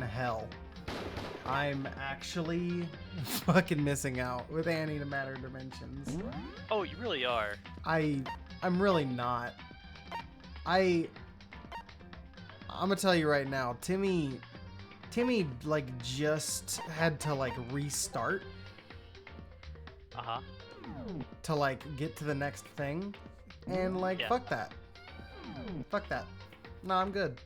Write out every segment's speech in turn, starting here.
hell. I'm actually fucking missing out with Annie to Matter Dimensions. Oh, you really are. I'm really not. I'm gonna tell you right now, Timmy like just had to like restart Uh-huh. to like get to the next thing, and like Yeah. fuck that. Fuck that. No, I'm good.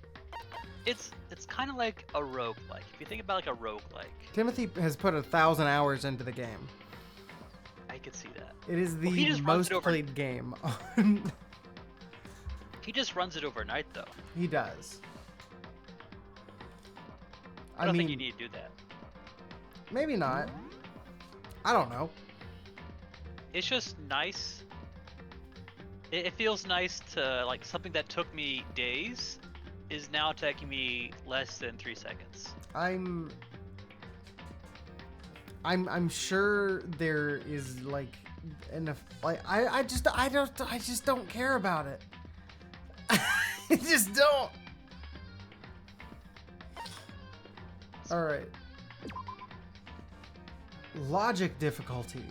It's kind of like a roguelike. If you think about like a roguelike, Timothy has put 1,000 hours into the game. I could see that. It is Well, he the just runs most it over- played game on. He just runs it overnight, though. He does. I don't think you need to do that. Maybe not. I don't know. It's just nice. It feels nice to, like, something that took me days is now taking me less than 3 seconds. I'm sure there is like enough. Like I just don't care about it. I just don't. All right. Logic difficulty.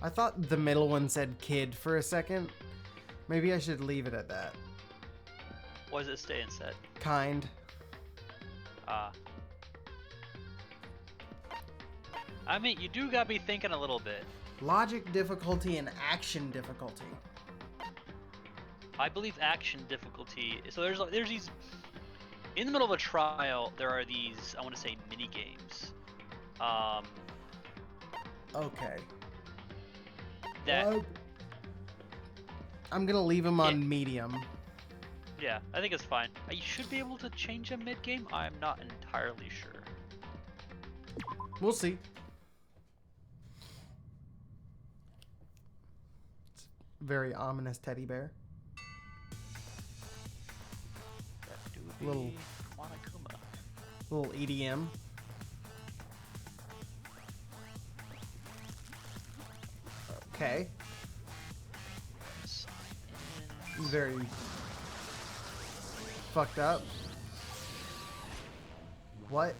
I thought the middle one said kid for a second. Maybe I should leave it at that. What does it stay instead? Kind. I mean, you do gotta be thinking a little bit. Logic difficulty and action difficulty. I believe action difficulty. So there's these in the middle of a trial. There are these, I want to say, mini games. Okay. That I'm gonna leave him on medium. yeah, I think it's fine. You should be able to change a mid game. I'm not entirely sure. We'll see. It's a very ominous teddy bear. That do be Little- Monokuma. Little EDM. Okay. Sign in. Very fucked up. What?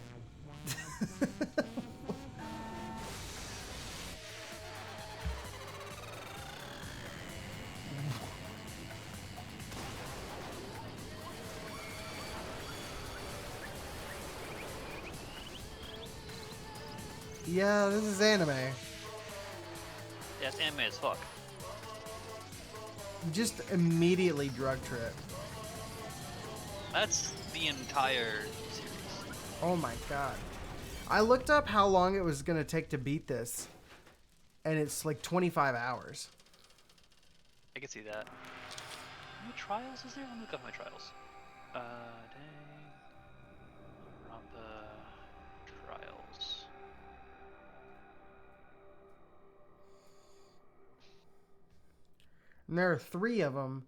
Yeah, this is anime. Yeah, it's anime as fuck. Just immediately drug trip. That's the entire series. Oh my god. I looked up how long it was gonna take to beat this, and it's like 25 hours. I can see that. How many trials is there? Let me look up my trials. Danganronpa trials. And there are 3 of them.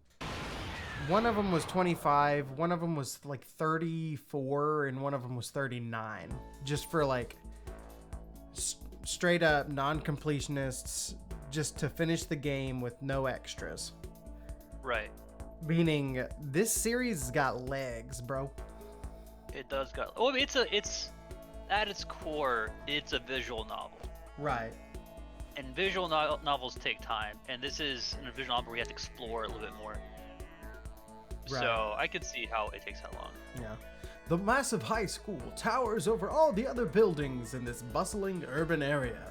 One of them was 25, one of them was like 34, and one of them was 39. Just for like straight up non-completionists, just to finish the game with no extras. Right. Meaning this series has got legs, bro. It does got. Oh, it's at its core, it's a visual novel. Right. And visual novels take time, and this is a visual novel where you have to explore a little bit more. Right. So I could see how it takes that long. Yeah. The massive high school towers over all the other buildings in this bustling urban area.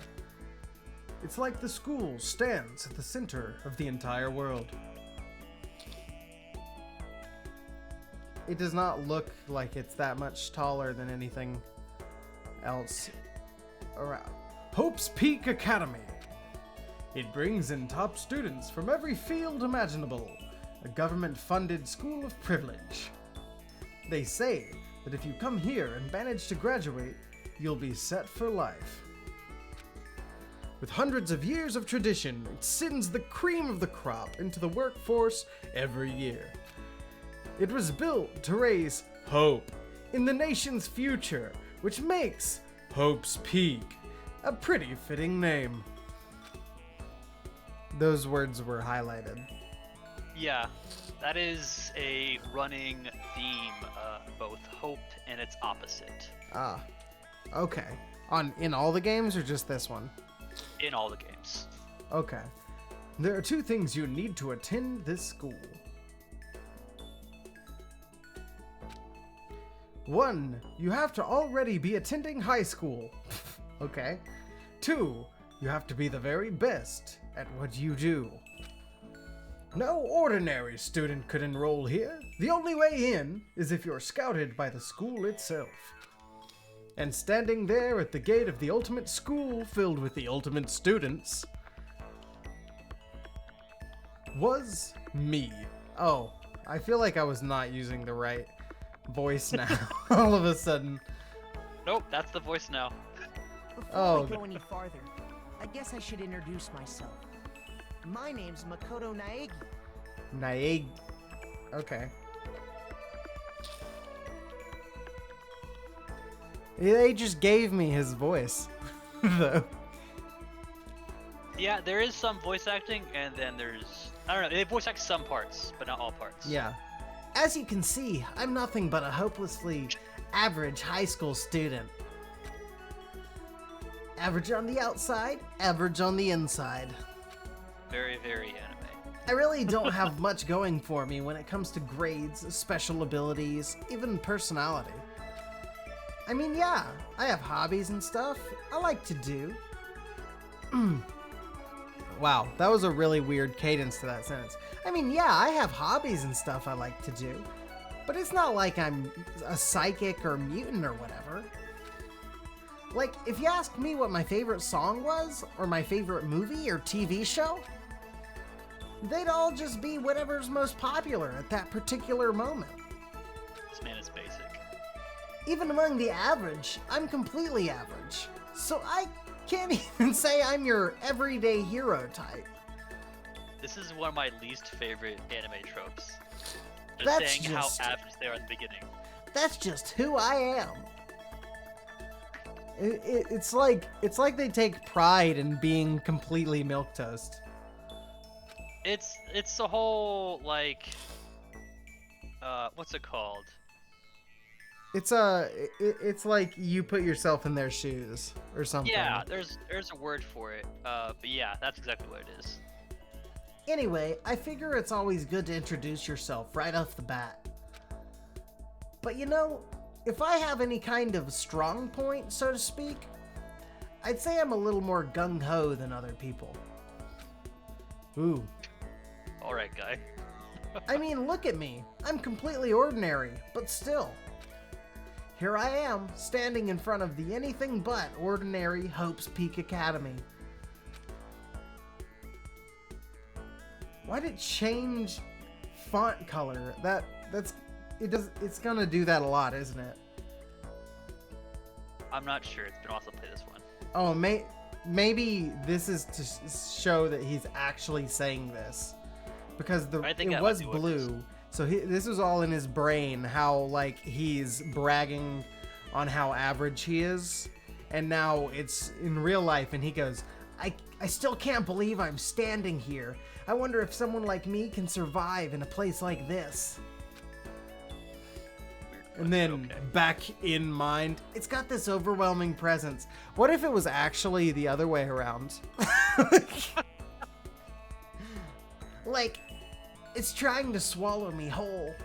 It's like the school stands at the center of the entire world. It does not look like it's that much taller than anything else around. Hope's Peak Academy. It brings in top students from every field imaginable. A government-funded school of privilege. They say that if you come here and manage to graduate, you'll be set for life. With hundreds of years of tradition, it sends the cream of the crop into the workforce every year. It was built to raise hope in the nation's future, which makes Hope's Peak a pretty fitting name. Those words were highlighted. Yeah, that is a running theme both hope and its opposite Ah, okay. In all the games or just this one? in all the games. Okay. There are 2 things you need to attend this school. 1, you have to already be attending high school. Okay. 2, you have to be the very best at what you do. No ordinary student could enroll here. The only way in is if you're scouted by the school itself. And standing there at the gate of the ultimate school filled with the ultimate students was me. Oh, I feel like I was not using the right voice now. All of a sudden. Nope, that's the voice now. Before we go any farther, I guess I should introduce myself. My name's Makoto Naegi. Naeg. Okay. They just gave me his voice, though. Yeah, there is some voice acting, and then there's... I don't know, they voice act some parts, but not all parts. Yeah. As you can see, I'm nothing but a hopelessly average high school student. Average on the outside, average on the inside. Very, very anime. I really don't have much going for me when it comes to grades, special abilities, even personality. I mean, yeah, I have hobbies and stuff I like to do. Wow, that was a really weird cadence to that sentence. I mean, yeah, I have hobbies and stuff I like to do, but it's not like I'm a psychic or mutant or whatever. Like, if you ask me what my favorite song was, or my favorite movie or TV show, they'd all just be whatever's most popular at that particular moment. This man is basic. Even among the average, I'm completely average. So I can't even say I'm your everyday hero type. This is one of my least favorite anime tropes. Just That's saying just- how average they are at the beginning. That's just who I am. It's like they take pride in being completely milquetoast. It's the whole, like, what's it called? It's like you put yourself in their shoes or something. Yeah, there's a word for it. But yeah, that's exactly what it is. Anyway, I figure it's always good to introduce yourself right off the bat. But you know, if I have any kind of strong point, so to speak, I'd say I'm a little more gung-ho than other people. Ooh. Alright, guy. I mean, look at me. I'm completely ordinary, but still. Here I am, standing in front of the anything but ordinary Hope's Peak Academy. Why'd it change font color? It's gonna do that a lot, isn't it? I'm not sure. It's been awesome to play this one. Oh, maybe this is to show that he's actually saying this. Because it was blue. So this was all in his brain, how like he's bragging on how average he is, and now it's in real life, and he goes, I still can't believe I'm standing here. I wonder if someone like me can survive in a place like this. And then back in mind, it's got this overwhelming presence. What if it was actually the other way around? Like, it's trying to swallow me whole.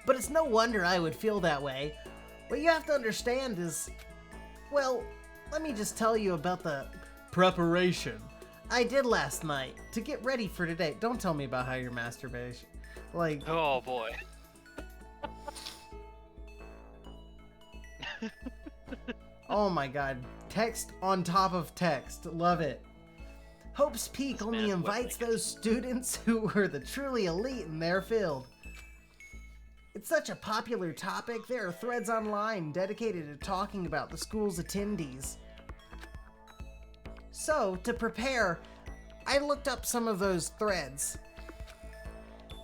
But it's no wonder I would feel that way. What you have to understand is, well, let me just tell you about the preparation I did last night to get ready for today. Don't tell me about how you're masturbation. Like, Oh boy. oh my god. Text on top of text. Love it. Hope's Peak This only man is invites whipping it. those students who are the truly elite in their field. It's such a popular topic, there are threads online dedicated to talking about the school's attendees. So, to prepare, I looked up some of those threads.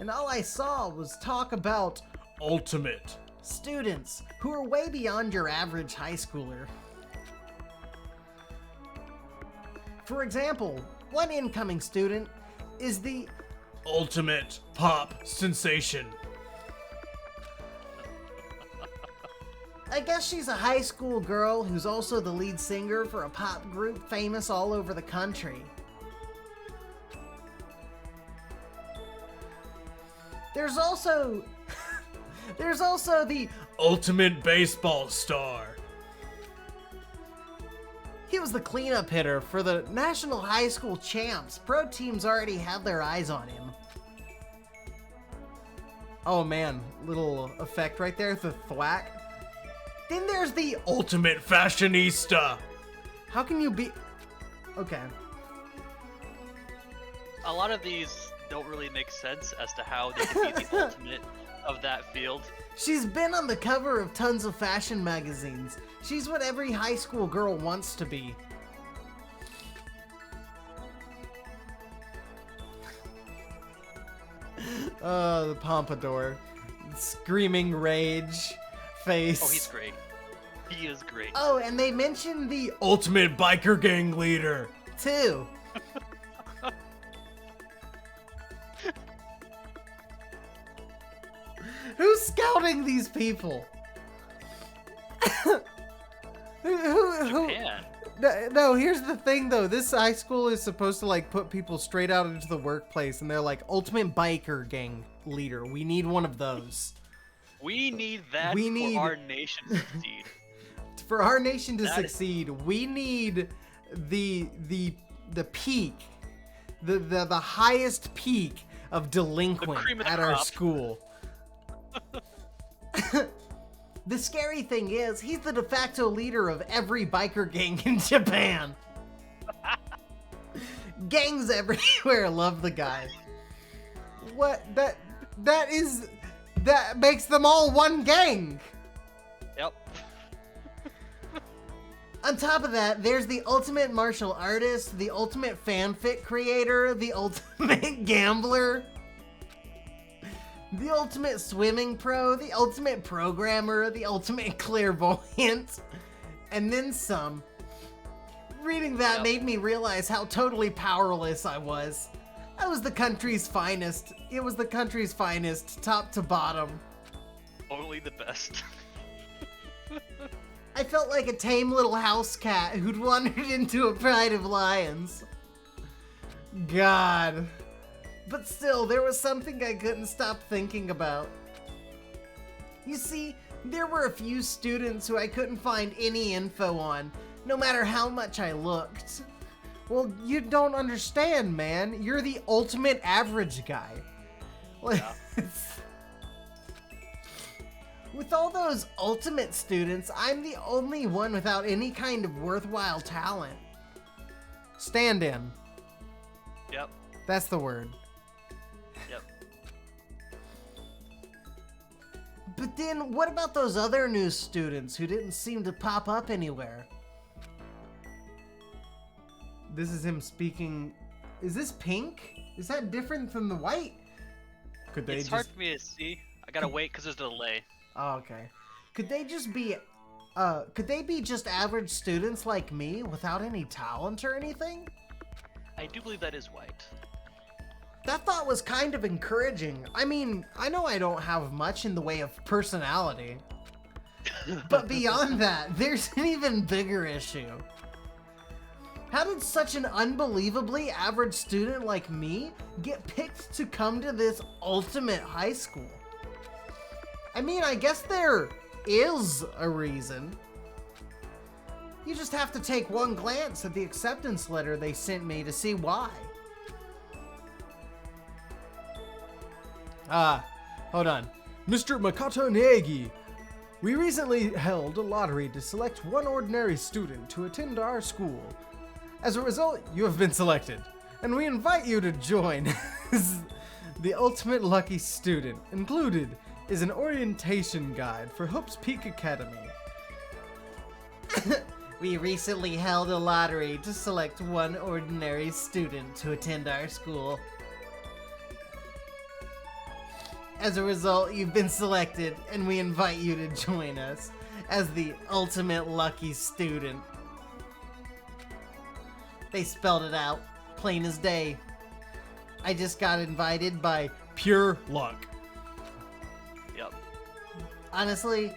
And all I saw was talk about ultimate students who are way beyond your average high schooler. For example, one incoming student is the ultimate pop sensation. I guess she's a high school girl who's also the lead singer for a pop group famous all over the country. There's also the ultimate baseball star. He was the cleanup hitter for the National High School Champs. Pro teams already have their eyes on him. Oh man, little effect right there, the thwack. Then there's the ultimate fashionista. How can you be... Okay. A lot of these don't really make sense as to how they can be the ultimate of that field. She's been on the cover of tons of fashion magazines. She's what every high school girl wants to be. The pompadour. Screaming rage face. Oh, he's great. He is great. Oh, and they mentioned the ultimate biker gang leader, too. Who's scouting these people? who? Japan. No, here's the thing though. This high school is supposed to like put people straight out into the workplace, and they're like ultimate biker gang leader. We need one of those. We need that for our nation to succeed. For our nation to succeed, we need the peak, the highest peak of delinquent at our school. The scary thing is, he's the de facto leader of every biker gang in Japan. Gangs everywhere love the guy. What? That makes them all one gang. Yep. On top of that, there's the ultimate martial artist, the ultimate fanfic creator, the ultimate gambler, the ultimate swimming pro, the ultimate programmer, the ultimate clairvoyant, and then some. Reading that made me realize how totally powerless I was. I was the country's finest. It was the country's finest, top to bottom. Totally the best. I felt like a tame little house cat who'd wandered into a pride of lions. God. But still, there was something I couldn't stop thinking about. You see, there were a few students who I couldn't find any info on, no matter how much I looked. Well, you don't understand, man. You're the ultimate average guy. Yeah. With all those ultimate students, I'm the only one without any kind of worthwhile talent. Stand-in. Yep. That's the word. Yep. But then, what about those other new students who didn't seem to pop up anywhere? This is him speaking. Is this pink? Is that different from the white? Could they It's hard for me to see. I gotta wait because there's a delay. Oh, okay. Could they just be, could they be just average students like me without any talent or anything? I do believe that is white. That thought was kind of encouraging. I mean, I know I don't have much in the way of personality. But beyond that, there's an even bigger issue. How did such an unbelievably average student like me get picked to come to this ultimate high school? I mean, I guess there is a reason. You just have to take one glance at the acceptance letter they sent me to see why. Hold on. Mr. Makoto Neagi, we recently held a lottery to select one ordinary student to attend our school. As a result, you have been selected, and we invite you to join as the ultimate lucky student. Included is an orientation guide for Hope's Peak Academy. We recently held a lottery to select one ordinary student to attend our school. As a result, you've been selected, and we invite you to join us as the ultimate lucky student. They spelled it out, plain as day. I just got invited by pure luck. Yep. Honestly,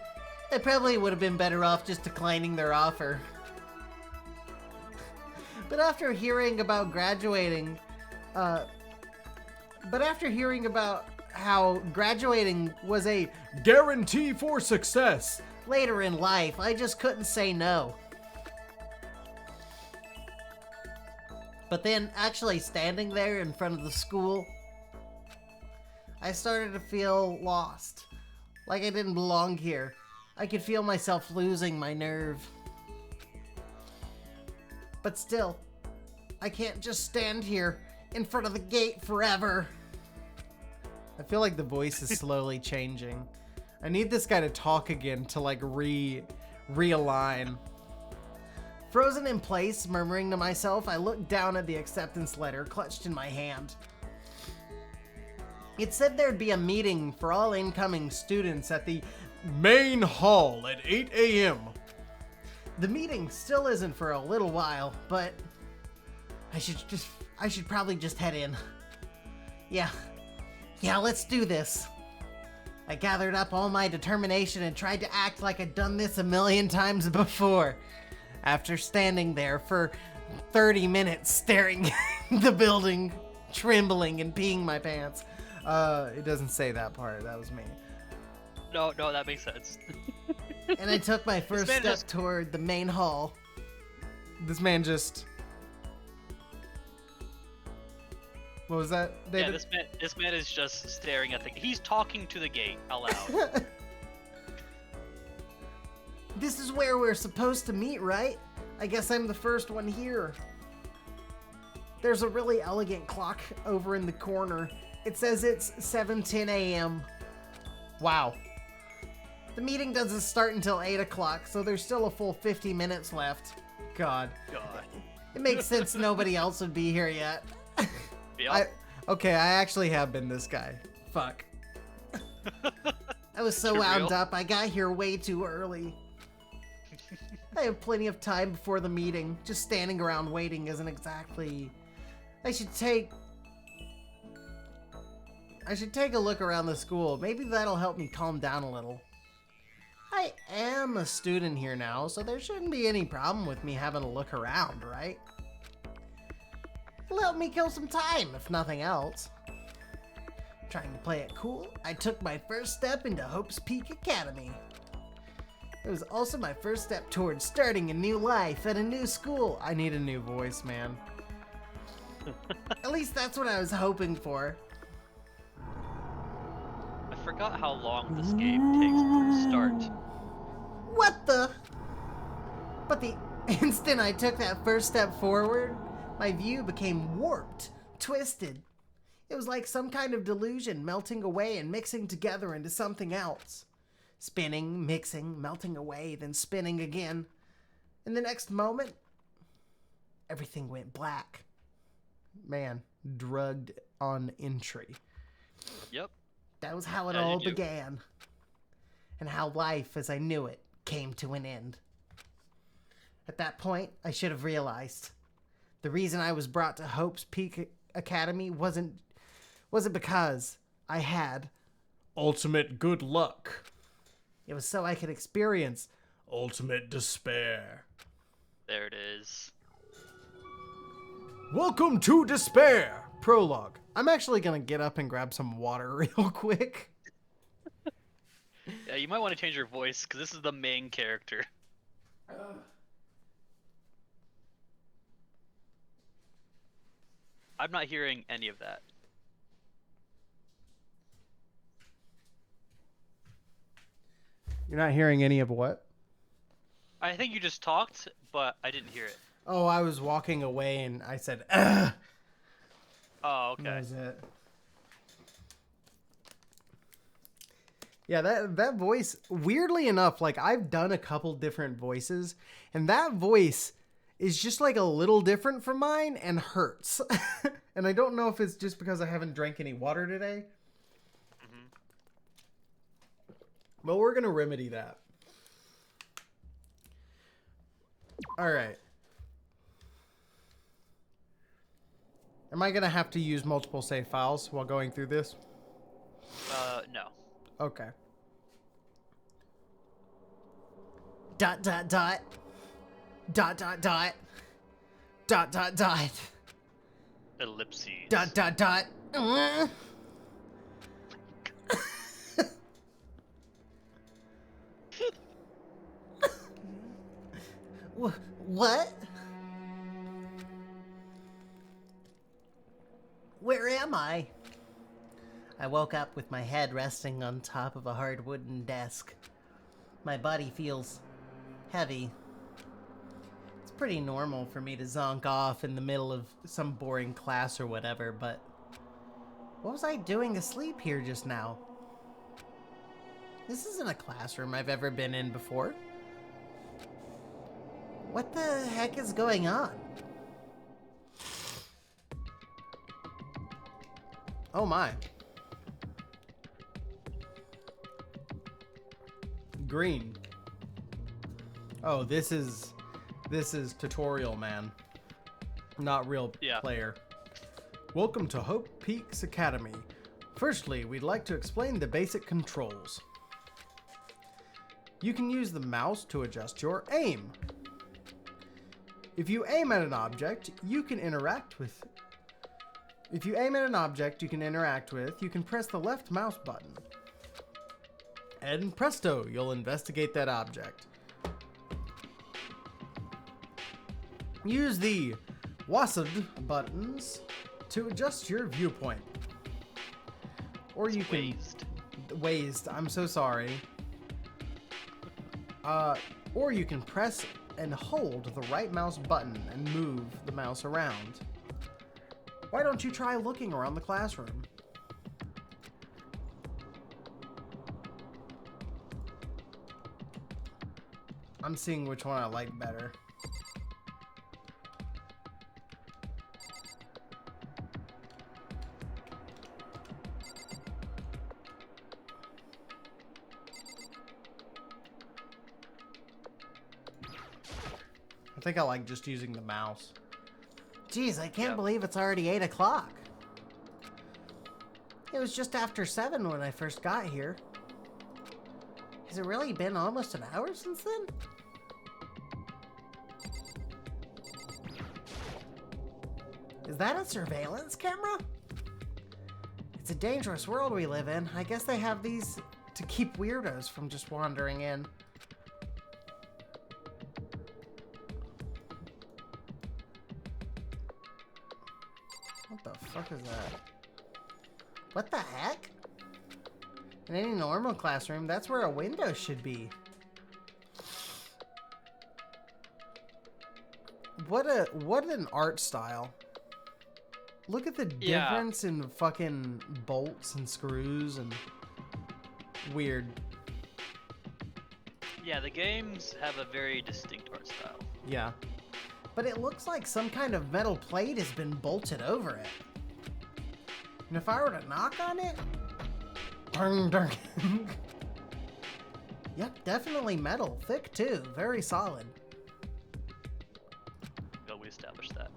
They probably would have been better off just declining their offer. But after hearing about how graduating was a guarantee for success later in life, I just couldn't say no. But then actually standing there in front of the school, I started to feel lost. Like I didn't belong here. I could feel myself losing my nerve. But still, I can't just stand here in front of the gate forever. I feel like the voice is slowly changing. I need this guy to talk again to like realign. Frozen in place, murmuring to myself, I looked down at the acceptance letter clutched in my hand. It said there'd be a meeting for all incoming students at the main hall at 8 a.m. The meeting still isn't for a little while, but I should probably just head in. Yeah, let's do this. I gathered up all my determination and tried to act like I'd done this a million times before. After standing there for 30 minutes staring at the building, trembling and peeing my pants. It doesn't say that part, that was me. No, that makes sense. And I took my first step toward the main hall. This man just... What was that, David? Yeah, this man is just staring at the... He's talking to the gate out loud. This is where we're supposed to meet, right? I guess I'm the first one here. There's a really elegant clock over in the corner. It says it's 7:10 a.m. Wow. The meeting doesn't start until 8 o'clock, so there's still a full 50 minutes left. God. It makes sense nobody else would be here yet. Yep. Okay, I actually have been this guy. Fuck. I was so wound up, I got here way too early. I have plenty of time before the meeting. Just standing around waiting isn't exactly... I should take a look around the school. Maybe that'll help me calm down a little. I am a student here now, so there shouldn't be any problem with me having a look around, right? It'll help me kill some time, if nothing else. Trying to play it cool, I took my first step into Hope's Peak Academy. It was also my first step towards starting a new life at a new school. I need a new voice, man. At least that's what I was hoping for. I forgot how long this game takes to start. What the? But the instant I took that first step forward, my view became warped, twisted. It was like some kind of delusion melting away and mixing together into something else. Spinning, mixing, melting away, then spinning again. In the next moment, everything went black. Man, drugged on entry. Yep. That was how it all began. And how life, as I knew it, came to an end. At that point, I should have realized. The reason I was brought to Hope's Peak Academy wasn't because I had ultimate good luck. It was so I could experience ultimate despair. There it is. Welcome to Despair! Prologue. I'm actually gonna get up and grab some water real quick. Yeah, you might want to change your voice, because this is the main character. I'm not hearing any of that. You're not hearing any of what? I think you just talked, but I didn't hear it. Oh, I was walking away and I said, ugh. Oh, okay. That was it. Yeah, that voice, weirdly enough, like I've done a couple different voices, and that voice is just like a little different from mine and hurts. And I don't know if it's just because I haven't drank any water today. Mm-hmm. But we're going to remedy that. All right. Am I going to have to use multiple save files while going through this? No. Okay. Dot dot dot. Dot dot dot. Dot dot dot. Ellipses. Dot dot dot. What? Where am I? I woke up with my head resting on top of a hard wooden desk. My body feels heavy. It's pretty normal for me to zonk off in the middle of some boring class or whatever, but what was I doing asleep here just now? This isn't a classroom I've ever been in before. What the heck is going on? Oh my. Green. Oh, this is tutorial man. Not real player. Welcome to Hope Peaks Academy. Firstly, we'd like to explain the basic controls. You can use the mouse to adjust your aim. If you aim at an object you can interact with, you can press the left mouse button. And presto, you'll investigate that object. Use the WASD buttons to adjust your viewpoint. Or you can... Wazed, I'm so sorry. Or you can press and hold the right mouse button and move the mouse around. Why don't you try looking around the classroom? I'm seeing which one I like better. I think I like just using the mouse. Jeez, I can't believe it's already 8 o'clock. It was just after 7 when I first got here. Has it really been almost an hour since then? Is that a surveillance camera? It's a dangerous world we live in. I guess they have these to keep weirdos from just wandering in. What the fuck is that? What the heck? In any normal classroom, that's where a window should be. What an art style. Look at the difference in fucking bolts and screws and weird. Yeah, the games have a very distinct art style. Yeah. But it looks like some kind of metal plate has been bolted over it. And if I were to knock on it... Yep, definitely metal. Thick too. Very solid. Well, we established that.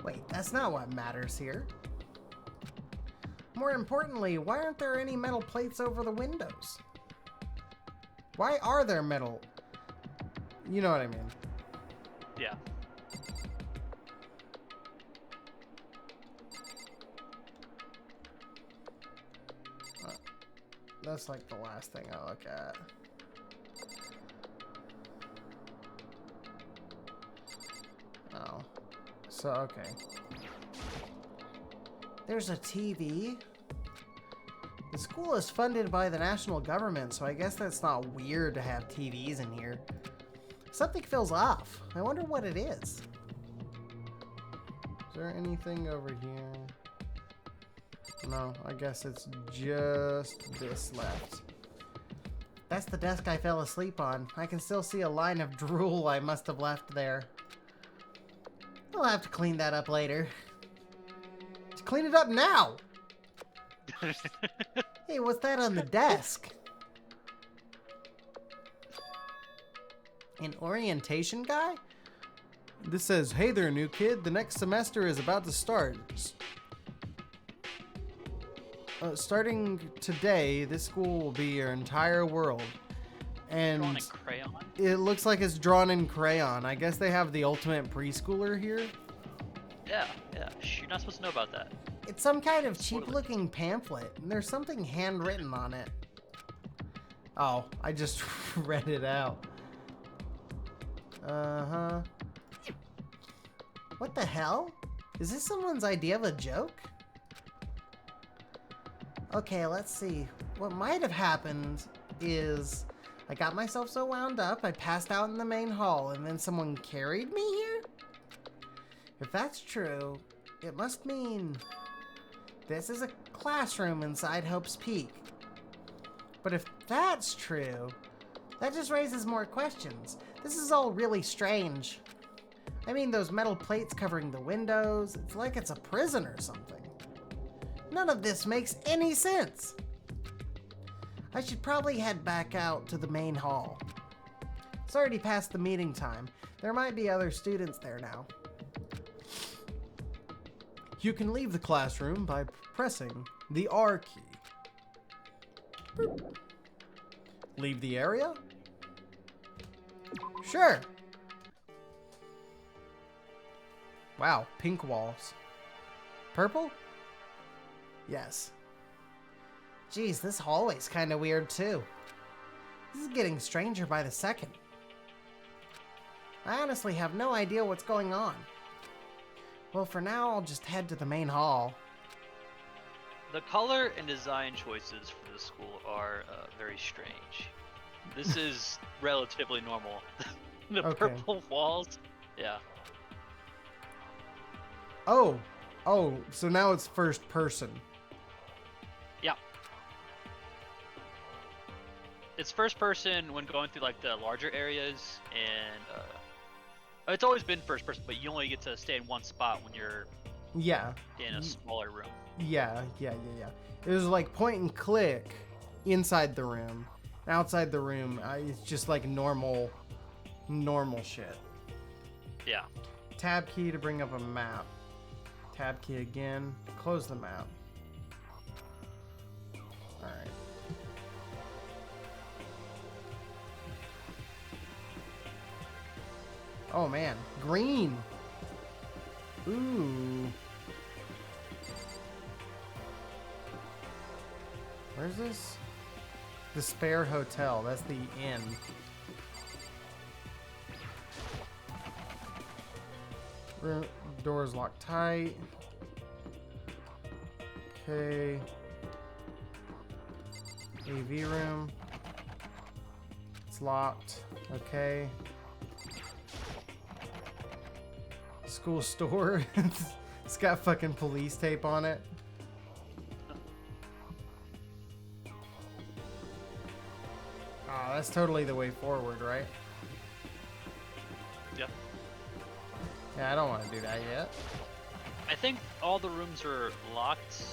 Wait, that's not what matters here. More importantly, why aren't there any metal plates over the windows? Why are there metal... You know what I mean. Yeah. That's like the last thing I look at. Oh. So, okay. There's a TV. The school is funded by the national government, so I guess that's not weird to have TVs in here. Something feels off. I wonder what it is. Is there anything over here? No, I guess it's just this left. That's the desk I fell asleep on. I can still see a line of drool I must have left there. I'll have to clean that up later. Just clean it up now! Hey, what's that on the desk? An orientation guy? This says, hey there, new kid. The next semester is about to start. Starting today, this school will be your entire world. And Drawn in crayon? it looks like it's drawn in crayon. I guess they have the ultimate preschooler here. Yeah, yeah. Shh, you're not supposed to know about that. It's some kind of Spoiler. cheap-looking pamphlet, and there's something handwritten on it. Oh, I just read it out. Uh-huh. What the hell? Is this someone's idea of a joke? Okay, let's see. What might have happened is I got myself so wound up, I passed out in the main hall, and then someone carried me here? If that's true, it must mean this is a classroom inside Hope's Peak. But if that's true, that just raises more questions. This is all really strange. I mean, those metal plates covering the windows, it's like it's a prison or something. None of this makes any sense. I should probably head back out to the main hall. It's already past the meeting time. There might be other students there now. You can leave the classroom by pressing the R key. Boop. Leave the area? Sure. Wow, pink walls. Purple? Yes. Geez, this hallway's kind of weird too. This is getting stranger by the second. I honestly have no idea what's going on. Well, for now, I'll just head to the main hall. The color and design choices for the school are very strange. This is relatively normal. The Okay. purple walls, yeah. Oh, so now it's first person. Yeah. It's first person when going through like the larger areas, and it's always been first person, but you only get to stay in one spot when you're Yeah. in a smaller room. Yeah. It was like point and click inside the room. Outside the room, it's just like normal shit. Yeah. Tab key to bring up a map. Tab key again. Close the map. Alright. Oh man, green. Ooh. Where's this? The Spare Hotel. That's the inn. Doors locked tight. Okay. AV room. It's locked. Okay. School store. It's got fucking police tape on it. Oh, that's totally the way forward, right? Yep. Yeah, I don't want to do that yet. I think all the rooms are locked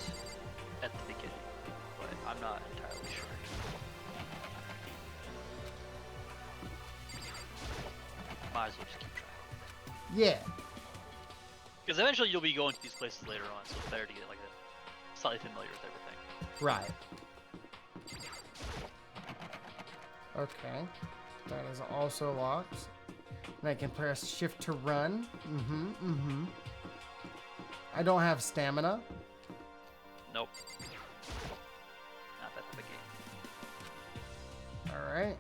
at the beginning, but I'm not entirely sure. Might as well just keep trying. Yeah. Because eventually you'll be going to these places later on, so it's better to get like a slightly familiar with everything. Right. Okay. That is also locked. And I can press shift to run. I don't have stamina. Nope. Not that type of game. Alright.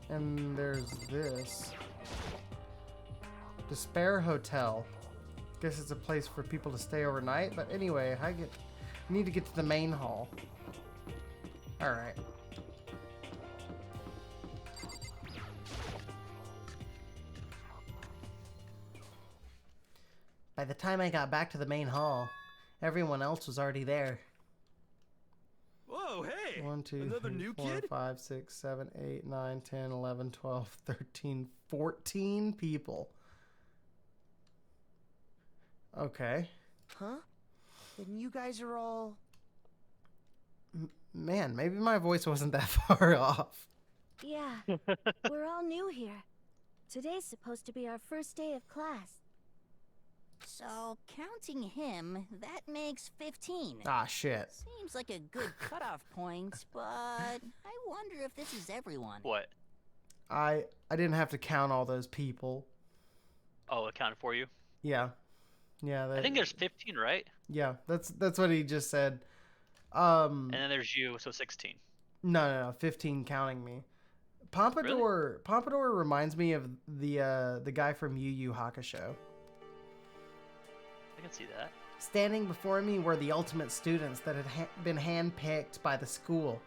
And there's this. The Spare Hotel. Guess it's a place for people to stay overnight. But anyway, I need to get to the main hall. Alright. By the time I got back to the main hall, everyone else was already there. Whoa, hey! 1, 2, Another 3, new 4, kid? 5, 6, 7, 8, 9, 10, 11, 12, 13, 14 people. Okay. Huh? Then you guys are all... Man, maybe my voice wasn't that far off. Yeah, we're all new here. Today's supposed to be our first day of class. So, counting him, that makes 15. Ah, shit. Seems like a good cutoff point, but I wonder if this is everyone. What? I didn't have to count all those people. Oh, it counted for you? Yeah. Yeah, I think there's 15, right? yeah, that's what he just said. And then there's you, so 16. No, 15 counting me. Pompadour reminds me of the guy from Yu Yu Hakusho. I can see that. Standing before me were the ultimate students that had been handpicked by the school.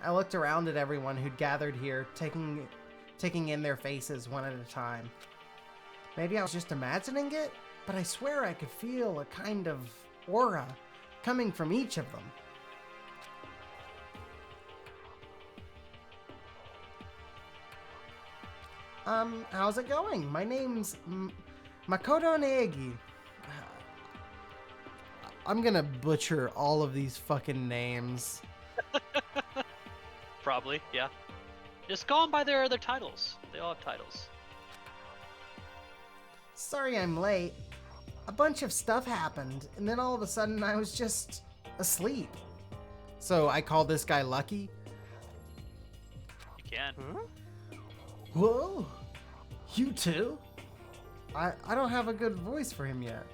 I looked around at everyone who'd gathered here, taking in their faces one at a time. Maybe I was just imagining it, but I swear I could feel a kind of aura coming from each of them. How's it going? My name's Makoto Neegi. I'm gonna butcher all of these fucking names. Probably, yeah. Just go on by their other titles. They all have titles. Sorry I'm late. A bunch of stuff happened, and then all of a sudden I was just asleep. So I call this guy Lucky. You can. Whoa, you too? I don't have a good voice for him yet.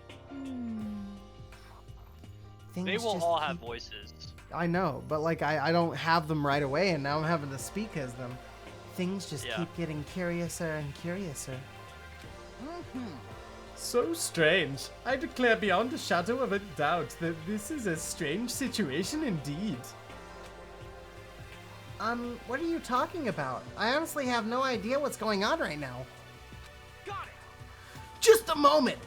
Things They will just all have keep- voices. I know, but like I don't have them right away, and now I'm having to speak as them. Things just Yeah. keep getting curiouser and curiouser. Mm-hmm. So strange. I declare beyond a shadow of a doubt that this is a strange situation indeed. What are you talking about? I honestly have no idea what's going on right now. Got it! Just a moment!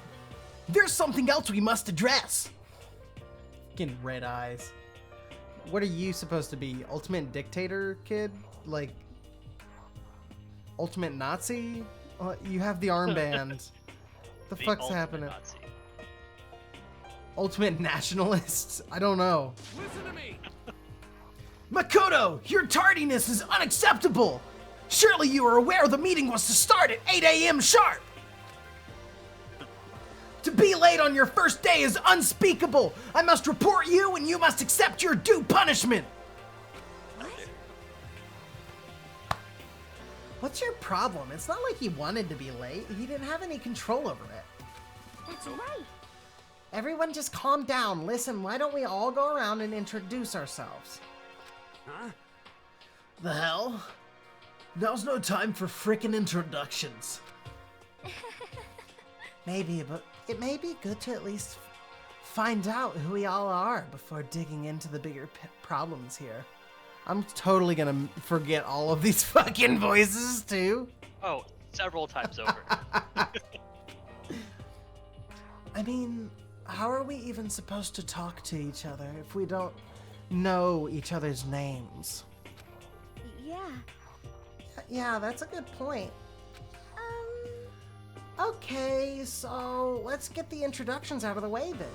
There's something else we must address! Fucking red eyes. What are you supposed to be? Ultimate dictator kid? Like, ultimate Nazi? You have the armband. The fuck's ultimate happening? Nazi. Ultimate nationalists? I don't know. Listen to me! Makoto, your tardiness is unacceptable! Surely you are aware the meeting was to start at 8 a.m. sharp! To be late on your first day is unspeakable! I must report you and you must accept your due punishment! What? What's your problem? It's not like he wanted to be late. He didn't have any control over it. That's right. Everyone just calm down. Listen, why don't we all go around and introduce ourselves? Huh? The hell? Now's no time for frickin' introductions. Maybe, but it may be good to at least find out who we all are before digging into the bigger problems here. I'm totally gonna forget all of these fucking voices too. Oh, several times over. I mean, how are we even supposed to talk to each other if we don't know each other's names? Yeah. Yeah, that's a good point. Okay, so let's get the introductions out of the way then.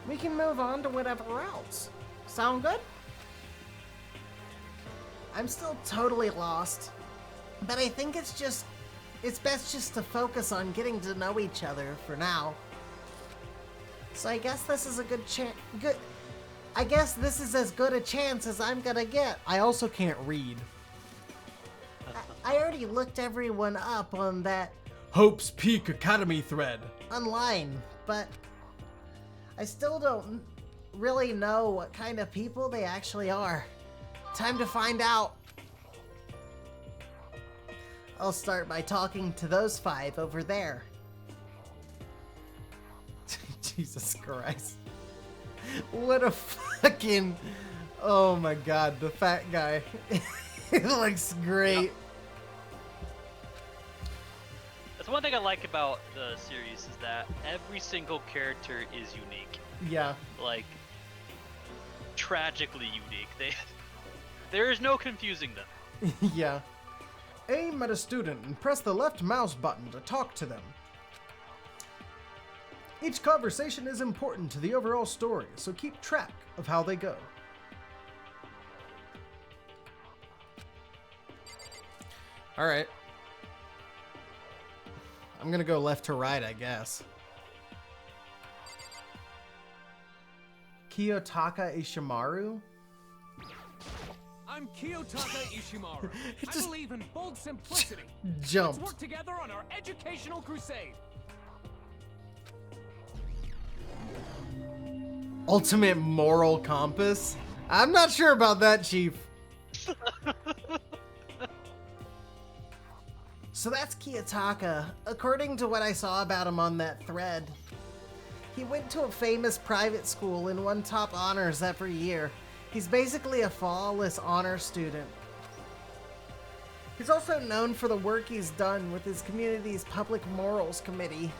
We can move on to whatever else. Sound good? I'm still totally lost, but I think it's best just to focus on getting to know each other for now. So I guess this is a I guess this is as good a chance as I'm gonna get. I also can't read. I already looked everyone up on that Hope's Peak Academy thread online, but I still don't really know what kind of people they actually are. Time to find out. I'll start by talking to those 5 over there. Jesus Christ. What a fucking... Oh my god, the fat guy. He looks great. Yep. That's one thing I like about the series is that every single character is unique. Yeah. Like, tragically unique. There is no confusing them. Yeah. Aim at a student and press the left mouse button to talk to them. Each conversation is important to the overall story, so keep track of how they go. Alright. I'm gonna go left to right, I guess. Kiyotaka Ishimaru? I'm Kiyotaka Ishimaru. I Just- believe in bold simplicity. Let's Jumped. work together on our educational crusade. Ultimate moral compass? I'm not sure about that, Chief. So that's Kiyotaka, according to what I saw about him on that thread. He went to a famous private school and won top honors every year. He's basically a flawless honor student. He's also known for the work he's done with his community's public morals committee.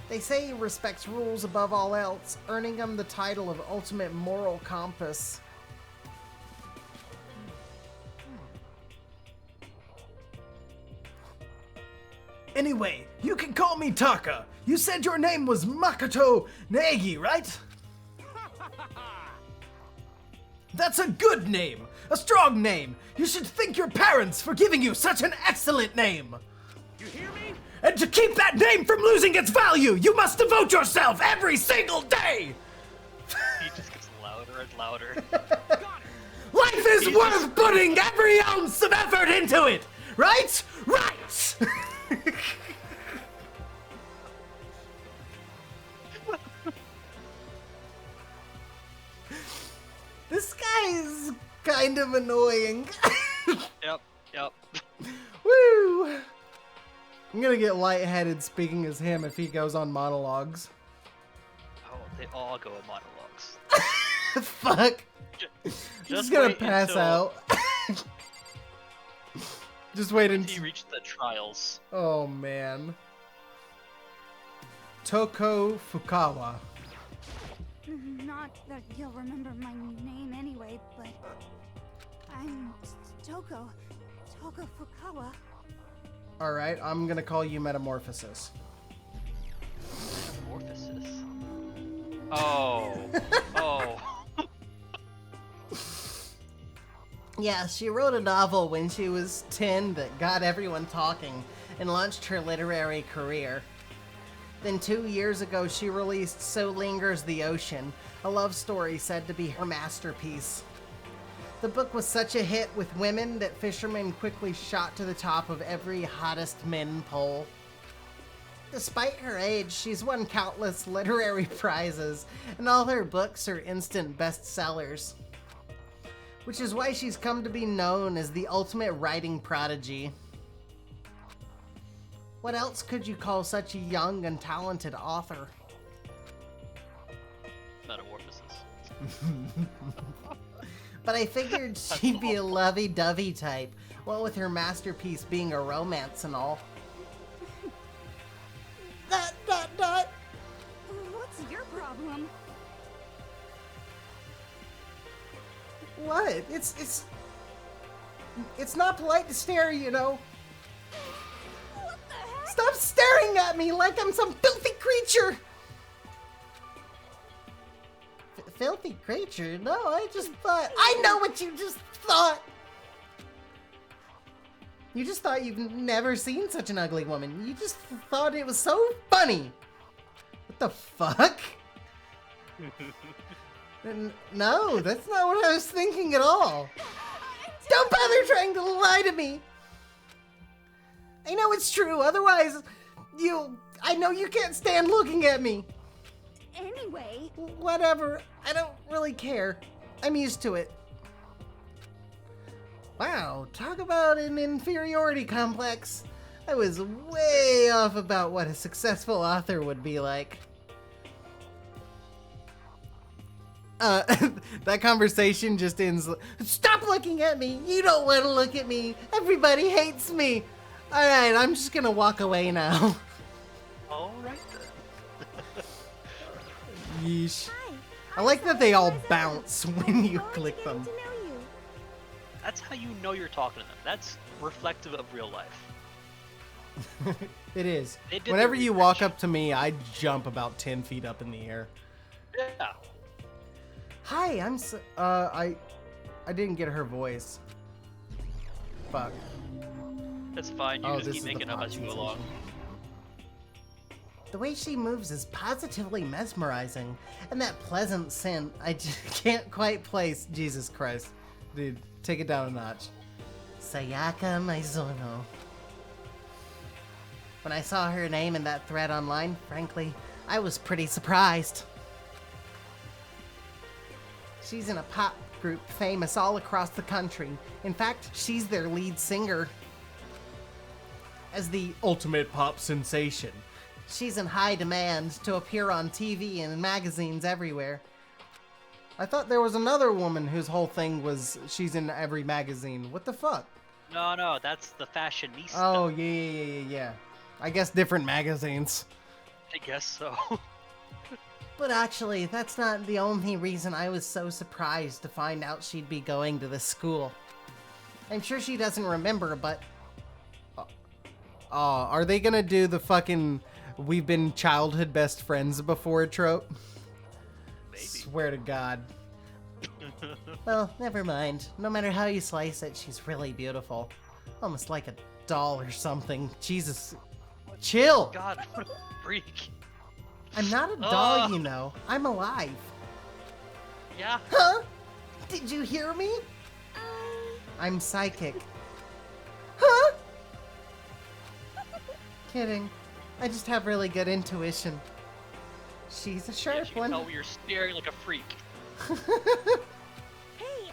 They say he respects rules above all else, earning him the title of Ultimate Moral Compass. Anyway, you can call me Taka. You said your name was Makoto Negi, right? That's a good name, a strong name. You should thank your parents for giving you such an excellent name. You hear me? And to keep that name from losing its value, you must devote yourself every single day. He just gets louder and louder. Got it. Life is worth putting every ounce of effort into it, right? Right! This guy is kind of annoying. Yep. Woo! I'm gonna get lightheaded speaking as him if he goes on monologues. Oh, they all go in monologues. Fuck. Just gonna wait pass until out. Just wait He until. reached the trials. Oh man. Toko Fukawa. Not that you'll remember my name anyway, but I'm Toko Fukawa. Alright, I'm gonna call you Metamorphosis. Metamorphosis. Oh. Yeah, she wrote a novel when she was 10 that got everyone talking and launched her literary career. Then 2 years ago, she released So Lingers the Ocean, a love story said to be her masterpiece. The book was such a hit with women that fishermen quickly shot to the top of every hottest men poll. Despite her age, she's won countless literary prizes, and all her books are instant bestsellers. Which is why she's come to be known as the ultimate writing prodigy. What else could you call such a young and talented author? Metamorphosis. But I figured she'd be a lovey-dovey type, what with her masterpiece being a romance and all. What's your problem? What? It's not polite to stare, you know. What the heck? Stop staring at me like I'm some filthy creature! Filthy creature? No, I just thought... I know what you just thought! You just thought you've never seen such an ugly woman. You just thought it was so funny! What the fuck? No, that's not what I was thinking at all. Don't bother trying to lie to me! I know it's true, otherwise I know you can't stand looking at me. Anyway, Whatever, I don't really care. I'm used to it. Wow, talk about an inferiority complex. I was way off about what a successful author would be like. That conversation just ends. Stop looking at me! You don't want to look at me! Everybody hates me! Alright, I'm just gonna walk away now. Alright then. Yeesh. hi. I like that they all bounce when you click them. To know you. That's how you know you're talking to them. That's reflective of real life. It is. They did Whenever their you walk research. up to me, I jump about 10 feet up in the air. Yeah. Hi, I'm so, I didn't get her voice. Fuck. That's fine. You Oh, just this keep is the making up pop as you go along. sensation. The way she moves is positively mesmerizing. And that pleasant scent, I just can't quite place. Jesus Christ. Dude, take it down a notch. Sayaka Maizono. When I saw her name in that thread online, frankly, I was pretty surprised. She's in a pop group famous all across the country. In fact, she's their lead singer. As the ultimate pop sensation, she's in high demand to appear on TV and in magazines everywhere. I thought there was another woman whose whole thing was she's in every magazine. What the fuck? No, that's the fashionista. Oh, yeah. I guess different magazines. I guess so. But actually, that's not the only reason I was so surprised to find out she'd be going to this school. I'm sure she doesn't remember, but... are they gonna do the fucking we've been childhood best friends before trope? Maybe. Swear to God. Well, never mind. No matter how you slice it, she's really beautiful. Almost like a doll or something. Jesus. Chill! God, what a freak. I'm not a doll, you know. I'm alive. Yeah. Huh? Did you hear me? I'm psychic. Huh? Kidding. I just have really good intuition. She's a Yes, sharp you can one. tell you're staring like a freak. Hey,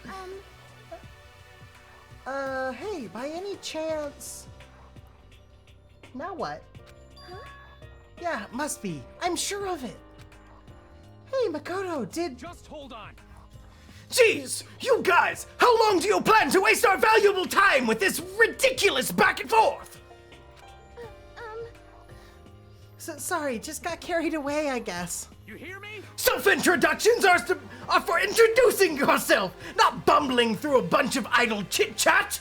Hey, by any chance... Now what? Huh? Yeah, must be. I'm sure of it. Hey, Makoto, Just hold on. Jeez, you guys, how long do you plan to waste our valuable time with this ridiculous back and forth? Sorry, just got carried away, I guess. You hear me? Self-introductions are for introducing yourself, not bumbling through a bunch of idle chit-chat.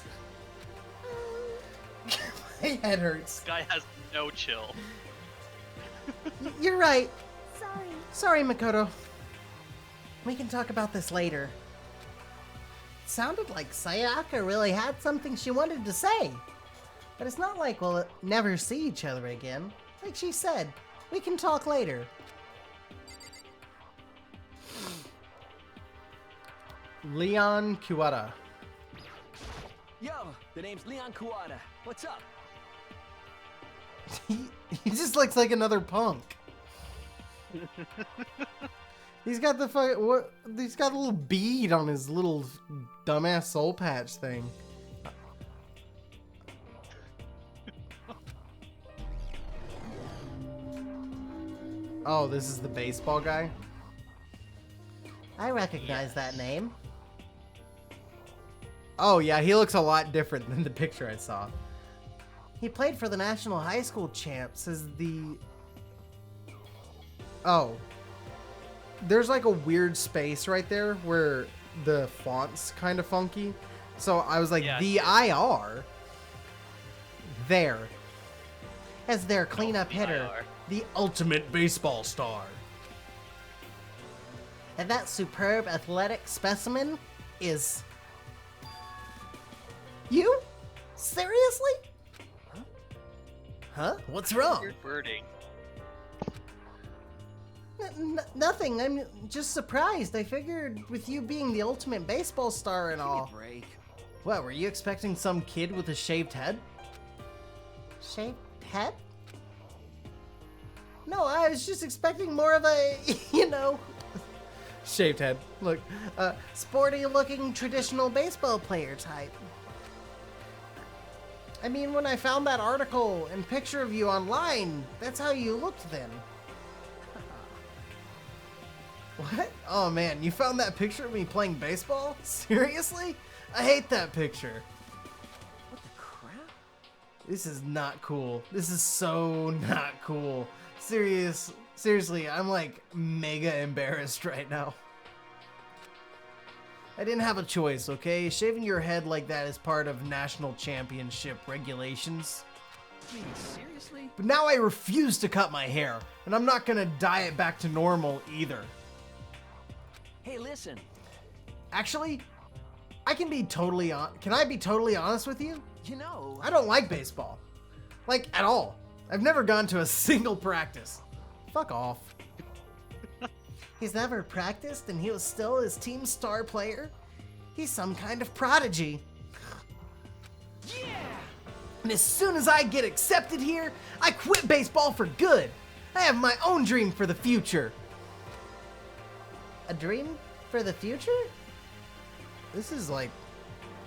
My head hurts. This guy has no chill. You're right. sorry. Sorry, Makoto. We can talk about this later. It sounded like Sayaka really had something she wanted to say. But it's not like we'll never see each other again. Like she said, we can talk later. Leon Kuwata. Yo, the name's Leon Kuwata. What's up? He just looks like another punk. He's got the what? He's got a little bead on his little dumbass soul patch thing. Oh, this is the baseball guy? I recognize that name. Oh yeah, he looks a lot different than the picture I saw. He played for the National High School Champs as the... Oh. There's like a weird space right there where the font's kind of funky. So I was like, Yeah, the IR. There. As their cleanup hitter. IR. The ultimate baseball star. And that superb athletic specimen is... You? Seriously? Huh? What's wrong? Weird wording. Nothing. I'm just surprised. I figured with you being the ultimate baseball star and all. Give me a break. What, were you expecting some kid with a shaved head? Shaved head? No, I was just expecting more of a, you know... Shaved head. Look, sporty-looking traditional baseball player type. I mean, when I found that article and picture of you online, that's how you looked then. What? Oh man, you found that picture of me playing baseball? Seriously? I hate that picture. What the crap? This is not cool. This is so not cool. Seriously, I'm like mega embarrassed right now. I didn't have a choice, okay? Shaving your head like that is part of national championship regulations. I mean, seriously? But now I refuse to cut my hair, and I'm not gonna dye it back to normal either. Hey, listen. Actually, can I be totally honest with you? You know, I don't like baseball. Like, at all. I've never gone to a single practice. Fuck off. He's never practiced and he was still his team's star player? He's some kind of prodigy. Yeah! And as soon as I get accepted here, I quit baseball for good. I have my own dream for the future. A dream for the future? This is like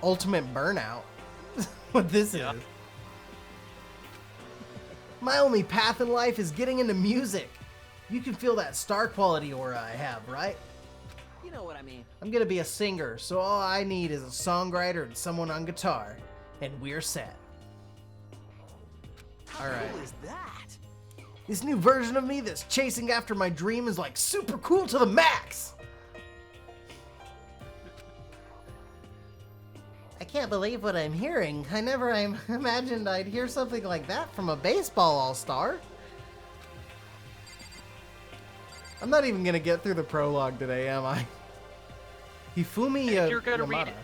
ultimate burnout. What this Yeah. is. My only path in life is getting into music. You can feel that star quality aura I have, right? You know what I mean. I'm gonna be a singer, so all I need is a songwriter and someone on guitar, and we're set. How Alright. cool is that? This new version of me that's chasing after my dream is like super cool to the max! I can't believe what I'm hearing. I never imagined I'd hear something like that from a baseball all-star. I'm not even gonna get through the prologue today, am I? Hifumi If you're gonna read Yamada. it-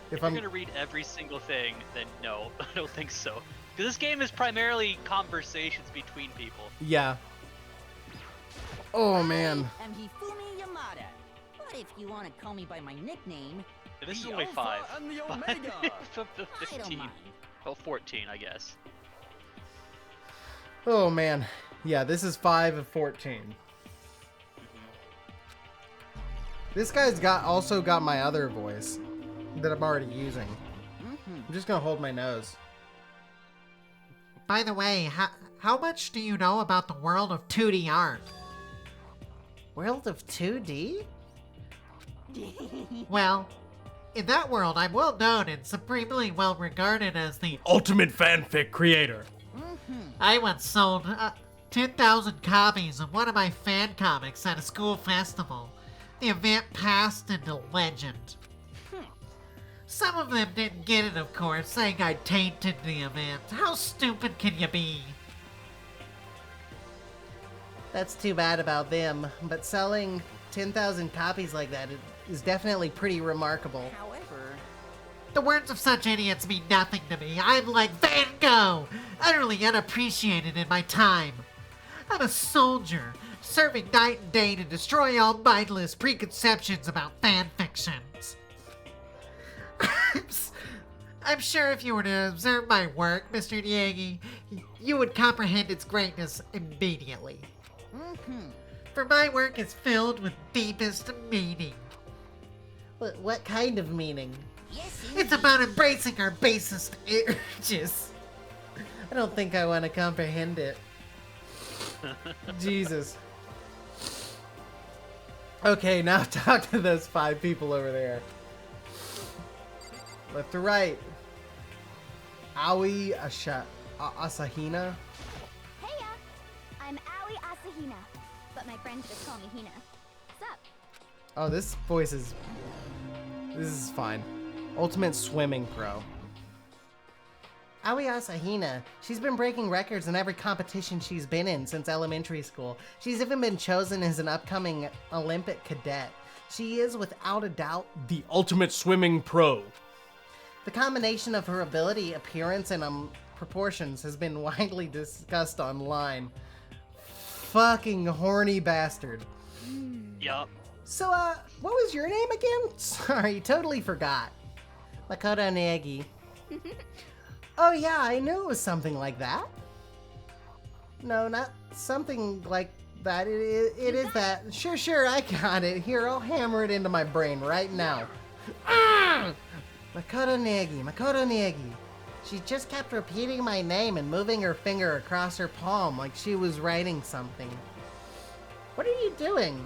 If If you're I'm gonna read every single thing, then no, I don't think so. Because this game is primarily conversations between people. yeah. Oh man. I'm Hifumi Yamada. But if you want to call me by my nickname, And this is The only Alpha 5. and the Omega. Of the I don't 15. mind. Well, 14, I guess. Oh man. Yeah, this is 5 of 14. This guy's also got my other voice that I'm already using. I'm just gonna hold my nose. By the way, how much do you know about the world of 2D art? World of 2D? Well, in that world, I'm well known and supremely well regarded as the Ultimate fanfic creator. I once sold 10,000 copies of one of my fan comics at a school festival. The event passed into legend. Some of them didn't get it, of course, saying I tainted the event. How stupid can you be? That's too bad about them, but selling 10,000 copies like that is definitely pretty remarkable. however, The words of such idiots mean nothing to me. I'm like Van Gogh, utterly unappreciated in my time. I'm a soldier, serving night and day to destroy all mindless preconceptions about fan fictions. I'm sure if you were to observe my work, Mr. Niegi, you would comprehend its greatness immediately. For my work is filled with deepest meaning. What kind of meaning? yes, It's about embracing our basest urges. I don't think I want to comprehend it. Jesus. Okay, now talk to those 5 people over there. Left to right. Aoi Asahina. Heya! I'm Aoi Asahina, but my friends just call me Hina. What's up? Oh, this voice is... This is fine. Ultimate Swimming Pro. Aoi Asahina, she's been breaking records in every competition she's been in since elementary school. She's even been chosen as an upcoming Olympic cadet. She is, without a doubt, The Ultimate Swimming Pro. the combination of her ability, appearance, and proportions has been widely discussed online. Fucking horny bastard. Yup. So, what was your name again? Sorry, totally forgot. Makoto Negi. Oh yeah, I knew it was something like that. No, not something like that. It is that. Sure, I got it. Here, I'll hammer it into my brain right now. Makoto Negi. She just kept repeating my name and moving her finger across her palm like she was writing something. What are you doing?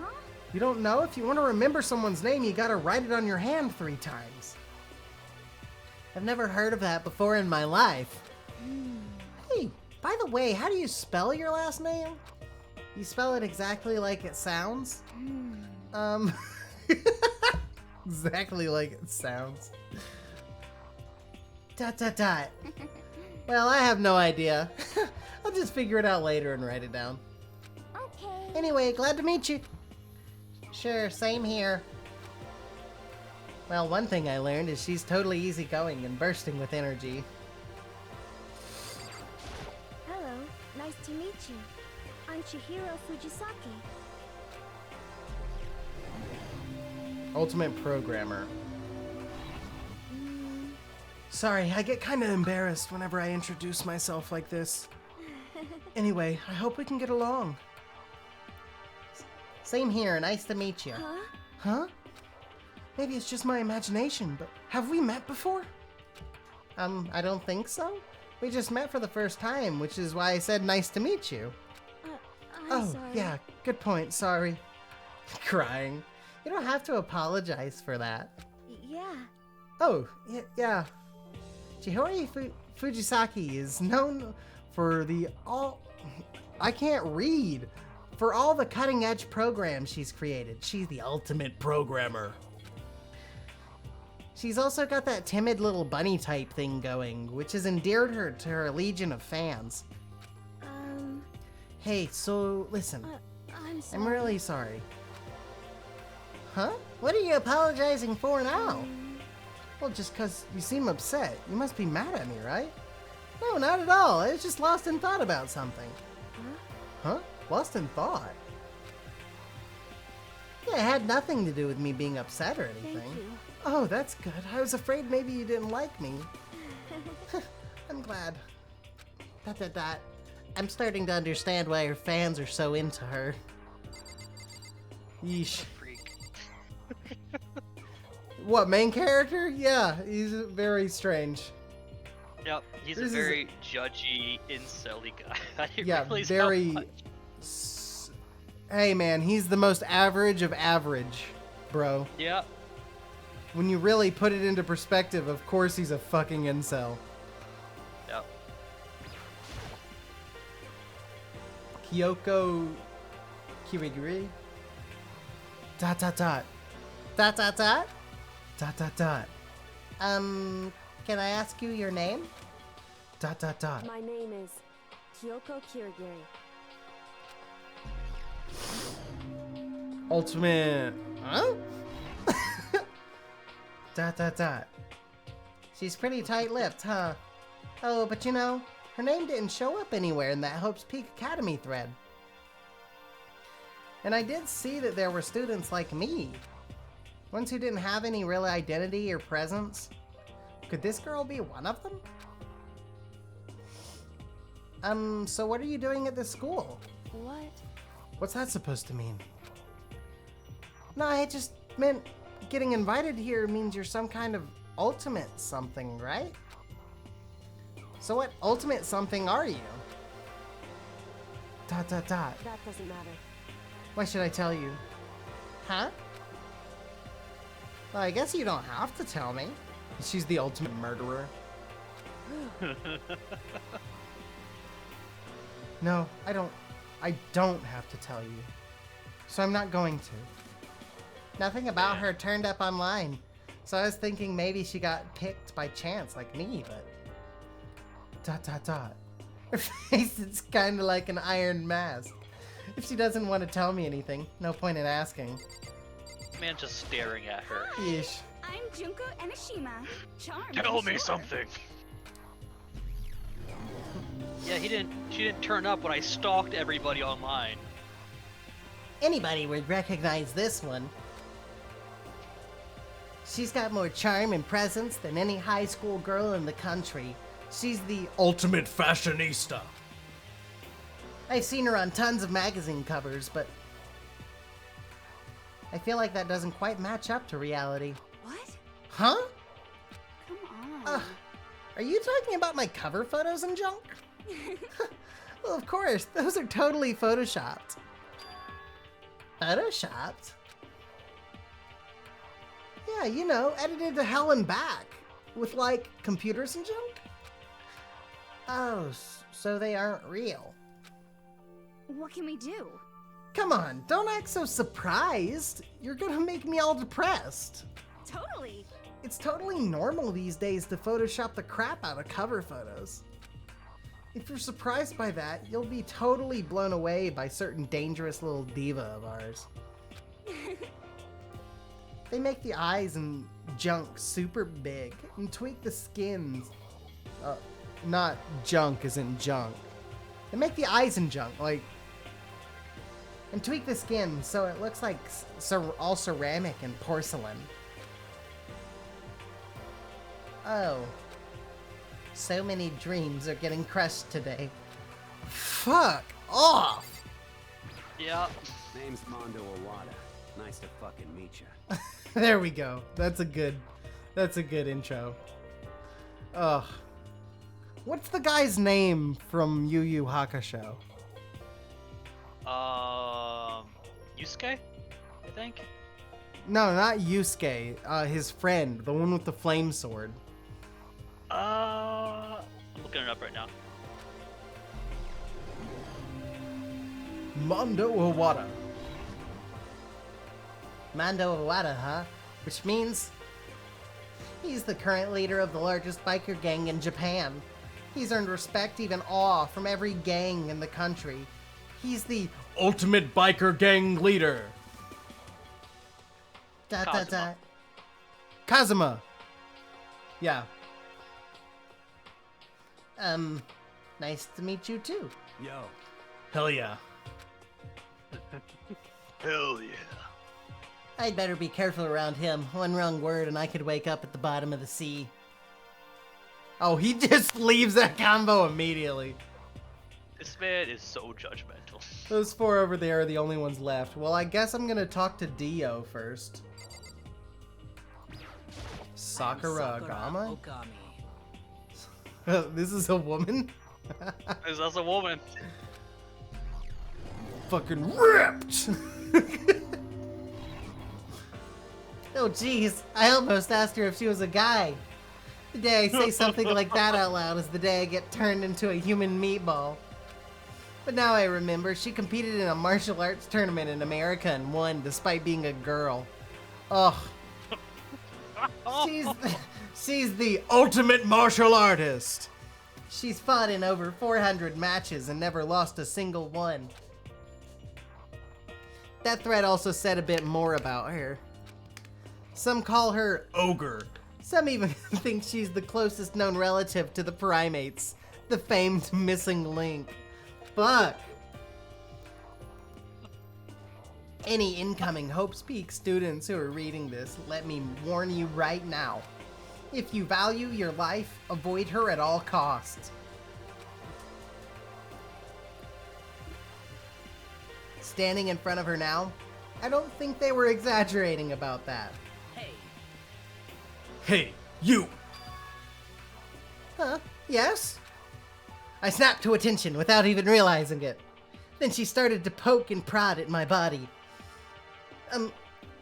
You don't know? If you want to remember someone's name, you gotta write it on your hand 3 times. I've never heard of that before in my life. Hey, by the way, how do you spell your last name? You spell it exactly like it sounds? Exactly like it sounds. ... Well, I have no idea. I'll just figure it out later and write it down. Okay. Anyway, glad to meet you. Sure, same here. Well, one thing I learned is she's totally easygoing and bursting with energy. Hello. Nice to meet you. I'm Chihiro Fujisaki. Ultimate programmer. Sorry, I get kind of embarrassed whenever I introduce myself like this. Anyway, I hope we can get along. Same here, nice to meet you. Huh? Huh? Maybe it's just my imagination, but have we met before? I don't think so. We just met for the first time, which is why I said nice to meet you. I'm sorry. Yeah, good point, sorry. Crying. You don't have to apologize for that. Yeah. Oh, yeah. Chihiro Fujisaki is known for I can't read. For all the cutting edge programs she's created. She's the ultimate programmer. She's also got that timid little bunny type thing going, which has endeared her to her legion of fans. Hey, so listen. I'm sorry. I'm really sorry. Huh? What are you apologizing for now? Well, just 'cause you seem upset. You must be mad at me, right? No, not at all. I was just lost in thought about something. Huh? Lost in thought? Yeah, it had nothing to do with me being upset or Thank anything. you. Oh, that's good. I was afraid maybe you didn't like me. I'm glad. I'm starting to understand why her fans are so into her. Yeesh. Freak. What, main character? Yeah, he's very strange. Yep, he's This a is- very judgy, incel-y guy. He Yeah, really is very... not much. Hey man, he's the most average of average, bro. Yep. When you really put it into perspective, of course he's a fucking incel. Yep. Kyoko Kirigiri? Dot dot dot. Dot dot dot? Dot dot dot. Can I ask you your name? Dot dot dot. My name is Kyoko Kirigiri. Ultimate... Huh? Dot dot dot. She's pretty tight-lipped, huh? Oh, but you know, her name didn't show up anywhere in that Hope's Peak Academy thread. And I did see that there were students like me. Ones who didn't have any real identity or presence. Could this girl be one of them? So what are you doing at this school? What? What's that supposed to mean? No, I just meant getting invited here means you're some kind of ultimate something, right? So what ultimate something are you? Dot dot dot. That doesn't matter. Why should I tell you? Huh? Well, I guess you don't have to tell me. She's the ultimate murderer. No, I don't have to tell you. So I'm not going to. Nothing about her turned up online. So I was thinking maybe she got picked by chance like me, but... Dot dot dot. Her face is kind of like an iron mask. If she doesn't want to tell me anything, no point in asking. Man just staring at her. Yeesh. I'm Junko Enoshima. Charmed. Tell I'm me sure. something. Yeah, she didn't turn up when I stalked everybody online. Anybody would recognize this one. She's got more charm and presence than any high school girl in the country. She's the Ultimate fashionista. I've seen her on tons of magazine covers, but I feel like that doesn't quite match up to reality. What? Huh? Come on. Are you talking about my cover photos and junk? Well, of course, those are totally photoshopped. Photoshopped? Yeah, you know, edited to hell and back. With, like, computers and junk? Oh, so they aren't real. What can we do? Come on, don't act so surprised. You're gonna make me all depressed. Totally. It's totally normal these days to Photoshop the crap out of cover photos. If you're surprised by that, you'll be totally blown away by certain dangerous little diva of ours. They make the eyes and junk super big and tweak the skins. Not junk as in junk. They make the eyes and junk, like And tweak the skin so it looks like all ceramic and porcelain. Oh. So many dreams are getting crushed today. Fuck off! Yeah. Name's Mondo Iwata. Nice to fucking meet ya. There we go. That's a good intro. Ugh. What's the guy's name from Yu Yu Hakusho? Yusuke, I think. No, not Yusuke. His friend, the one with the flame sword. I'm looking it up right now. Mondo Iwata. Mondo Iwata, huh? Which means he's the current leader of the largest biker gang in Japan. He's earned respect, even awe, from every gang in the country. He's the ultimate biker gang leader. Kazuma. Yeah. Nice to meet you too. Yo. Hell yeah. Hell yeah. I'd better be careful around him. One wrong word and I could wake up at the bottom of the sea. Oh, he just leaves that combo immediately. This man is so judgmental. Those four over there are the only ones left. Well, I guess I'm gonna talk to Dio first. Sakura Agama? This is a woman? This is a woman. Fucking ripped! Oh jeez, I almost asked her if she was a guy. The day I say something like that out loud is the day I get turned into a human meatball. But now I remember, she competed in a martial arts tournament in America and won despite being a girl. Ugh. She's the ultimate martial artist. She's fought in over 400 matches and never lost a single one. That thread also said a bit more about her. Some call her Ogre. Some even think she's the closest known relative to the primates, the famed missing link. Fuck. Any incoming Hope's Peak students who are reading this, let me warn you right now. If you value your life, avoid her at all costs. Standing in front of her now, I don't think they were exaggerating about that. Hey, you! Huh? Yes? I snapped to attention without even realizing it. Then she started to poke and prod at my body.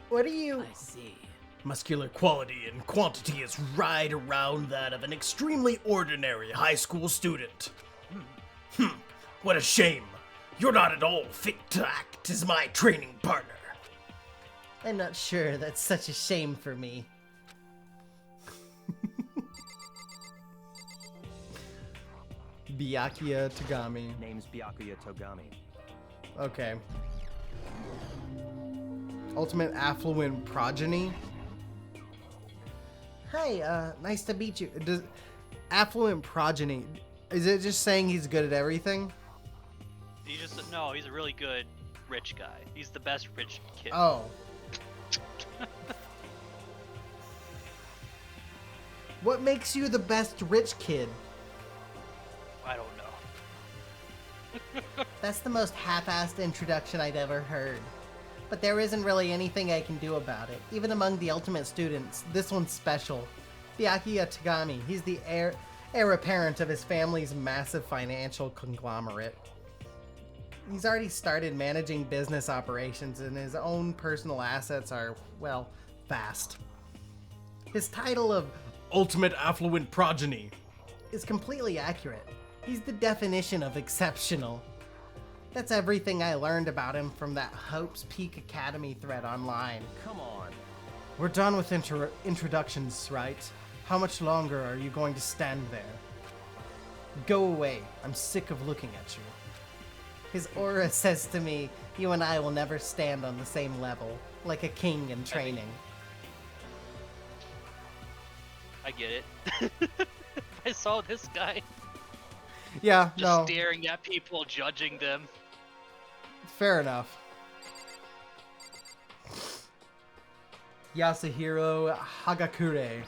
What are you... I see. Muscular quality and quantity is right around that of an extremely ordinary high school student. What a shame. You're not at all fit to act as my training partner. I'm not sure that's such a shame for me. Byakuya Tagami. Name's Byakuya Togami. Okay. Ultimate affluent progeny. Hi, nice to meet you. Does affluent progeny, is it just saying he's good at everything? He's a really good rich guy. He's the best rich kid. Oh. What makes you the best rich kid? I don't know. That's the most half-assed introduction I'd ever heard. But there isn't really anything I can do about it. Even among the ultimate students, this one's special. Byakuya Tagami, he's the heir apparent of his family's massive financial conglomerate. He's already started managing business operations and his own personal assets are, well, vast. His title of Ultimate Affluent Progeny is completely accurate. He's the definition of exceptional. That's everything I learned about him from that Hope's Peak Academy thread online. Come on. We're done with introductions, right? How much longer are you going to stand there? Go away. I'm sick of looking at you. His aura says to me, you and I will never stand on the same level, like a king in training. I get it. I saw this guy Yeah, just no. staring at people, judging them. Fair enough. Yasuhiro Hagakure.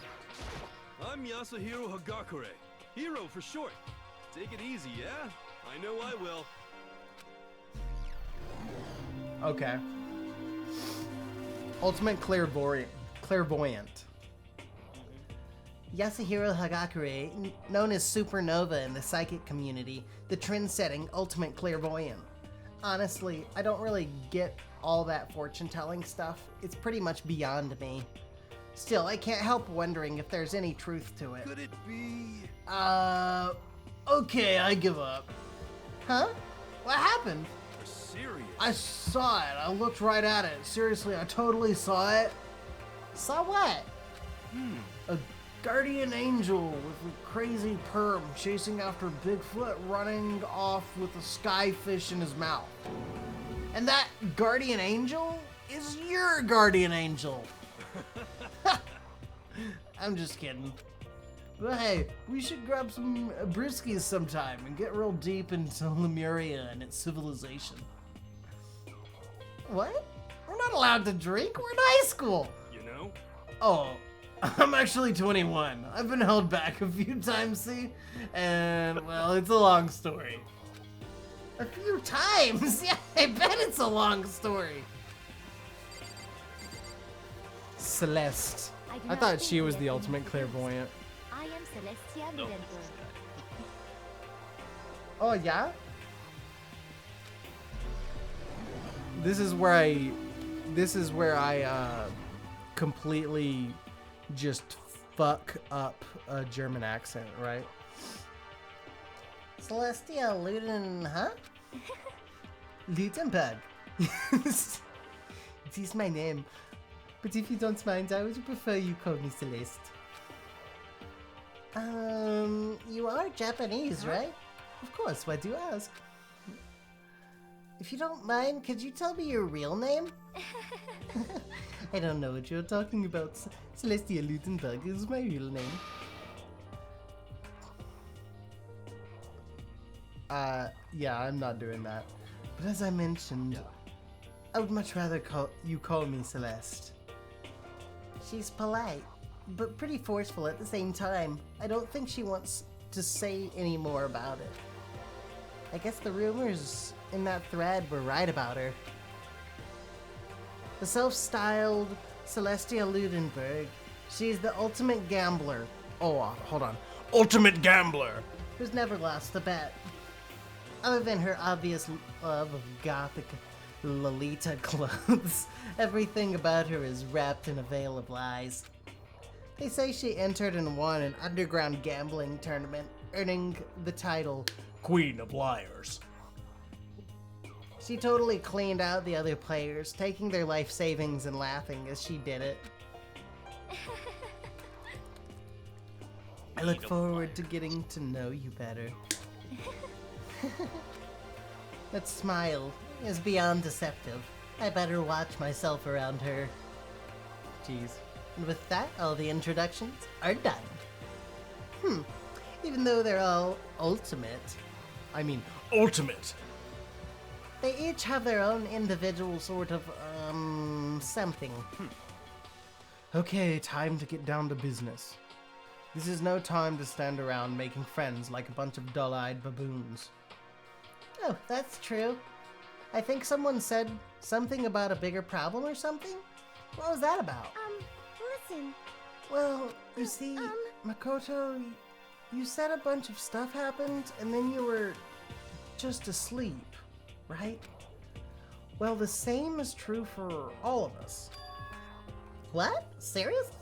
I'm Yasuhiro Hagakure. Hero for short. Take it easy, yeah? I know I will. Okay. Ultimate Clairvoyant. Yasuhiro Hagakure, known as Supernova in the psychic community, the trend-setting ultimate clairvoyant. Honestly, I don't really get all that fortune-telling stuff. It's pretty much beyond me. Still, I can't help wondering if there's any truth to it. Could it be... Okay, I give up. Huh? What happened? You're serious? I saw it. I looked right at it. Seriously, I totally saw it. Saw what? A guardian angel with a crazy perm chasing after Bigfoot running off with a skyfish in his mouth. And that guardian angel is your guardian angel. I'm just kidding. But hey, we should grab some briskies sometime and get real deep into Lemuria and its civilization. What? We're not allowed to drink. We're in high school. You know? Oh, I'm actually 21. I've been held back a few times, see? And, well, it's a long story. A few times? Yeah, I bet it's a long story. Celeste. I do I not thought think she was that the can ultimate be clairvoyant. I am Celestia Nope, Ludenberg. it's this guy. Oh, yeah? This is where I completely just fuck up a German accent, right? Celestia Luden, huh? Ludenberg. It is my name. But if you don't mind, I would prefer you call me Celeste. You are Japanese, right? Of course, why do you ask? If you don't mind, could you tell me your real name? I don't know what you're talking about. Celestia Ludenberg is my real name. Yeah, I'm not doing that. But as I mentioned, I would much rather call me Celeste. She's polite, but pretty forceful at the same time. I don't think she wants to say any more about it. I guess the rumors in that thread were right about her. The self-styled Celestia Ludenberg, she's the ultimate gambler. Oh, hold on. Ultimate gambler! Who's never lost a bet. Other than her obvious love of gothic Lolita clothes, everything about her is wrapped in a veil of lies. They say she entered and won an underground gambling tournament, earning the title Queen of Liars. She totally cleaned out the other players, taking their life savings and laughing as she did it. I look forward to getting to know you better. That smile is beyond deceptive. I better watch myself around her. Jeez. And with that, all the introductions are done. Even though they're all ultimate, Ultimate! they each have their own individual sort of, something. Okay, time to get down to business. This is no time to stand around making friends like a bunch of dull-eyed baboons. Oh, that's true. I think someone said something about a bigger problem or something? What was that about? Listen. Well, you see, Makoto, you said a bunch of stuff happened, and then you were just asleep, right? Well, the same is true for all of us. What? Seriously?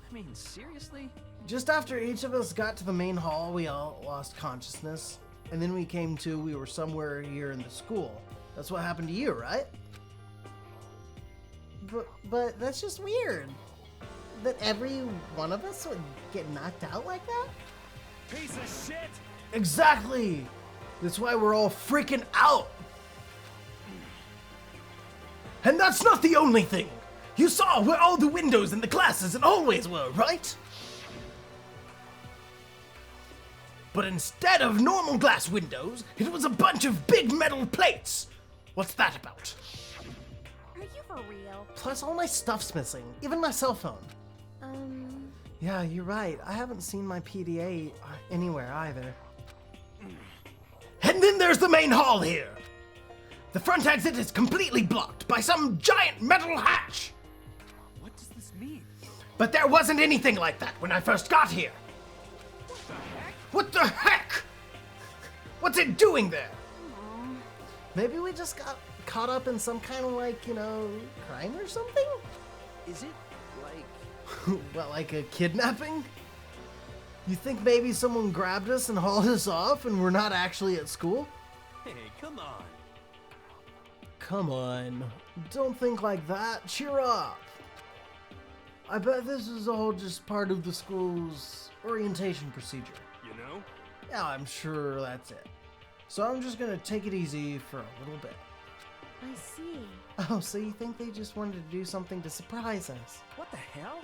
I mean, seriously? Just after each of us got to the main hall, we all lost consciousness, and then we came to, we were somewhere here in the school. That's what happened to you, right? But that's just weird. That every one of us would get knocked out like that? Piece of shit! Exactly! That's why we're all freaking out! And that's not the only thing! You saw where all the windows in the classes and hallways were, right? But instead of normal glass windows, it was a bunch of big metal plates! What's that about? Are you for real? Plus, all my stuff's missing, even my cell phone. Yeah, you're right. I haven't seen my PDA anywhere either. And then there's the main hall here. The front exit is completely blocked by some giant metal hatch. What does this mean? But there wasn't anything like that when I first got here. What the heck? What's it doing there? Maybe we just got caught up in some kind of crime or something? Is it like... What, like a kidnapping? You think maybe someone grabbed us and hauled us off and we're not actually at school? Hey, come on. Come on. Don't think like that. Cheer up. I bet this is all just part of the school's orientation procedure. You know? Yeah, I'm sure that's it. So I'm just gonna take it easy for a little bit. I see. Oh, so you think they just wanted to do something to surprise us? What the hell?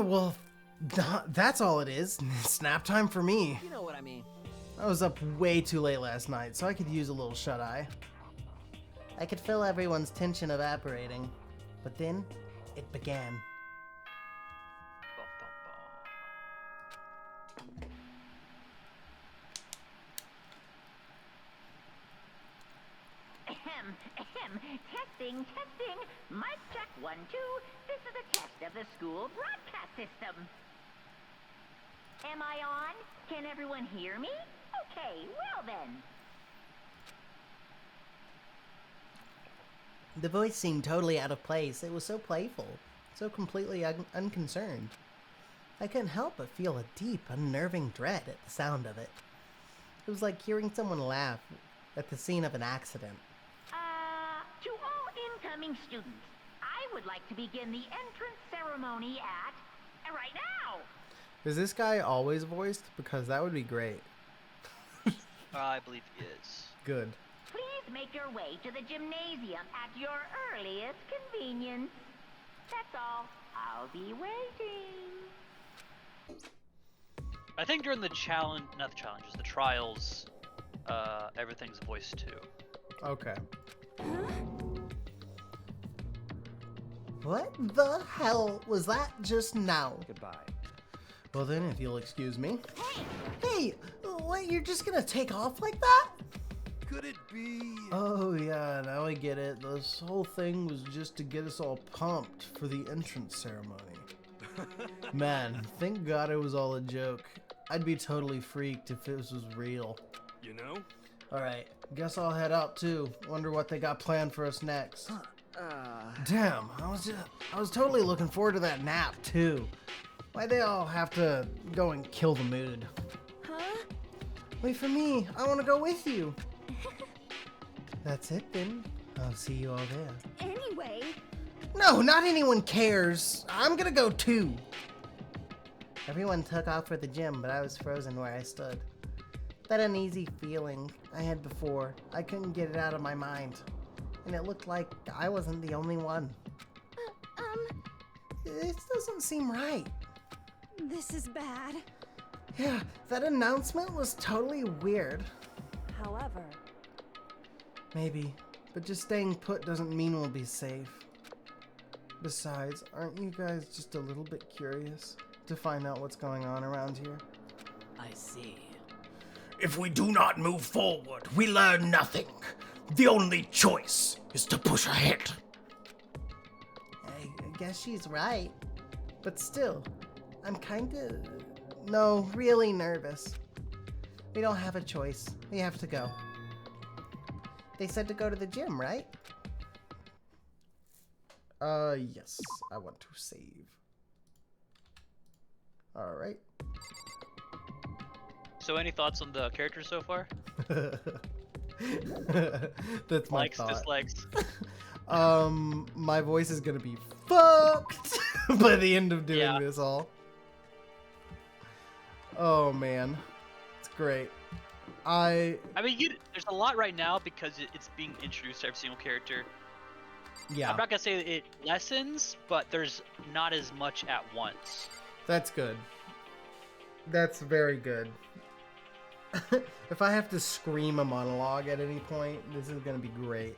Well, that's all it is. Snap time for me. You know what I mean. I was up way too late last night, so I could use a little shut-eye. I could feel everyone's tension evaporating, but then it began. Testing. Mic check 1, 2. This is a test of the school broadcast system. Am I on? Can everyone hear me? Okay, well then. The voice seemed totally out of place. It was so playful, so completely unconcerned. I couldn't help but feel a deep, unnerving dread at the sound of it. It was like hearing someone laugh at the scene of an accident. To all incoming students, I would like to begin the entrance ceremony at... right now! Is this guy always voiced? Because that would be great. I believe he is. Good. Please make your way to the gymnasium at your earliest convenience. That's all. I'll be waiting. I think during the challenge, not the challenges, the trials, everything's voiced too. Okay. What the hell was that just now? Goodbye. Well then, if you'll excuse me. Hey, what, you're just gonna take off like that? Could it be... Oh yeah, now I get it. This whole thing was just to get us all pumped for the entrance ceremony. Man, thank God it was all a joke. I'd be totally freaked if this was real. You know? Alright, guess I'll head out too. Wonder what they got planned for us next. Damn, I was totally looking forward to that nap too. Why'd they all have to go and kill the mood? Huh? Wait for me, I wanna go with you. That's it then. I'll see you all there. Anyway. No, not anyone cares. I'm gonna go too. Everyone took off for the gym, but I was frozen where I stood. That uneasy feeling I had before, I couldn't get it out of my mind. And it looked like I wasn't the only one. This doesn't seem right. This is bad. Yeah, that announcement was totally weird. However, Maybe, but just staying put doesn't mean we'll be safe. Besides, aren't you guys just a little bit curious to find out what's going on around here? I see. If we do not move forward, we learn nothing. The only choice is to push ahead. I guess she's right. But still, I'm really nervous. We don't have a choice. We have to go. They said to go to the gym, right? Yes, I want to save. Alright. So any thoughts on the characters so far? That's my Likes, thought. dislikes. My voice is gonna be fucked by the end of doing this all. Oh man, it's great. I mean, there's a lot right now because it's being introduced to every single character. Yeah. I'm not gonna say it lessens, but there's not as much at once. That's good. That's very good. If I have to scream a monologue at any point, this is gonna be great.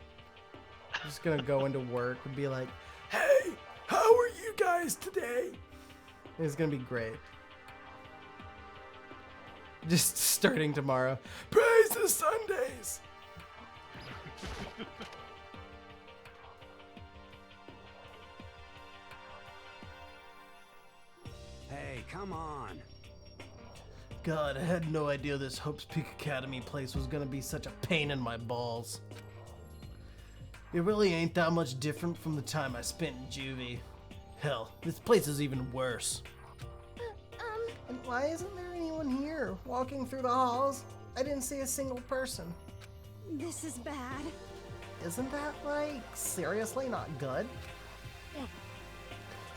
I'm just gonna go into work and be like, Hey, how are you guys today? it's gonna be great. Just starting tomorrow. Praise the Sundays! Hey, come on. God, I had no idea this Hope's Peak Academy place was gonna be such a pain in my balls. It really ain't that much different from the time I spent in juvie. Hell, this place is even worse. And why isn't there anyone here walking through the halls? I didn't see a single person. This is bad. Isn't that, like, seriously not good?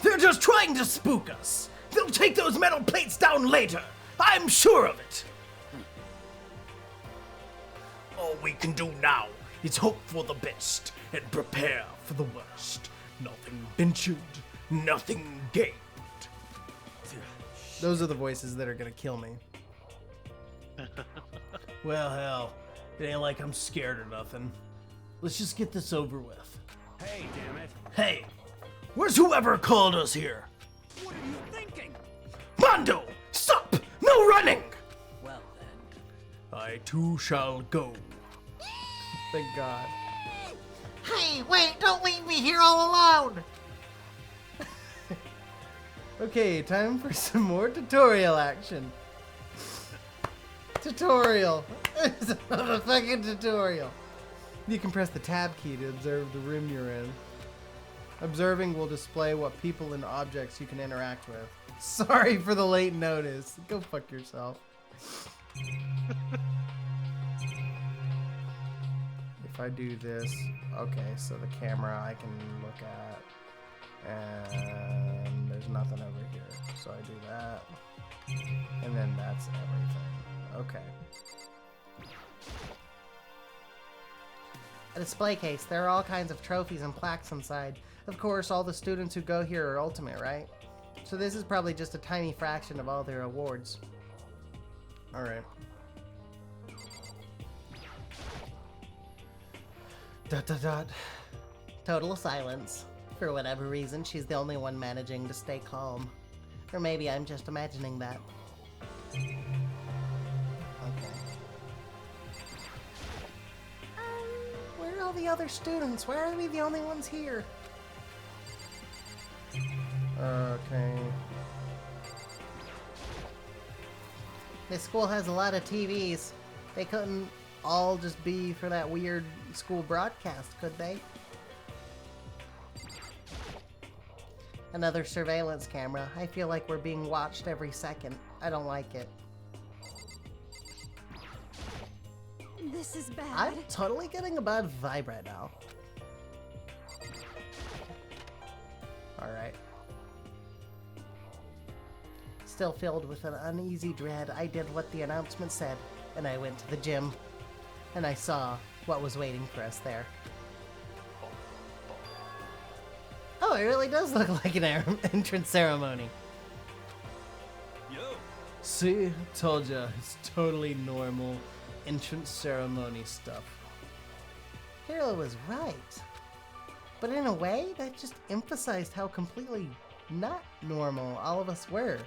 They're just trying to spook us. They'll take those metal plates down later. I'm sure of it. All we can do now is hope for the best and prepare for the worst. Nothing ventured, nothing gained. Those are the voices that are gonna kill me. Well, hell, it ain't like I'm scared or nothing. Let's just get this over with. Hey, damn it. Hey, where's whoever called us here? What are you thinking? Mondo, stop! No running! Well then. I too shall go. Thank God. Hey, wait, don't leave me here all alone! Okay, time for some more tutorial action. Tutorial. It's a fucking tutorial. You can press the tab key to observe the room you're in. Observing will display what people and objects you can interact with. Sorry for the late notice. Go fuck yourself. If I do this, okay, so the camera I can look at, and there's nothing over here. So I do that, and then that's everything. Okay. A display case. There are all kinds of trophies and plaques inside. Of course, all the students who go here are ultimate, right? So this is probably just a tiny fraction of all their awards. Alright. Dot dot dot. Total silence. For whatever reason, she's the only one managing to stay calm. Or maybe I'm just imagining that. Okay. Where are all the other students? Why are we the only ones here? Okay. This school has a lot of TVs. They couldn't all just be for that weird school broadcast, could they? Another surveillance camera. I feel like we're being watched every second. I don't like it. This is bad. I'm totally getting a bad vibe right now. Alright. Still filled with an uneasy dread, I did what the announcement said, and I went to the gym. And I saw what was waiting for us there. Oh, it really does look like an entrance ceremony. Yo. See? Told ya. It's totally normal entrance ceremony stuff. Hiro was right. But in a way, that just emphasized how completely not normal all of us were.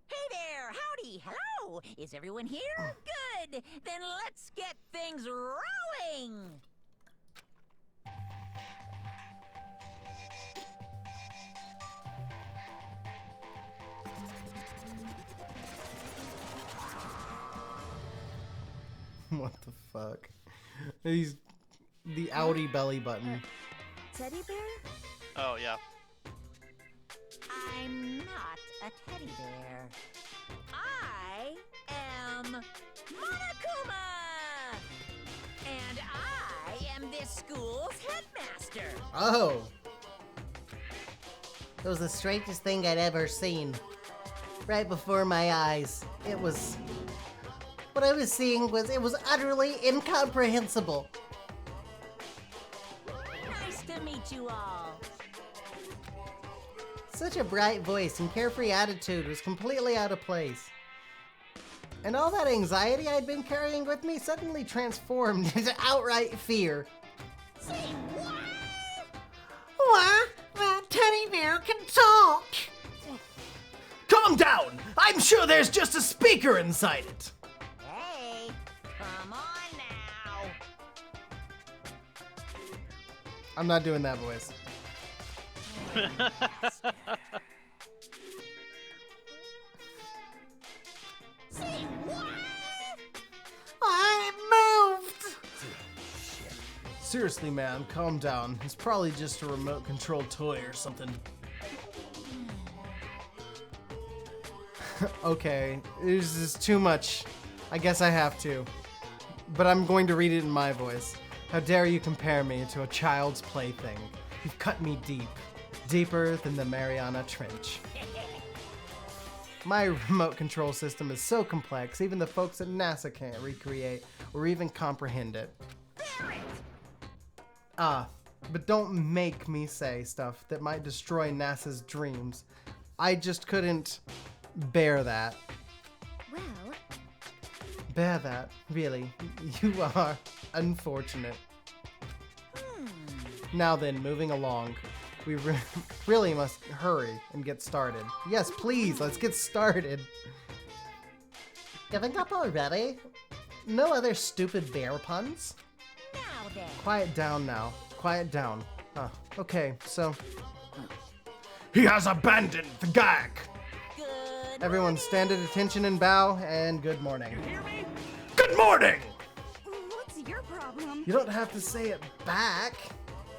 Hey there, howdy, hello. Is everyone here? Good. Then let's get things rolling. What the fuck? He's the outie belly button. Teddy bear? Oh, yeah. I'm not a teddy bear. I am Monokuma! And I am this school's headmaster. Oh! It was the strangest thing I'd ever seen. Right before my eyes. It was... What I was seeing was, it was utterly incomprehensible. Nice to meet you all. Such a bright voice and carefree attitude was completely out of place. And all that anxiety I'd been carrying with me suddenly transformed into outright fear. Say what? bear can talk. Calm down! I'm sure there's just a speaker inside it! Hey, come on now. I'm not doing that voice. Say what? I moved. Seriously, man, calm down. It's probably just a remote control toy or something. Okay, this is too much. I guess I have to. But I'm going to read it in my voice. How dare you compare me to a child's plaything? You've cut me deep. Deeper than the Mariana Trench. My remote control system is so complex, even the folks at NASA can't recreate or even comprehend it. But don't make me say stuff that might destroy NASA's dreams. I just couldn't bear that. Well, Bear that, really. You are unfortunate. Now then, moving along. We really must hurry and get started. Yes, please, let's get started. Giving up already? No other stupid bear puns? Now then. Quiet down now. Quiet down. Okay, so He has abandoned the gag! Good. everyone stand at attention and bow, and good morning. Good morning! What's your problem? You don't have to say it back.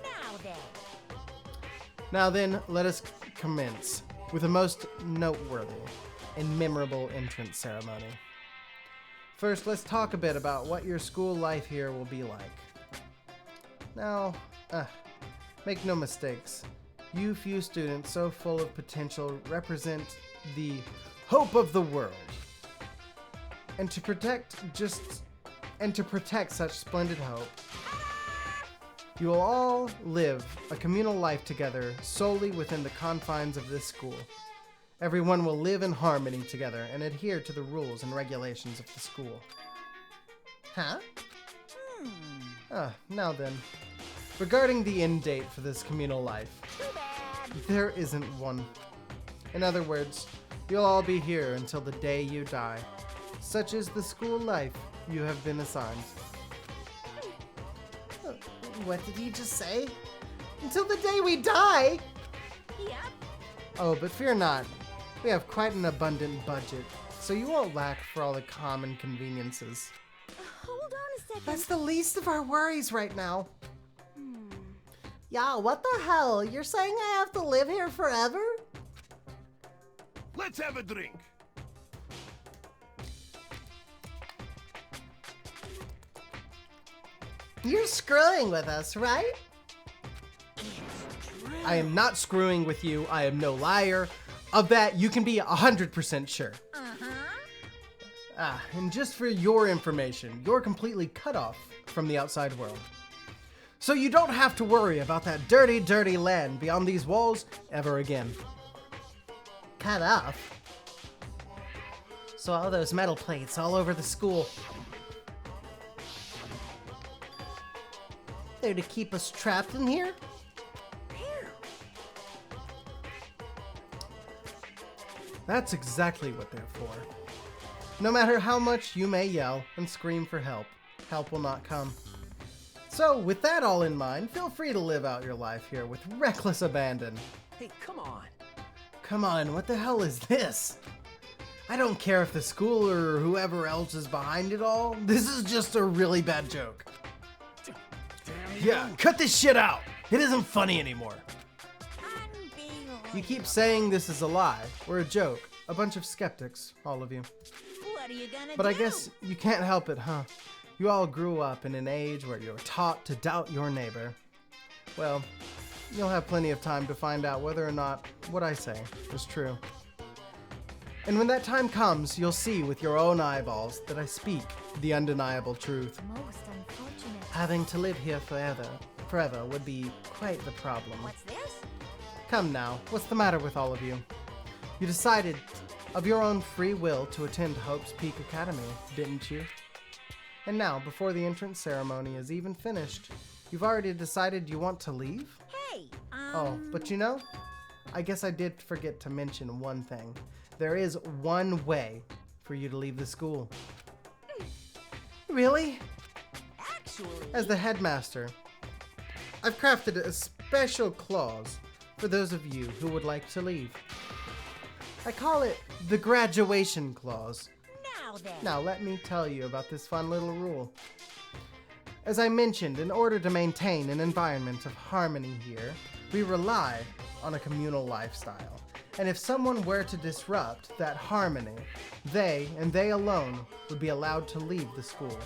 Now then. Now then, let us commence with the most noteworthy and memorable entrance ceremony. First, let's talk a bit about what your school life here will be like. Now, make no mistakes. You few students so full of potential represent the hope of the world. And to protect such splendid hope, you will all live a communal life together solely within the confines of this school. Everyone will live in harmony together and adhere to the rules and regulations of the school. Huh? Now then. Regarding the end date for this communal life, there isn't one. In other words, you'll all be here until the day you die. Such is the school life you have been assigned. What did he just say? Until the day we die? Yep. Oh, but fear not. We have quite an abundant budget, so you won't lack for all the common conveniences. Hold on a second. That's the least of our worries right now. Yeah, what the hell? You're saying I have to live here forever? Let's have a drink. You're screwing with us, right? I am not screwing with you. I am no liar. Of that, you can be 100% sure. And just for your information, you're completely cut off from the outside world. So you don't have to worry about that dirty, dirty land beyond these walls ever again. Cut off? So all those metal plates all over the school, they're to keep us trapped in here? That's exactly what they're for. No matter how much you may yell and scream for help, help will not come. So, with that all in mind, feel free to live out your life here with reckless abandon. Hey, come on. Come on, what the hell is this? I don't care if the school or whoever else is behind it all. This is just a really bad joke. Yeah, cut this shit out. It isn't funny anymore. You keep saying this is a lie or a joke. A bunch of skeptics, all of you. What are you gonna But do? I guess you can't help it, huh? You all grew up in an age where you're taught to doubt your neighbor. Well, you'll have plenty of time to find out whether or not what I say is true. And when that time comes, you'll see with your own eyeballs that I speak the undeniable truth. most unfortunate. Having to live here forever would be quite the problem. What's this? Come now, what's the matter with all of you? You decided of your own free will to attend Hope's Peak Academy, didn't you? And now, before the entrance ceremony is even finished, you've already decided you want to leave? Hey, Oh, but you know, I guess I did forget to mention one thing. There is one way for you to leave the school. Really? Actually, As the headmaster, I've crafted a special clause for those of you who would like to leave. I call it the graduation clause. now then. Now let me tell you about this fun little rule. As I mentioned, in order to maintain an environment of harmony here, we rely on a communal lifestyle. And if someone were to disrupt that harmony, they, and they alone, would be allowed to leave the school.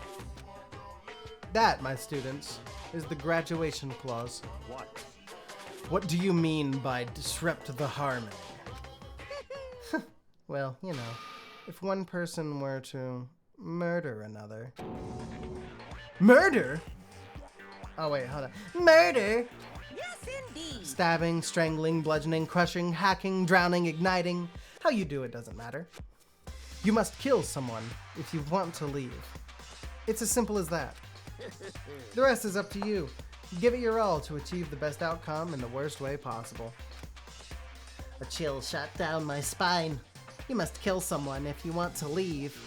That, my students, is the graduation clause. What? What do you mean by disrupt the harmony? Well, you know, if one person were to murder another. Murder? Oh wait, hold on. Murder? Yes, indeed. Stabbing, strangling, bludgeoning, crushing, hacking, drowning, igniting. How you do it doesn't matter. You must kill someone if you want to leave. It's as simple as that. The rest is up to you. Give it your all to achieve the best outcome in the worst way possible. A chill shot down my spine. You must kill someone if you want to leave.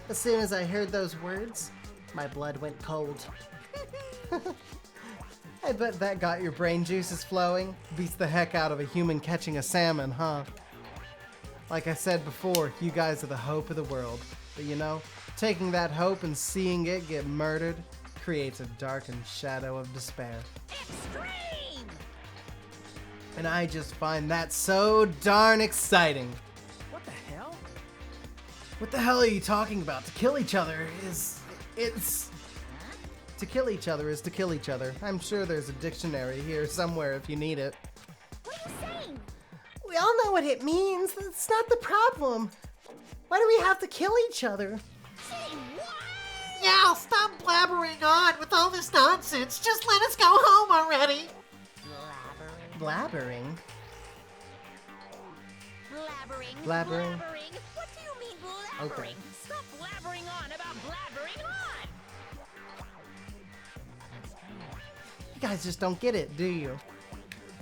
As soon as I heard those words, my blood went cold. I bet that got your brain juices flowing. Beats the heck out of a human catching a salmon, huh? Like I said before, you guys are the hope of the world. But you know, taking that hope and seeing it get murdered creates a darkened shadow of despair. Extreme! And I just find that so darn exciting. What the hell? What the hell are you talking about? To kill each other is... it's... To kill each other is to kill each other. I'm sure there's a dictionary here somewhere if you need it. What are you saying? We all know what it means. That's not the problem. Why do we have to kill each other? Say what? Yeah, stop blabbering on with all this nonsense. Just let us go home already. Blabbering? Blabbering. Blabbering. What do you mean blabbering? Okay. Stop blabbering on about blabbering on. You guys just don't get it, do you?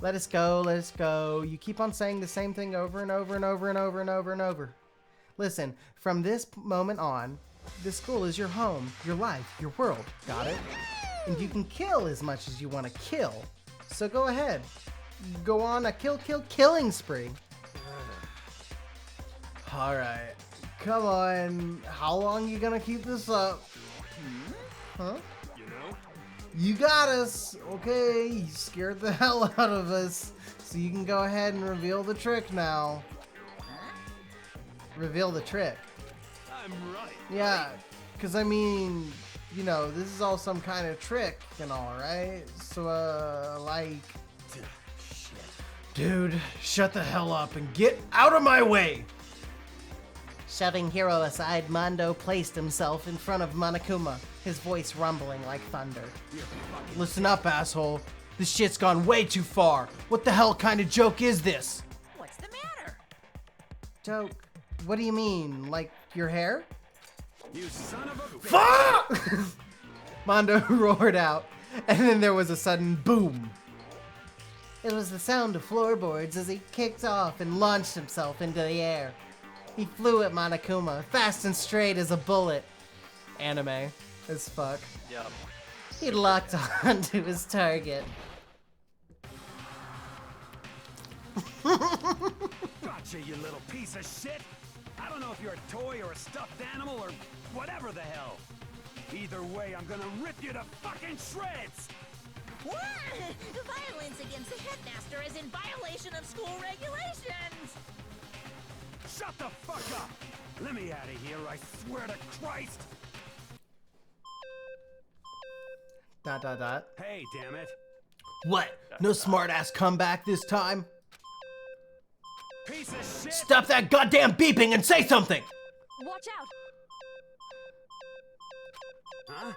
Let us go, let us go. You keep on saying the same thing over and over and over and over and over and over. Listen, from this moment on, this school is your home, your life, your world. Got it? And you can kill as much as you want to kill. So go ahead. Go on a killing spree. Alright. Come on. How long you gonna keep this up? Huh? You know? You got us. Okay, you scared the hell out of us. So you can go ahead and reveal the trick now. Reveal the trick. I'm right. Yeah, because I mean, you know, this is all some kind of trick and all, right? So, like... Shit. Dude, shut the hell up and get out of my way! Shoving Hiro aside, Mondo placed himself in front of Monokuma, his voice rumbling like thunder. Listen up, asshole. This shit's gone way too far. What the hell kind of joke is this? What's the matter? Joke? What do you mean? Like your hair? You son of a bitch. Fuck! Mondo roared out, and then there was a sudden boom. It was the sound of floorboards as he kicked off and launched himself into the air. He flew at Monokuma, fast and straight as a bullet. Anime as fuck. Yep. He locked onto his target. Gotcha, you little piece of shit. I don't know if you're a toy or a stuffed animal or whatever the hell. Either way, I'm gonna rip you to fucking shreds. What? Violence against the headmaster is in violation of school regulations. Shut the fuck up. Let me out of here, I swear to Christ. ... Hey, damn it. What? No smart-ass comeback this time? Piece of shit. Stop that goddamn beeping and say something! Watch out! Huh?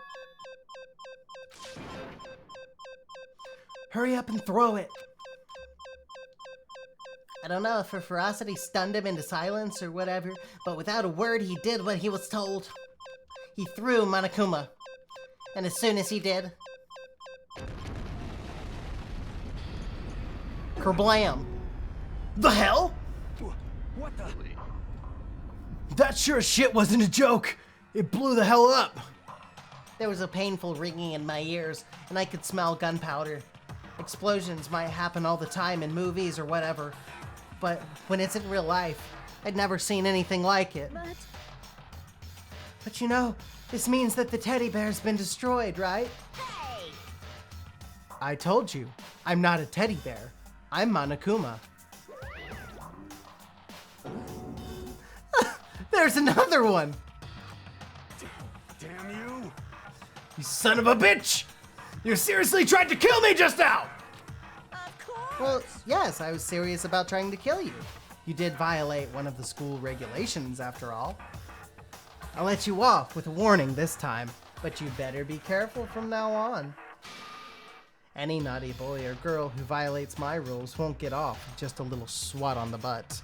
Hurry up and throw it. I don't know if her ferocity stunned him into silence or whatever, but without a word he did what he was told. He threw Monokuma. And as soon as he did... Kerblam! The hell? What the? That sure shit wasn't a joke. It blew the hell up. There was a painful ringing in my ears, and I could smell gunpowder. Explosions might happen all the time in movies or whatever, but when it's in real life, I'd never seen anything like it. But you know, this means that the teddy bear's been destroyed, right? Hey! I told you, I'm not a teddy bear. I'm Monokuma. There's another one! Damn you! You son of a bitch! You seriously tried to kill me just now! Of course! Well, yes, I was serious about trying to kill you. You did violate one of the school regulations, after all. I'll let you off with a warning this time, but you better be careful from now on. Any naughty boy or girl who violates my rules won't get off with just a little swat on the butt.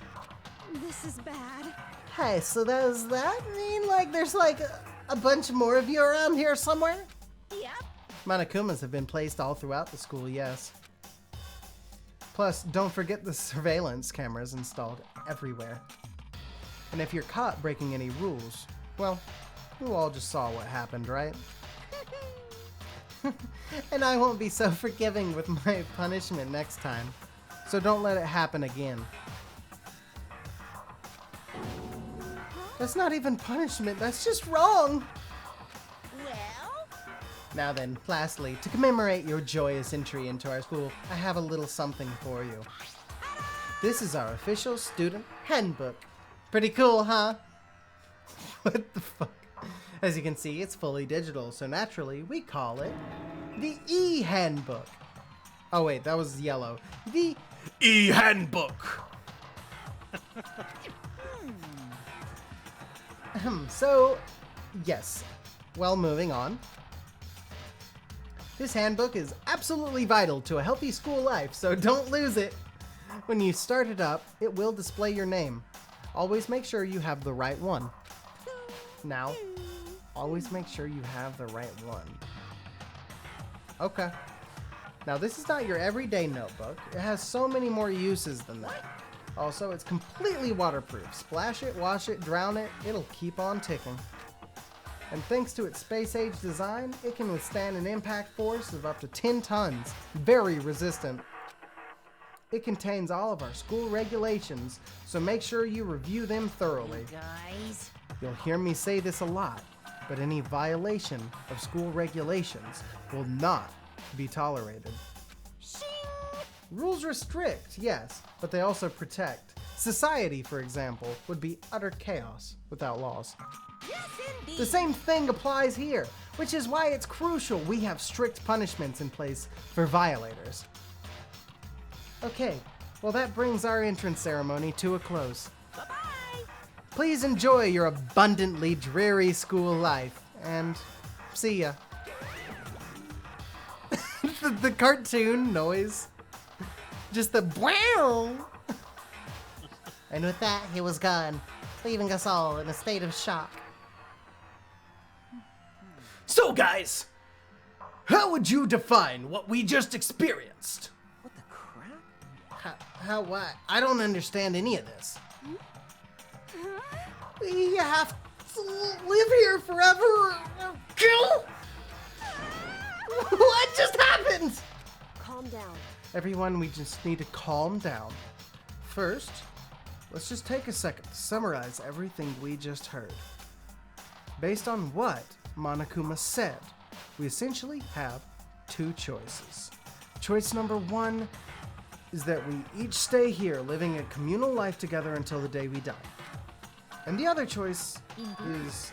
This is bad. Hey, so does that mean like there's like a bunch more of you around here somewhere? Yep. Monokumas have been placed all throughout the school, yes. Plus, don't forget the surveillance cameras installed everywhere. And if you're caught breaking any rules, well, you all just saw what happened, right? And I won't be so forgiving with my punishment next time. So don't let it happen again. That's not even punishment, that's just wrong! Well? Now then, lastly, to commemorate your joyous entry into our school, I have a little something for you. This is our official student handbook. Pretty cool, huh? What the fuck? As you can see, it's fully digital, so naturally, we call it the E-handbook. Oh wait, that was yellow. The E-handbook. So, yes. Well, moving on. This handbook is absolutely vital to a healthy school life, so don't lose it. When you start it up, it will display your name. Always make sure you have the right one. Now, always make sure you have the right one. Okay. Now, this is not your everyday notebook. It has so many more uses than that. Also, it's completely waterproof. Splash it, wash it, drown it, it'll keep on ticking. And thanks to its space-age design, it can withstand an impact force of up to 10 tons. Very resistant. It contains all of our school regulations, so make sure you review them thoroughly. Guys. You'll hear me say this a lot, but any violation of school regulations will not be tolerated. Rules restrict, yes, but they also protect. Society, for example, would be utter chaos without laws. Yes, indeed. The same thing applies here, which is why it's crucial we have strict punishments in place for violators. Okay, well that brings our entrance ceremony to a close. Bye-bye. Please enjoy your abundantly dreary school life, and see ya. the cartoon noise. Just the wow! And with that, he was gone, leaving us all in a state of shock. So guys, how would you define what we just experienced? What the crap? How what? I don't understand any of this. We have to live here forever or kill? What just happened? Calm down. Everyone, we just need to calm down. First, let's just take a second to summarize everything we just heard. Based on what Monokuma said, we essentially have two choices. Choice number one is that we each stay here living a communal life together until the day we die. And the other choice is,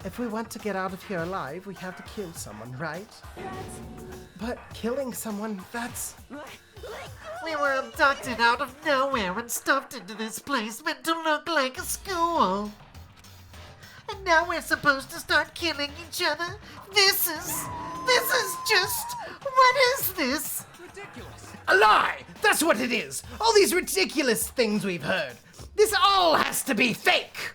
if we want to get out of here alive, we have to kill someone, right? But killing someone, that's... We were abducted out of nowhere and stuffed into this place meant to look like a school. And now we're supposed to start killing each other? This is just... What is this? Ridiculous. A lie! That's what it is! All these ridiculous things we've heard. This all has to be fake!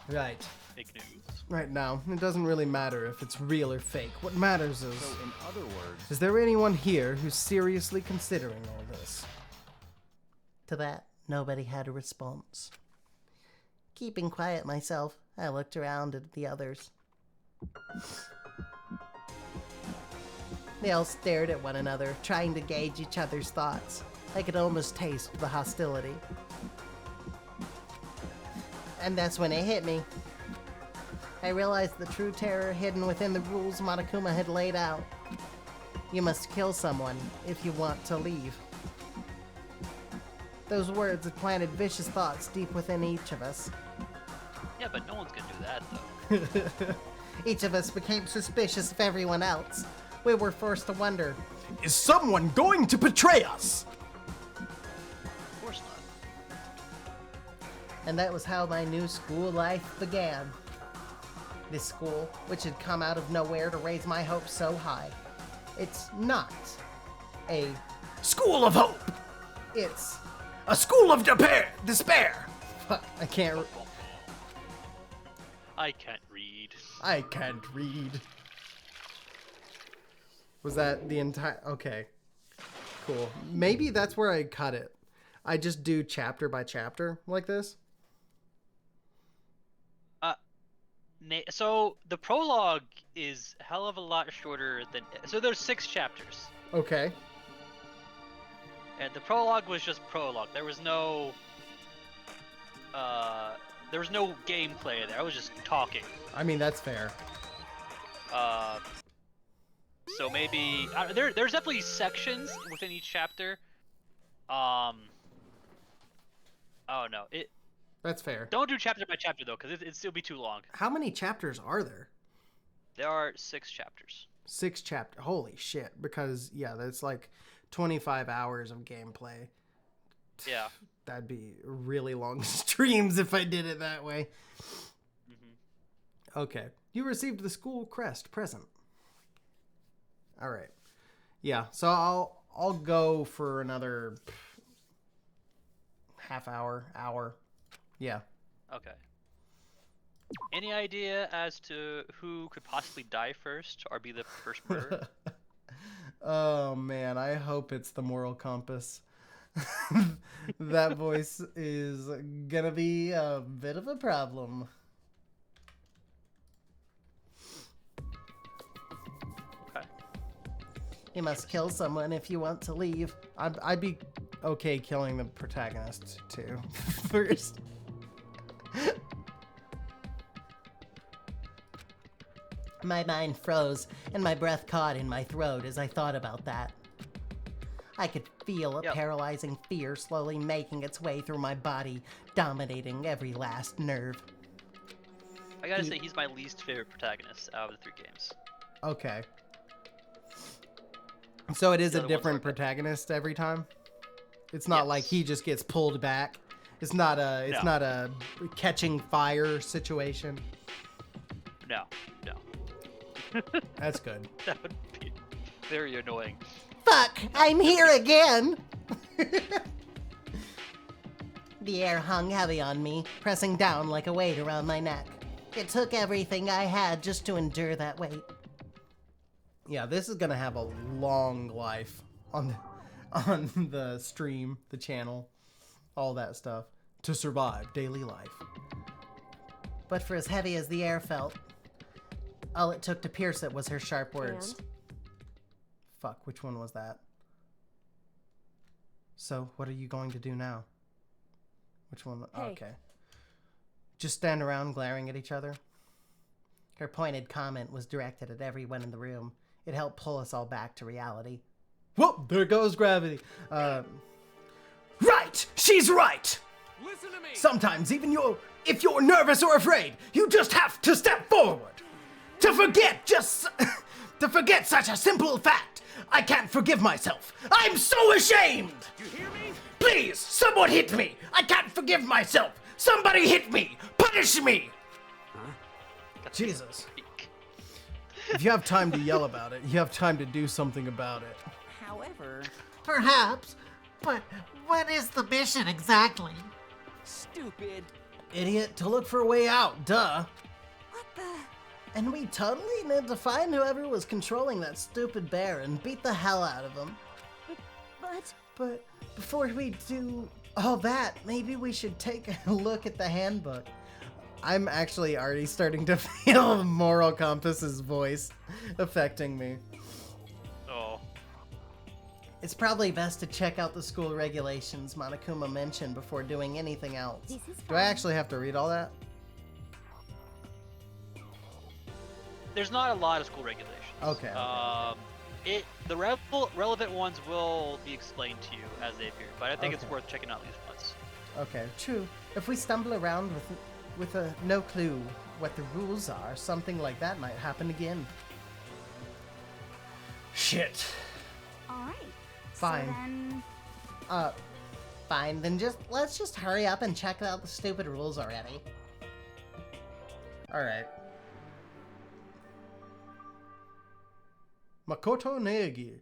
Right. Fake news. Right now, it doesn't really matter if it's real or fake. What matters is... So in other words, Is there anyone here who's seriously considering all this? To that, nobody had a response. Keeping quiet myself, I looked around at the others. They all stared at one another, trying to gauge each other's thoughts. I could almost taste the hostility. And that's when it hit me. I realized the true terror hidden within the rules Monokuma had laid out. You must kill someone if you want to leave. Those words had planted vicious thoughts deep within each of us. Yeah, but no one's gonna do that, though. Each of us became suspicious of everyone else. We were forced to wonder, Is someone going to betray us? Of course not. and that was how my new school life began. This school, which had come out of nowhere to raise my hopes so high. It's not a School of Hope! It's A school of despair! fuck, I can't I can't read. I can't read. Was that the entire... Okay. Cool. Maybe that's where I cut it. I just do chapter by chapter like this. So the prologue is a hell of a lot shorter than... So there's 6 chapters. Okay. And the prologue was just prologue. There was no... gameplay there. I was just talking. I mean, that's fair. So maybe... there's definitely sections within each chapter. Oh no. That's fair. Don't do chapter by chapter though, because it'd still be too long. How many chapters are there? There are 6 chapters. 6 chapters. Holy shit. Because, yeah, that's like 25 hours of gameplay. Yeah. That'd be really long streams if I did it that way. Mm-hmm. Okay. You received the school crest present. All right. Yeah, so I'll go for another half hour. Yeah. Okay. Any idea as to who could possibly die first or be the first murdered? Oh man, I hope it's the moral compass. That voice is gonna be a bit of a problem. Okay. You must kill someone if you want to leave. I'd be okay killing the protagonist too first. My mind froze, and my breath caught in my throat as I thought about that. I could feel a paralyzing fear slowly making its way through my body, dominating every last nerve. I gotta say, he's my least favorite protagonist out of the 3 games. Okay. So it is The a other ones different are good. protagonist every time? It's not like he just gets pulled back. It's not a catching fire situation. No. That's good. That would be very annoying. Fuck! I'm here again! The air hung heavy on me, pressing down like a weight around my neck. It took everything I had just to endure that weight. Yeah, this is gonna have a long life on the stream, the channel, all that stuff to survive daily life. But for as heavy as the air felt, all it took to pierce it was her sharp words. And? Fuck, which one was that? So, what are you going to do now? Which one? Hey. Okay. Just stand around glaring at each other? Her pointed comment was directed at everyone in the room. It helped pull us all back to reality. Whoop! There goes gravity. Right! She's right! Listen to me! Sometimes even if you're nervous or afraid, you just have to step forward. To forget such a simple fact. I can't forgive myself. I'm so ashamed! You hear me? Please, someone hit me! I can't forgive myself! Somebody hit me! Punish me! Jesus. If you have time to yell about it, you have time to do something about it. However... Perhaps, but what is the mission exactly? Stupid. Idiot, to look for a way out, duh. What the... And we totally need to find whoever was controlling that stupid bear and beat the hell out of him. But... But before we do Oh, that. Maybe we should take a look at the handbook. I'm actually already starting to feel Moral Compass's voice affecting me. Oh. It's probably best to check out the school regulations Monokuma mentioned before doing anything else. Do I actually have to read all that? There's not a lot of school regulations. Okay. The relevant ones will be explained to you as they appear, but I think it's worth checking out at least once. Okay, true. If we stumble around with no clue what the rules are, something like that might happen again. Shit. Alright. Fine. So then... Fine. Then let's just hurry up and check out the stupid rules already. Alright. Makoto Neagi.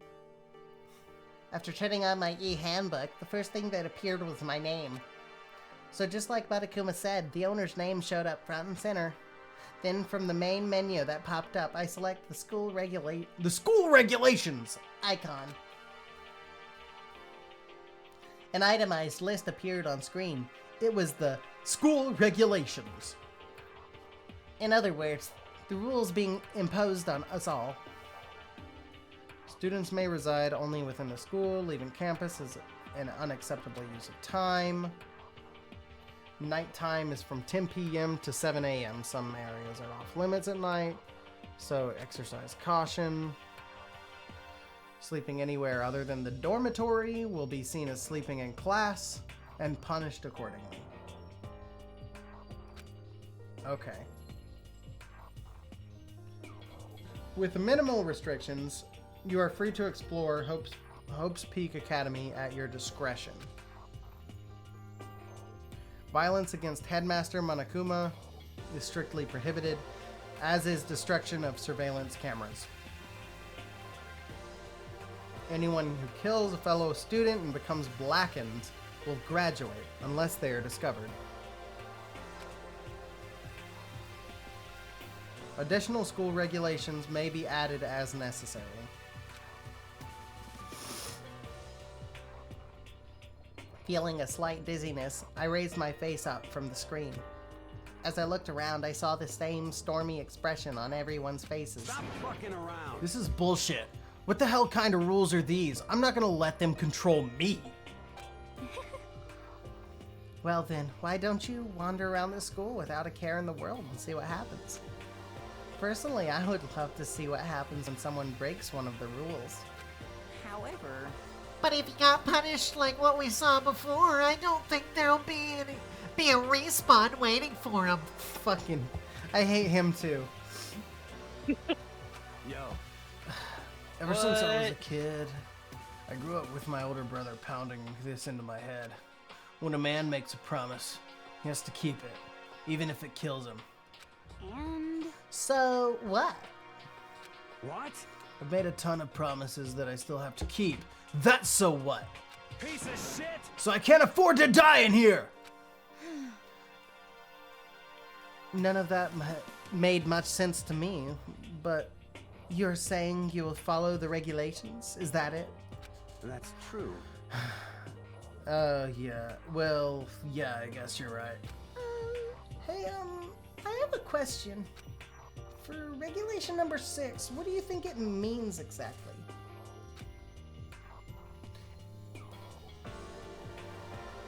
After turning on my e-handbook, the first thing that appeared was my name. So just like Monokuma said, the owner's name showed up front and center. Then from the main menu that popped up, I select the school regulations icon. An itemized list appeared on screen. It was the School regulations. In other words, the rules being imposed on us all. Students may reside only within the school. Leaving campus is an unacceptable use of time. Nighttime is from 10 p.m. to 7 a.m. Some areas are off limits at night, so exercise caution. Sleeping anywhere other than the dormitory will be seen as sleeping in class and punished accordingly. Okay. With minimal restrictions, you are free to explore Hope's Peak Academy at your discretion. Violence against Headmaster Monokuma is strictly prohibited, as is destruction of surveillance cameras. Anyone who kills a fellow student and becomes blackened will graduate unless they are discovered. Additional school regulations may be added as necessary. Feeling a slight dizziness, I raised my face up from the screen. As I looked around, I saw the same stormy expression on everyone's faces. Stop fucking around. This is bullshit. What the hell kind of rules are these? I'm not gonna let them control me. Well then, why don't you wander around the school without a care in the world and see what happens? Personally, I would love to see what happens when someone breaks one of the rules. However... But if he got punished like what we saw before, I don't think there'll be a respawn waiting for him. Fucking, I hate him too. Yo. Ever since I was a kid, I grew up with my older brother pounding this into my head. When a man makes a promise, he has to keep it, even if it kills him. And... So, what? What? I've made a ton of promises that I still have to keep. That's so what? Piece of shit! So I can't afford to die in here! None of that made much sense to me, but you're saying you will follow the regulations? Is that it? That's true. Yeah. Well, yeah, I guess you're right. Hey, I have a question. For regulation number 6, what do you think it means exactly?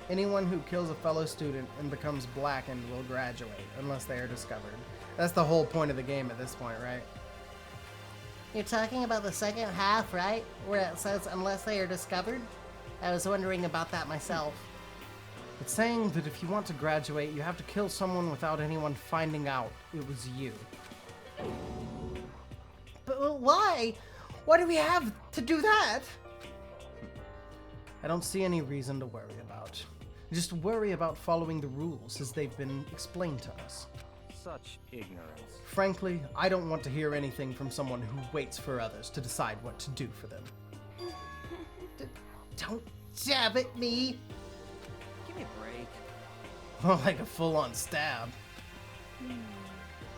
Anyone who kills a fellow student and becomes blackened will graduate, unless they are discovered. That's the whole point of the game at this point, right? You're talking about the second half, right? Where it says, unless they are discovered? I was wondering about that myself. It's saying that if you want to graduate, you have to kill someone without anyone finding out it was you. But why? Why do we have to do that? I don't see any reason to worry about. Just worry about following the rules as they've been explained to us. Such ignorance. Frankly, I don't want to hear anything from someone who waits for others to decide what to do for them. Don't jab at me. Give me a break. Well, like a full-on stab.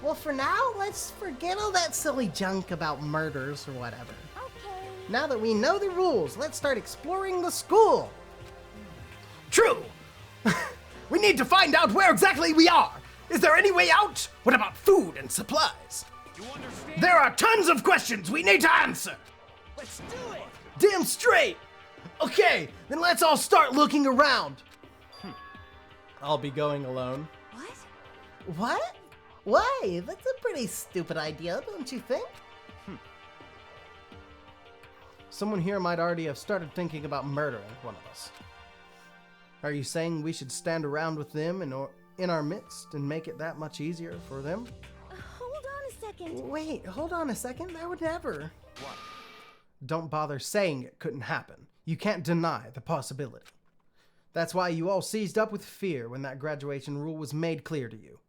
Well, for now, let's forget all that silly junk about murders or whatever. Okay. Now that we know the rules, let's start exploring the school. True! We need to find out where exactly we are. Is there any way out? What about food and supplies? You understand? There are tons of questions we need to answer. Let's do it! Damn straight. Okay, then let's all start looking around. I'll be going alone. What? Why? That's a pretty stupid idea, don't you think? Someone here might already have started thinking about murdering one of us. Are you saying we should stand around with them in our midst and make it that much easier for them? Hold on a second. Wait, hold on a second. I would never. What? Don't bother saying it couldn't happen. You can't deny the possibility. That's why you all seized up with fear when that graduation rule was made clear to you.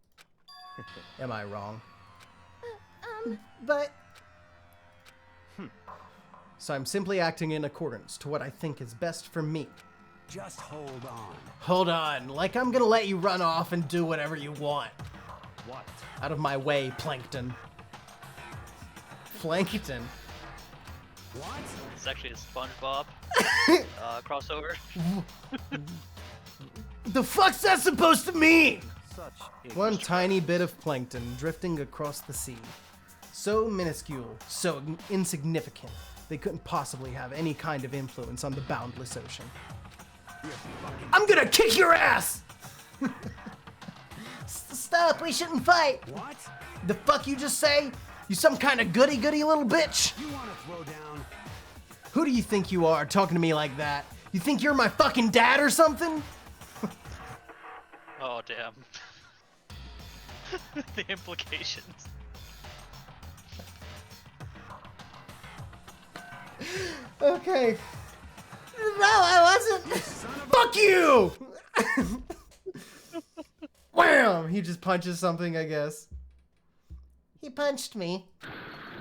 Am I wrong? But... So I'm simply acting in accordance to what I think is best for me. Just hold on. Hold on, like I'm gonna let you run off and do whatever you want. What? Out of my way, Plankton. Plankton? What? It's actually a SpongeBob crossover. The fuck's that supposed to mean? Such One tiny bit of plankton drifting across the sea. So minuscule, so insignificant, they couldn't possibly have any kind of influence on the boundless ocean. I'm gonna kick your ass! Stop, we shouldn't fight! What? The fuck you just say? You some kind of goody-goody little bitch? You wanna throw down? Who do you think you are, talking to me like that? You think you're my fucking dad or something? Oh, damn. The implications. Okay. No, I wasn't! Fuck you! Wham! He just punches something, I guess. He punched me,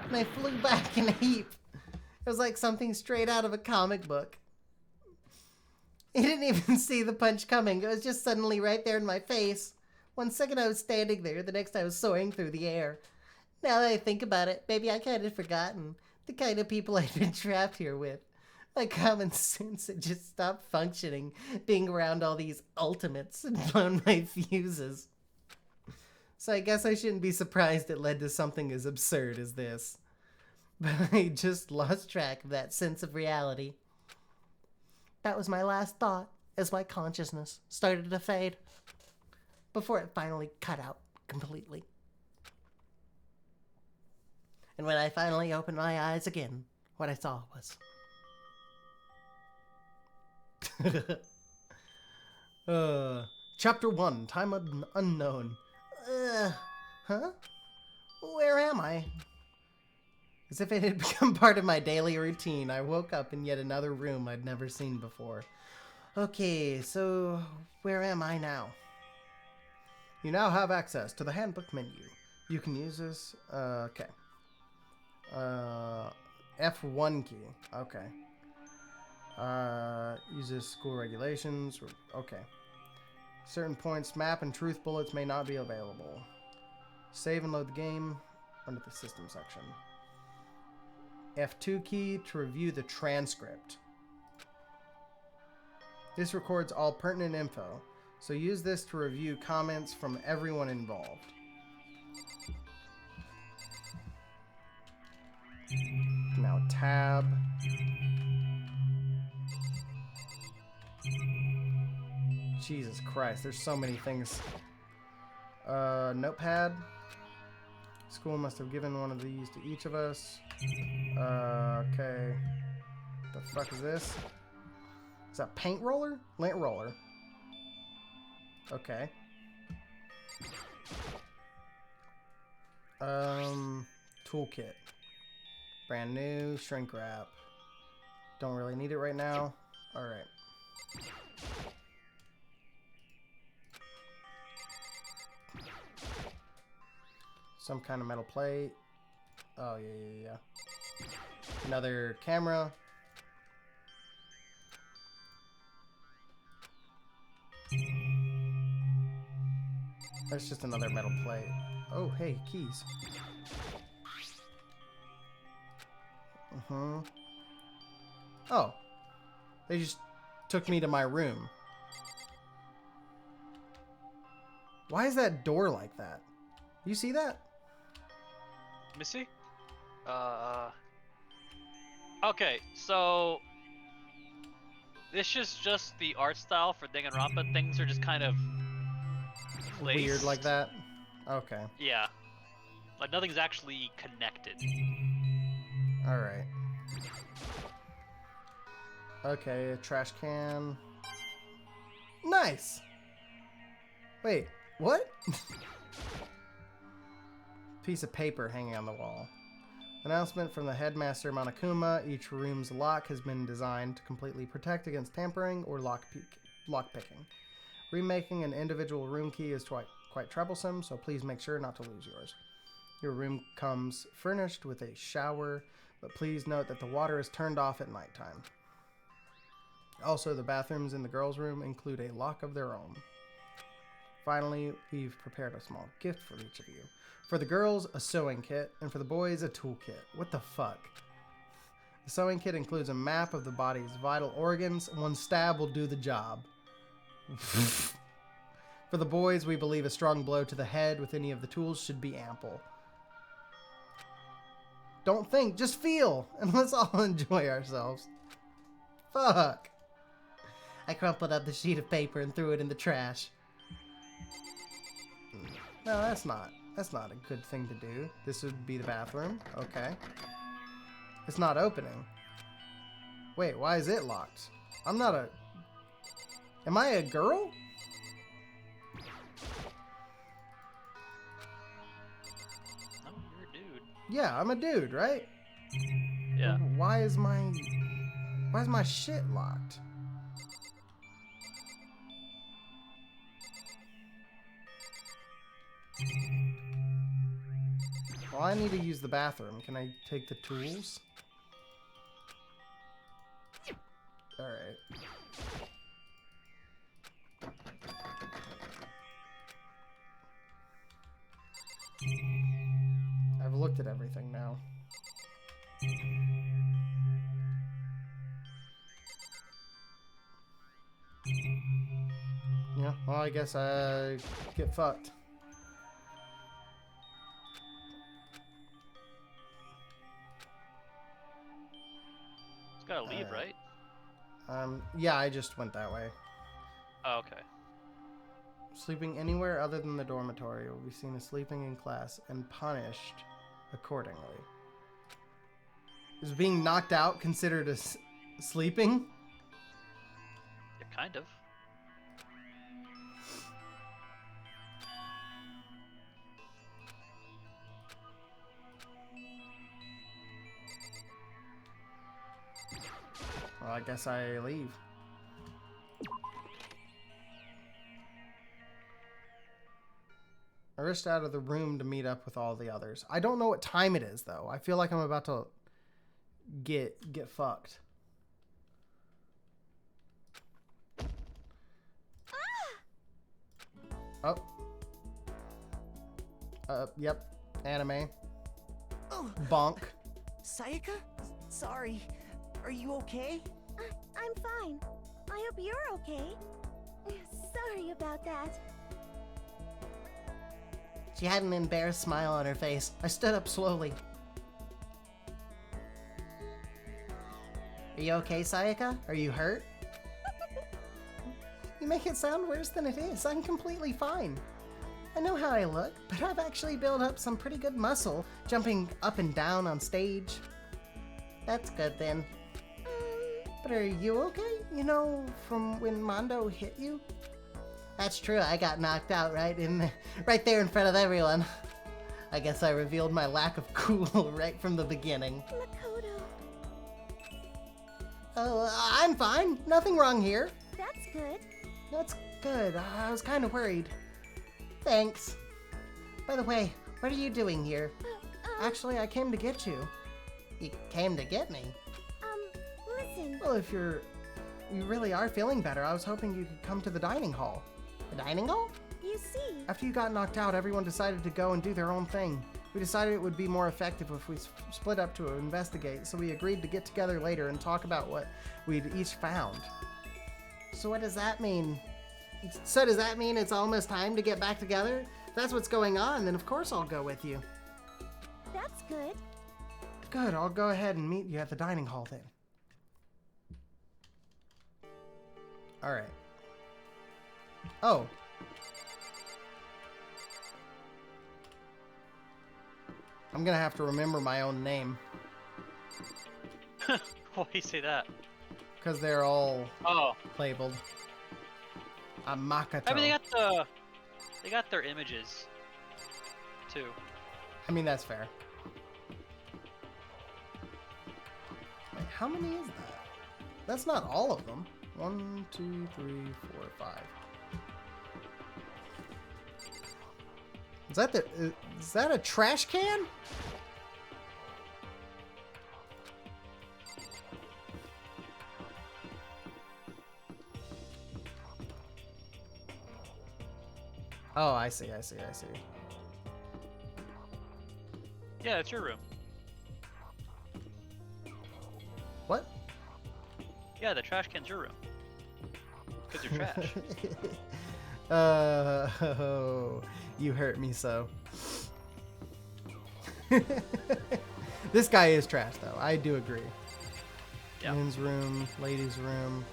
and I flew back in a heap. It was like something straight out of a comic book. He didn't even see the punch coming. It was just suddenly right there in my face. 1 second I was standing there, the next I was soaring through the air. Now that I think about it, maybe I kind of forgotten the kind of people I'd been trapped here with. My common sense had just stopped functioning, being around all these ultimates and blown my fuses. So I guess I shouldn't be surprised it led to something as absurd as this. But I just lost track of that sense of reality. That was my last thought as my consciousness started to fade, before it finally cut out completely. And when I finally opened my eyes again, what I saw was... Chapter 1, Time Unknown. Huh? Where am I? As if it had become part of my daily routine, I woke up in yet another room I'd never seen before. Okay, so where am I now? You now have access to the handbook menu. You can use this, okay. F1 key, okay. Uses school regulations, okay. Certain points, map and truth bullets may not be available. Save and load the game under the system section. F2 key to review the transcript. This records all pertinent info, so use this to review comments from everyone involved. Now tab. Jesus Christ, there's so many things. Notepad. School must have given one of these to each of us. Okay. The fuck is this? Is that paint roller? Lint roller. Okay. Toolkit. Brand new, shrink wrap. Don't really need it right now. Alright. Some kind of metal plate. Oh, yeah. Another camera. That's just another metal plate. Oh, hey, keys. Oh. They just took me to my room. Why is that door like that? You see that? Let me see. Okay, so this is just the art style for Danganronpa. Things are just kind of placed. Weird like that? Okay. Yeah. Like nothing's actually connected. Alright. Okay, a trash can. Nice! Wait, what? Piece of paper hanging on the wall. Announcement from the headmaster Monokuma. Each room's lock has been designed to completely protect against tampering or lockpicking. Remaking an individual room key is quite troublesome, so please make sure not to lose yours. Your room comes furnished with a shower, but please note that the water is turned off at nighttime. Also, the bathrooms in the girls' room include a lock of their own. Finally, we've prepared a small gift for each of you. For the girls, a sewing kit, and for the boys, a toolkit. What the fuck? The sewing kit includes a map of the body's vital organs. One stab will do the job. For the boys, we believe a strong blow to the head with any of the tools should be ample. Don't think, just feel, and let's all enjoy ourselves. Fuck. I crumpled up the sheet of paper and threw it in the trash. No, that's not a good thing to do. This would be the bathroom. Okay. It's not opening. Wait, why is it locked? I'm not a... Am I a girl? Oh, you're a dude. Yeah, I'm a dude, right? Yeah. Why is my shit locked? Well, I need to use the bathroom. Can I take the tools? Alright. I've looked at everything now. Yeah, well, I guess I get fucked. It's gotta leave, right? Yeah, I just went that way. Oh, okay. Sleeping anywhere other than the dormitory will be seen as sleeping in class and punished accordingly. Is being knocked out considered as sleeping? Yeah, kind of. Well, I guess I leave. I rushed out of the room to meet up with all the others. I don't know what time it is, though. I feel like I'm about to get fucked. Oh. Yep. Anime. Oh. Bonk. Sayaka? Sorry. Are you okay? I'm fine. I hope you're okay. Sorry about that. She had an embarrassed smile on her face. I stood up slowly. Are you okay, Sayaka? Are you hurt? You make it sound worse than it is. I'm completely fine. I know how I look, but I've actually built up some pretty good muscle jumping up and down on stage. That's good then. But are you okay? You know, from when Mondo hit you? That's true. I got knocked out right there in front of everyone. I guess I revealed my lack of cool right from the beginning. Makoto. Oh, I'm fine. Nothing wrong here. That's good. That's good. I was kind of worried. Thanks. By the way, what are you doing here? Actually, I came to get you. You came to get me? Listen. Well, if you really are feeling better, I was hoping you could come to the dining hall. The dining hall? You see. After you got knocked out, everyone decided to go and do their own thing. We decided it would be more effective if we split up to investigate, so we agreed to get together later and talk about what we'd each found. So what does that mean? So does that mean it's almost time to get back together? If that's what's going on, then of course I'll go with you. That's good. Good, I'll go ahead and meet you at the dining hall then. Alright. Oh. I'm gonna have to remember my own name. Why do you say that? Because they're all labeled. I'm Makato. I mean, they got their images, too. I mean, that's fair. Wait, how many is that? That's not all of them. 1, 2, 3, 4, 5. Is that a trash can? Oh, I see. Yeah, it's your room. What? Yeah, the trash can's your room. Because you're trash. Oh, you hurt me so. This guy is trash, though. I do agree. Yeah. Men's room, ladies' room.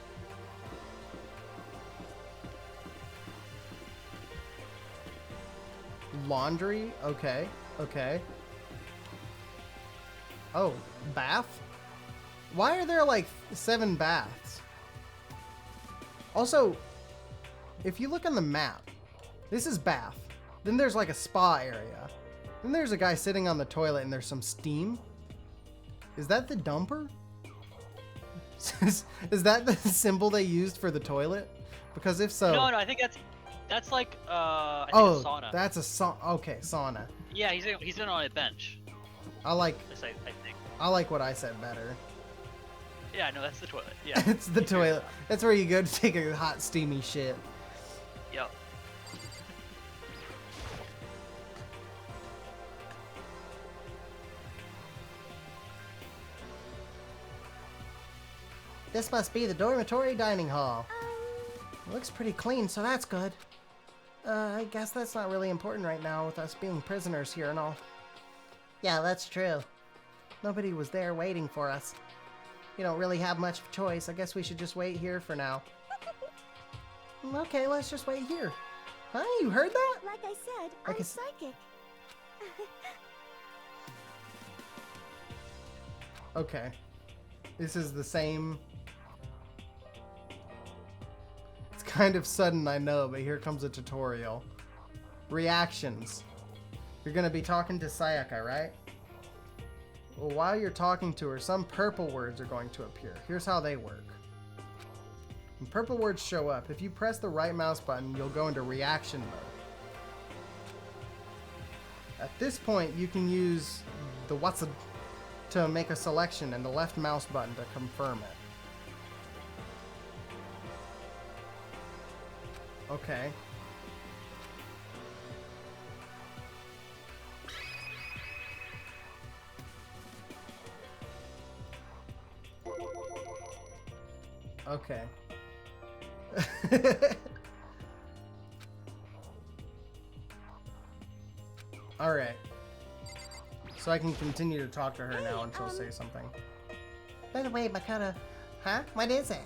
Laundry? Okay. Oh, bath? Why are there like 7 baths? Also, if you look on the map, this is bath. Then there's like a spa area. Then there's a guy sitting on the toilet and there's some steam. Is that the dumper? Is that the symbol they used for the toilet? Because if so... No, I think that's like, I think a sauna. That's a sauna. Okay, sauna. Yeah, he's in on a bench. I like think. I like what I said better. Yeah, no, that's the toilet. Yeah. It's the toilet. That's where you go to take a hot, steamy shit. Yep. This must be the dormitory dining hall. Looks pretty clean, so that's good. I guess that's not really important right now with us being prisoners here and all. Yeah, that's true. Nobody was there waiting for us. We don't really have much of a choice. I guess we should just wait here for now. Okay, let's just wait here. Huh? You heard that? Like I said, I'm psychic. Okay. This is the same... It's kind of sudden, I know, but here comes a tutorial. Reactions. You're gonna be talking to Sayaka, right? Well, while you're talking to her, some purple words are going to appear. Here's how they work. When purple words show up, if you press the right mouse button, you'll go into reaction mode. At this point, you can use the WhatsApp to make a selection and the left mouse button to confirm it. Okay. Okay. Alright. So I can continue to talk to her now and she'll say something. By the way, Makoto, huh? What is it?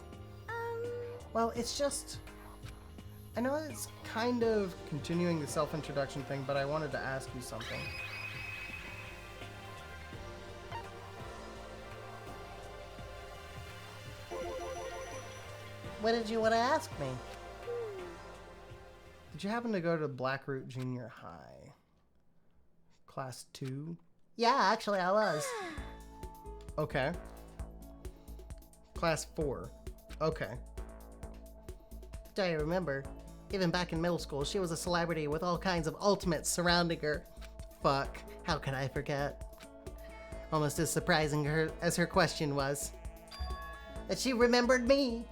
Well, it's just... I know it's kind of continuing the self-introduction thing, but I wanted to ask you something. What did you want to ask me? Did you happen to go to Blackroot Junior High? Class 2? Yeah, actually I was. Okay. Class 4. Okay. Do I remember? Even back in middle school, she was a celebrity with all kinds of ultimates surrounding her. Fuck, how could I forget? Almost as surprising as her question was. That she remembered me.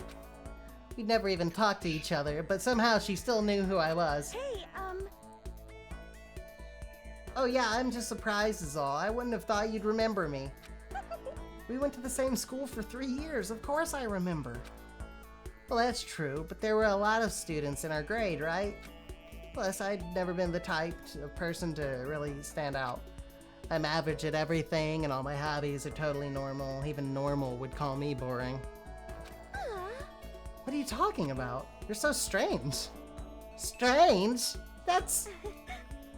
We'd never even talked to each other, but somehow she still knew who I was. Hey, Oh yeah, I'm just surprised is all. I wouldn't have thought you'd remember me. We went to the same school for 3 years. Of course I remember. Well, that's true, but there were a lot of students in our grade, right? Plus, I'd never been the type of person to really stand out. I'm average at everything, and all my hobbies are totally normal. Even normal would call me boring. What are you talking about? You're so strange. Strange? That's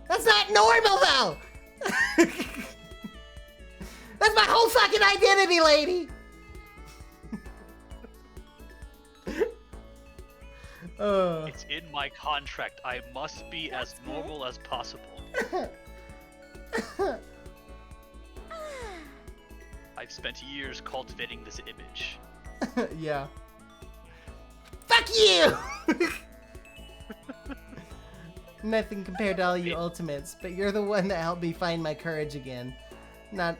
not normal, though! That's my whole fucking identity, lady! It's in my contract. I must be as normal as possible. I've spent years cultivating this image. Yeah. Fuck you! Nothing compared to all you ultimates, but you're the one that helped me find my courage again. Not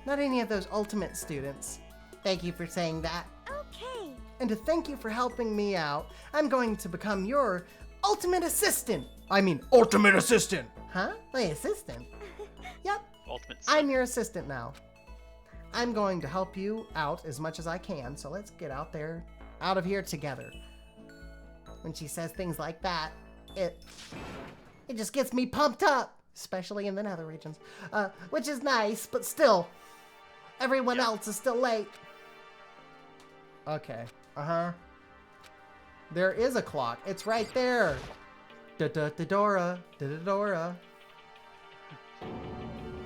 any of those ultimate students. Thank you for saying that. Okay. And to thank you for helping me out, I'm going to become your ultimate assistant. I mean, ultimate assistant. Huh? My assistant? Yep. Ultimate. I'm your assistant now. I'm going to help you out as much as I can, so let's get out of here together. When she says things like that, it just gets me pumped up, especially in the nether regions, which is nice, but still, everyone else is still late. Okay. There is a clock. It's right there. Da-da-da-dora. Da-da-dora.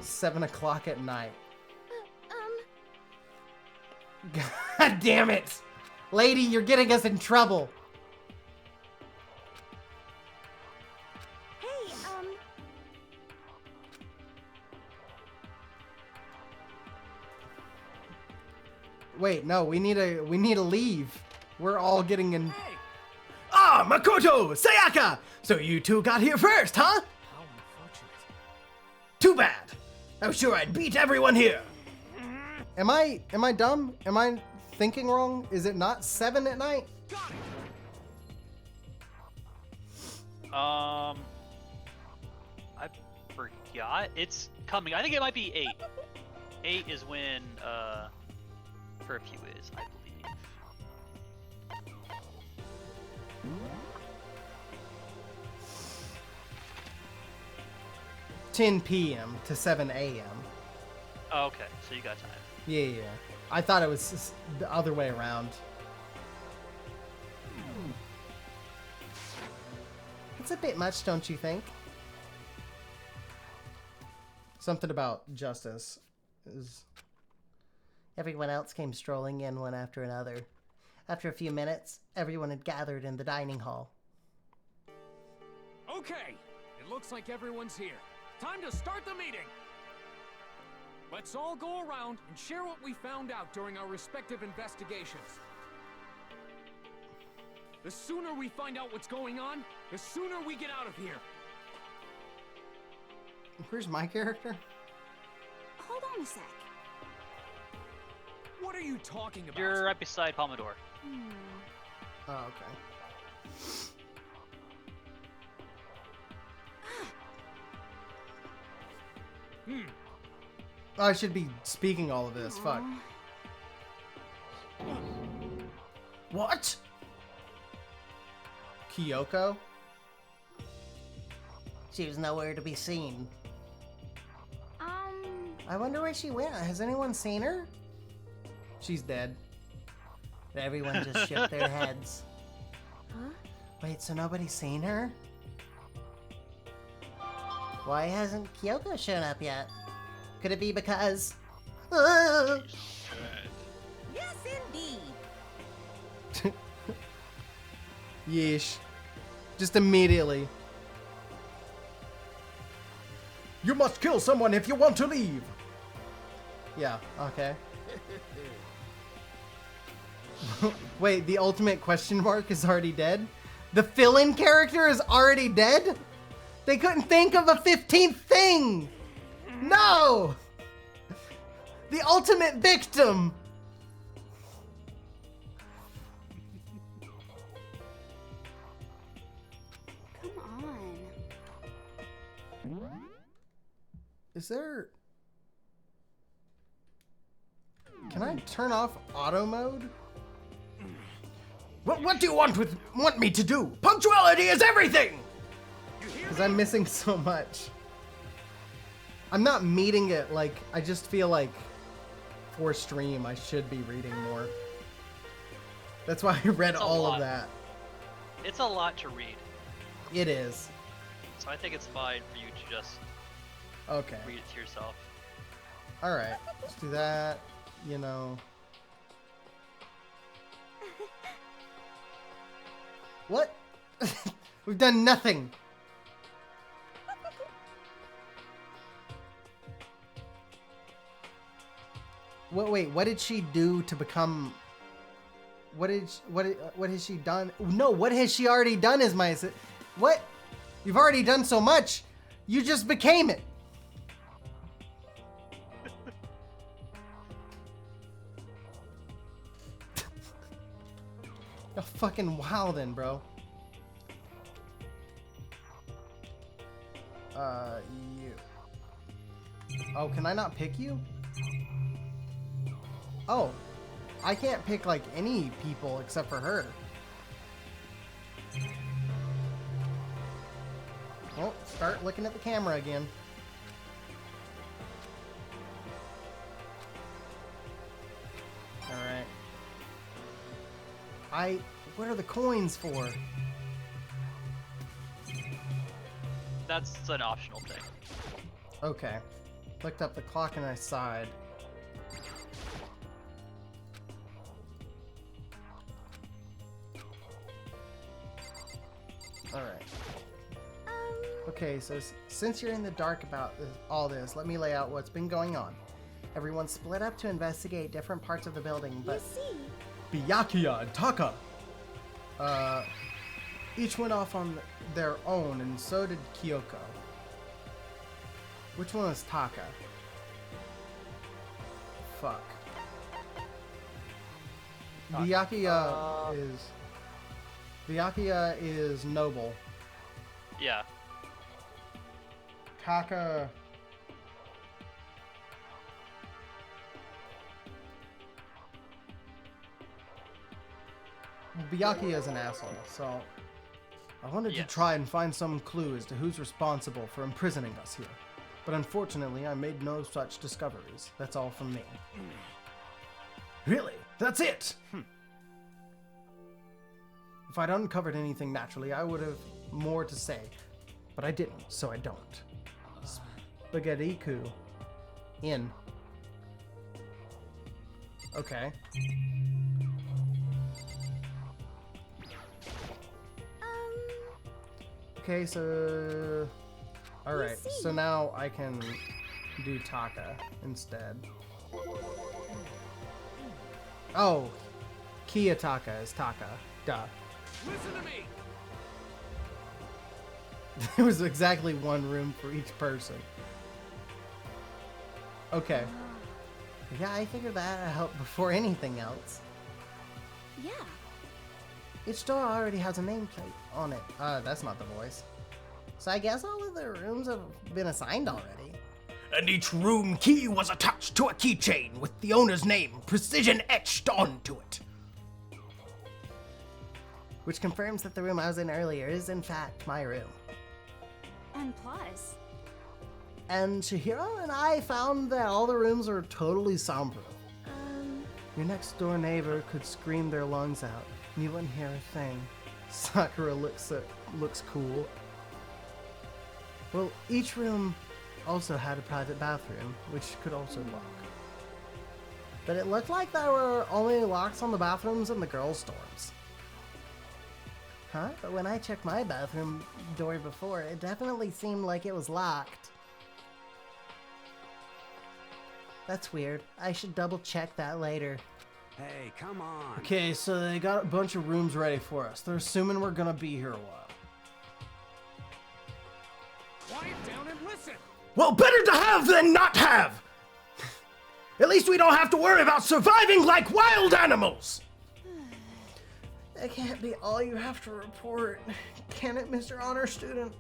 7 o'clock at night. God damn it! Lady, you're getting us in trouble. Hey, Wait, no, we need to leave. We're all getting in. Hey. Ah, Makoto! Sayaka! So you two got here first, huh? How unfortunate. Too bad. I was sure I'd beat everyone here. Am I dumb? Am I thinking wrong? Is it not 7 at night? I forgot. It's coming. I think it might be 8. 8 is when curfew is, I believe. 10 p.m. to 7 a.m. Oh, okay, so you got time. Yeah. I thought it was the other way around. It's a bit much, don't you think? Something about justice is... Everyone else came strolling in one after another. After a few minutes, everyone had gathered in the dining hall. Okay, it looks like everyone's here. Time to start the meeting! Let's all go around and share what we found out during our respective investigations. The sooner we find out what's going on, the sooner we get out of here. Where's my character? Hold on a sec. What are you talking about? You're right beside Pomodoro. Oh, okay. Oh, I should be speaking all of this. Fuck. What? Kyoko? She was nowhere to be seen. I wonder where she went. Has anyone seen her? She's dead. Everyone just shook their heads. Huh? Wait, so nobody's seen her? Why hasn't Kyoko shown up yet? Could it be because... Yes, indeed. Yeesh. Just immediately. You must kill someone if you want to leave. Yeah, okay. Wait, the ultimate question mark is already dead? The fill-in character is already dead? They couldn't think of a 15th thing! No! The ultimate victim! Come on. Is there... Can I turn off auto mode? What do you want me to do? Punctuality is everything! Because I'm missing so much. I'm not meeting it, like, I just feel like for stream I should be reading more. That's why I read all of that. It's a lot to read. It is. So I think it's fine for you to just read it to yourself. Alright, let's do that, you know. What? We've done nothing. Wait, what did she do to become... what has she done? No, what has she already done is my... What? You've already done so much. You just became it. You're fucking wildin', bro. You. Oh, can I not pick you? Oh, I can't pick like any people except for her. Well, start looking at the camera again. Alright. What are the coins for? That's an optional thing. Okay. Looked up the clock and I sighed. Alright. Okay, so since you're in the dark about all this, let me lay out what's been going on. Everyone split up to investigate different parts of the building, but... Byakuya and Taka! Each went off on their own, and so did Kyoko. Which one is Taka? Fuck. Byakuya is noble. Yeah. Taka... Byakuya is an asshole, so... I wanted to try and find some clue as to who's responsible for imprisoning us here. But unfortunately, I made no such discoveries. That's all from me. Really? That's it? If I'd uncovered anything naturally, I would have more to say. But I didn't, so I don't. Spaghettiku. In. Okay. Okay, so... Alright, so now I can do Taka instead. Oh! Kiyotaka is Taka. Duh. Listen to me! There was exactly one room for each person. Okay. Yeah, I figured that out before anything else. Yeah. Each door already has a nameplate on it. That's not the voice. So I guess all of the rooms have been assigned already. And each room key was attached to a keychain with the owner's name precision etched onto it. Which confirms that the room I was in earlier is in fact my room. And plus... And Chihiro and I found that all the rooms are totally soundproof. Your next door neighbor could scream their lungs out, and you wouldn't hear a thing. Sakura looks cool. Well, each room also had a private bathroom, which could also lock. But it looked like there were only locks on the bathrooms in the girls' dorms. Huh? But when I checked my bathroom door before, it definitely seemed like it was locked. That's weird. I should double check that later. Hey, come on. Okay, so they got a bunch of rooms ready for us. They're assuming we're gonna be here a while. Quiet down and listen! Well, better to have than not have! At least we don't have to worry about surviving like wild animals! That can't be all you have to report, can it, Mr. Honor Student?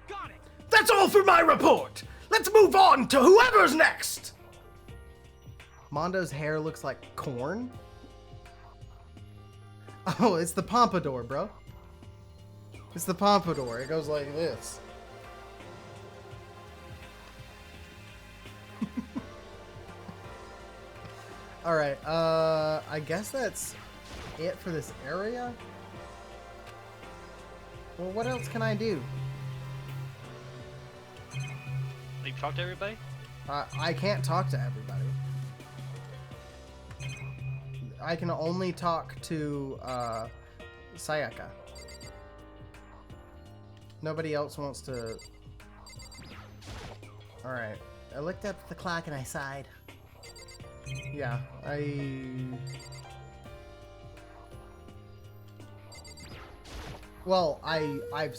Got it! That's all for my report! Let's move on to whoever's next! Mondo's hair looks like corn. Oh, it's the pompadour, bro. It's the pompadour. It goes like this. Alright, I guess that's it for this area? Well, what else can I do? You talk to everybody? I can't talk to everybody. I can only talk to, Sayaka. Nobody else wants to... Alright. I looked up at the clock and I sighed. Yeah, Well, I've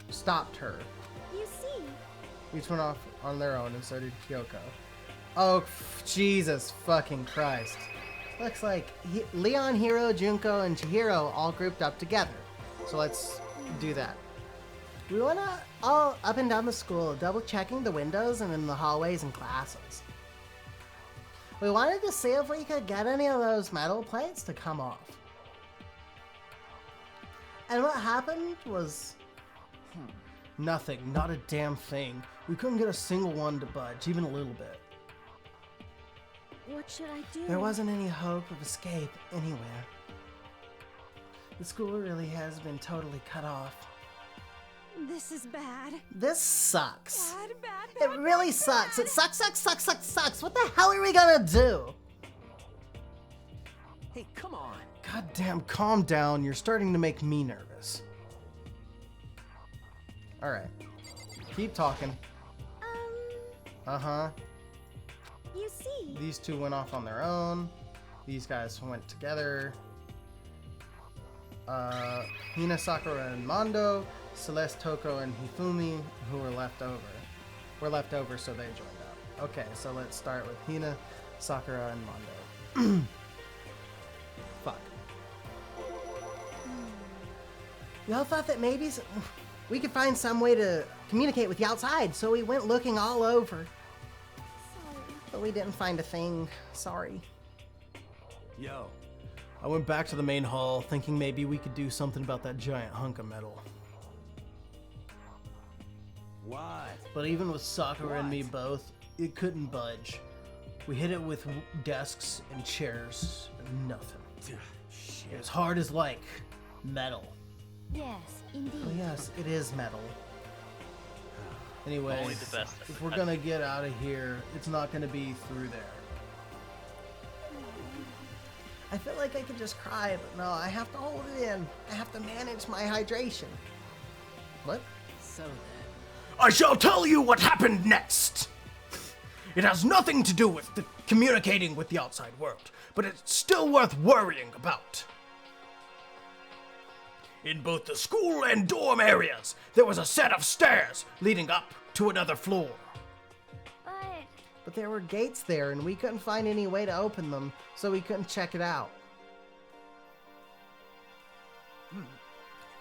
stopped her. You see. Each went off on their own, and so did Kyoko. Oh, Jesus fucking Christ. Looks like Leon, Hiro, Junko, and Chihiro all grouped up together. So let's do that. We went all up and down the school, double checking the windows and in the hallways and classes. We wanted to see if we could get any of those metal plates to come off. And what happened was... Nothing, not a damn thing. We couldn't get a single one to budge, even a little bit. What should I do? There wasn't any hope of escape anywhere. The school really has been totally cut off. This is bad. This sucks. Bad, it really sucks. It sucks. What the hell are we gonna do? Hey, come on. Goddamn, calm down. You're starting to make me nervous. Alright. Keep talking. Uh-huh. You see. These two went off on their own. These guys went together. Hina, Sakura, and Mondo. Celeste, Toko, and Hifumi, who were left over. So they joined up. Okay, so let's start with Hina, Sakura, and Mondo. Fuck. We all thought that maybe we could find some way to communicate with the outside, so we went looking all over. Sorry. But we didn't find a thing. Sorry. Yo. I went back to the main hall, thinking maybe we could do something about that giant hunk of metal. What? But even with Sakura and me both, it couldn't budge. We hit it with desks and chairs, and nothing. It was hard as like metal. Yes, indeed. Oh, yes, it is metal. Anyway, Only the best. if we're gonna get out of here, it's not gonna be through there. I feel like I could just cry, but no, I have to hold it in. I have to manage my hydration. What? So then. I shall tell you what happened next. It has nothing to do with communicating with the outside world, but it's still worth worrying about. In both the school and dorm areas, there was a set of stairs leading up to another floor. But there were gates there, and we couldn't find any way to open them, so we couldn't check it out.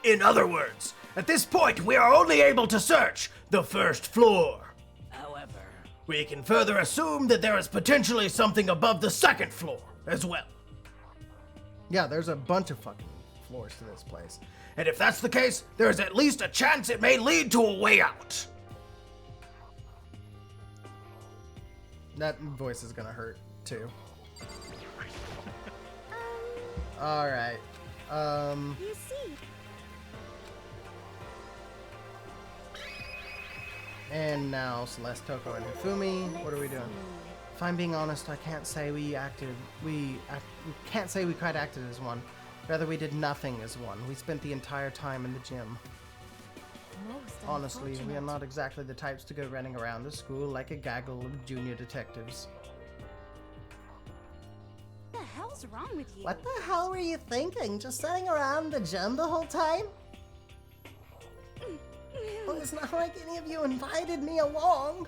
In other words, at this point, we are only able to search the first floor. However, we can further assume that there is potentially something above the second floor as well. Yeah, there's a bunch of fucking floors to this place. And if that's the case, there is at least a chance it may lead to a way out. That voice is gonna hurt, too. Alright. You see. And now Celeste, Toko, and Hifumi. What are we doing? If I'm being honest, I can't say we can't say we quite acted as one. Rather, we did nothing as one. We spent the entire time in the gym. Honestly, we are not exactly the types to go running around the school like a gaggle of junior detectives. What the hell's wrong with you? What the hell were you thinking? Just sitting around the gym the whole time? Well, it's not like any of you invited me along.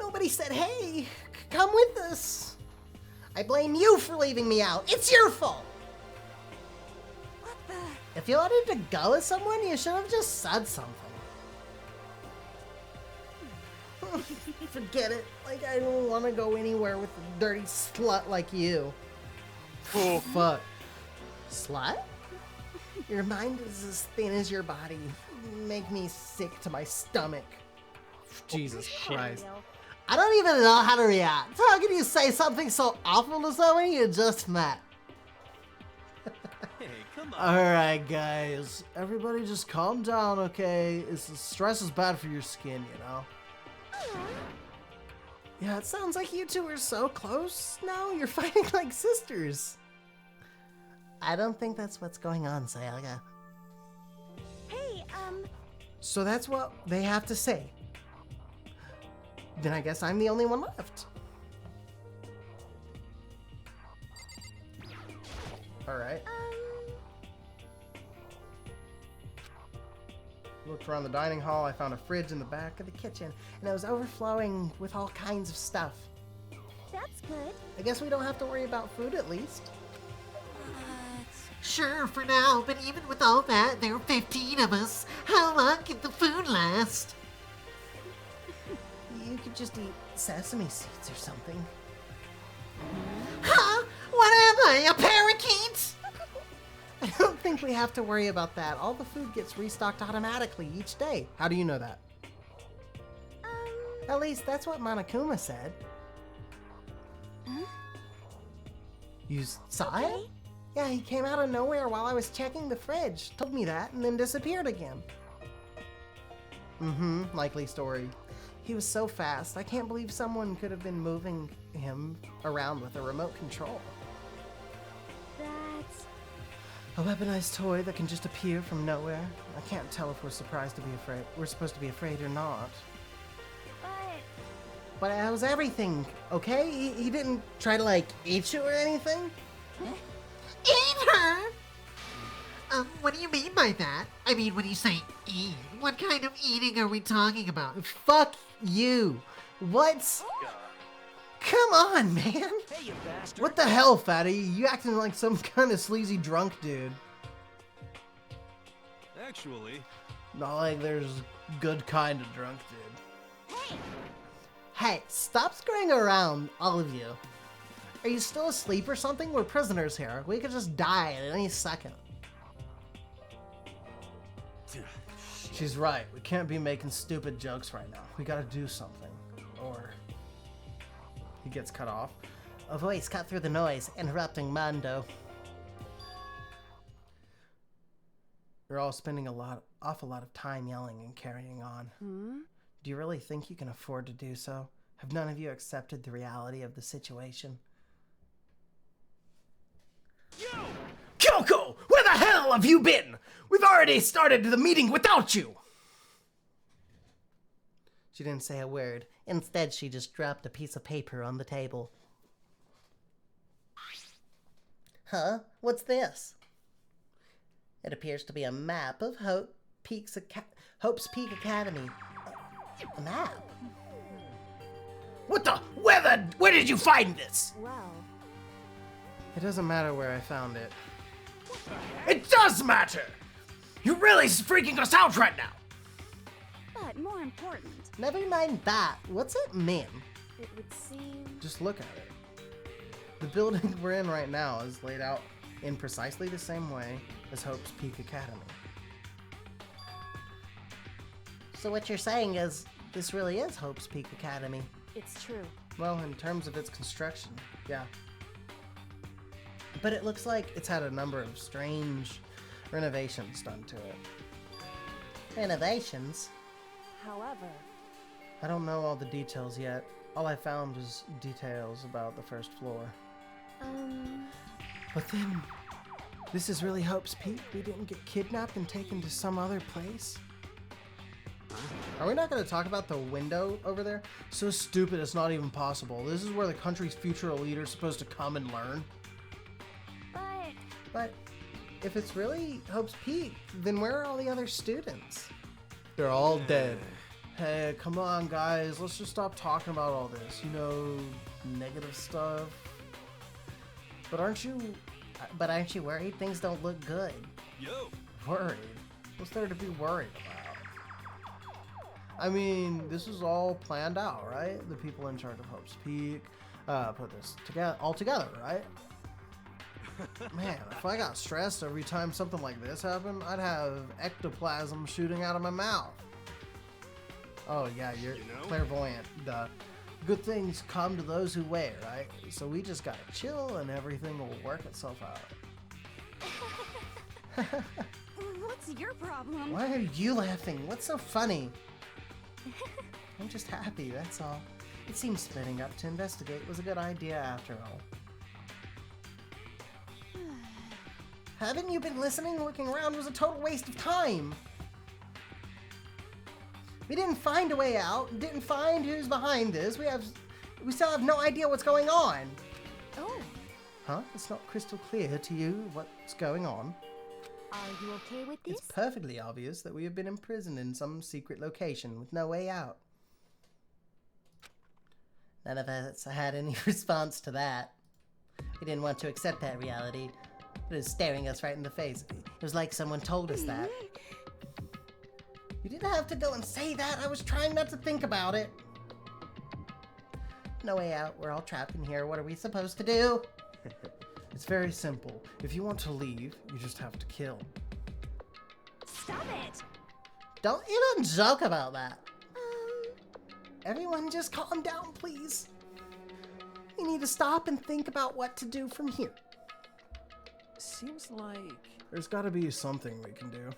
Nobody said, hey, come with us. I blame you for leaving me out. It's your fault. What the? If you wanted to go with someone, you should have just said something. Forget it. Like, I don't want to go anywhere with a dirty slut like you. Oh, fuck. Slut? Your mind is as thin as your body. Make me sick to my stomach. Jesus Christ. I don't even know how to react. How can you say something so awful to someone you just met? Hey, come on. Alright, guys. Everybody just calm down, okay? Stress is bad for your skin, you know? Yeah, it sounds like you two are so close now. You're fighting like sisters. I don't think that's what's going on, Sayaka. Hey, So that's what they have to say. Then I guess I'm the only one left. Alright. Looked around the dining hall. I found a fridge in the back of the kitchen, and it was overflowing with all kinds of stuff. that's good. I guess we don't have to worry about food at least. Sure, for now, but even with all that, there are 15 of us. How long can the food last? You could just eat sesame seeds or something. Huh? What am I, a parakeet? I don't think we have to worry about that. All the food gets restocked automatically each day. How do you know that? At least that's what Monokuma said. You saw it? Yeah, he came out of nowhere while I was checking the fridge. Told me that and then disappeared again. Likely story. He was so fast, I can't believe someone could have been moving him around with a remote control. That's... A weaponized toy that can just appear from nowhere. I can't tell if we're supposed to be afraid. We're supposed to be afraid or not. But that was everything, okay? He didn't try to, like, eat you or anything? Eat her? What do you mean by that? I mean, when you say eat, what kind of eating are we talking about? Fuck you. What? Come on, man. Hey, you bastard. What the hell, fatty? You acting like some kind of sleazy drunk dude. Actually, Not like there's good kind of drunk dude. Hey, stop screwing around, all of you. Are you still asleep or something? We're prisoners here. We could just die at any second. She's right. We can't be making stupid jokes right now. We gotta do something. Or... He gets cut off. A voice cut through the noise, interrupting Mando. You're all spending awful lot of time yelling and carrying on. Do you really think you can afford to do so? Have none of you accepted the reality of the situation? You! Kyoko! Where the hell have you been? We've already started the meeting without you! She didn't say a word. Instead, she just dropped a piece of paper on the table. Huh? What's this? It appears to be a map of Hope's Peak Academy. A map? What the? Where did you find this? Well... It doesn't matter where I found it. It does matter! You're really freaking us out right now! But more important, Never mind that. What's it mean? it would seem... Just look at it. The building we're in right now is laid out in precisely the same way as Hope's Peak Academy. So what you're saying is, this really is Hope's Peak Academy. It's true. Well, in terms of its construction, yeah. But it looks like it's had a number of strange renovations done to it. Renovations? However... I don't know all the details yet. All I found was details about the first floor. But then, this is really Hope's Peak? We didn't get kidnapped and taken to some other place? Are we not going to talk about the window over there? So stupid it's not even possible. This is where the country's future leader is supposed to come and learn. But if it's really Hope's Peak, then where are all the other students? They're all dead. Hey, come on guys, let's just stop talking about all this, you know, negative stuff. But aren't you worried things don't look good? Yo! worried? What's there to be worried about? I mean, this is all planned out, right? The people in charge of Hope's Peak put this all together, right? Man, if I got stressed every time something like this happened, I'd have ectoplasm shooting out of my mouth. Oh yeah, you're clairvoyant. Duh. Good things come to those who wait, right? So we just gotta chill and everything will work itself out. What's your problem? Why are you laughing? What's so funny? I'm just happy, that's all. It seems splitting up to investigate was a good idea after all. Haven't you been listening? Looking around was a total waste of time. We didn't find a way out, didn't find who's behind this. We still have no idea what's going on. Oh. Huh? It's not crystal clear to you what's going on. Are you okay with this? It's perfectly obvious that we have been imprisoned in some secret location with no way out. None of us had any response to that. We didn't want to accept that reality. It was staring us right in the face. It was like someone told us that. You didn't have to go and say that. I was trying not to think about it. No way out. We're all trapped in here. What are we supposed to do? It's very simple. If you want to leave, you just have to kill. Stop it! Don't even joke about that. Everyone just calm down, please. We need to stop and think about what to do from here. Seems like... There's gotta be something we can do.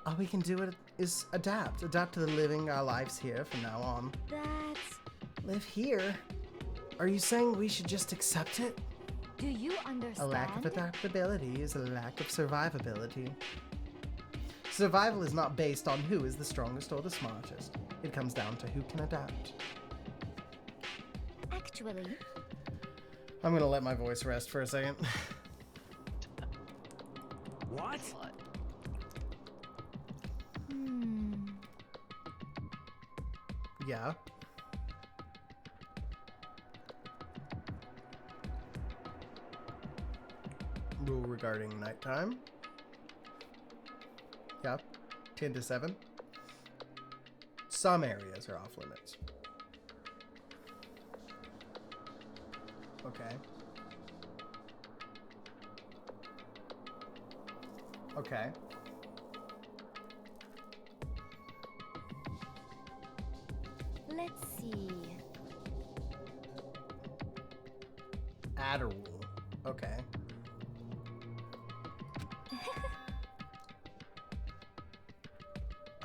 All we can do is adapt. Adapt to the living our lives here from now on. Live here? Are you saying we should just accept it? Do you understand? A lack of adaptability is a lack of survivability. Survival is not based on who is the strongest or the smartest. It comes down to who can adapt. Actually... I'm gonna let my voice rest for a second. What? Yeah. Rule regarding nighttime. Yeah. 10 to 7. Some areas are off limits. Okay. Okay. Let's see. Add a rule. Okay.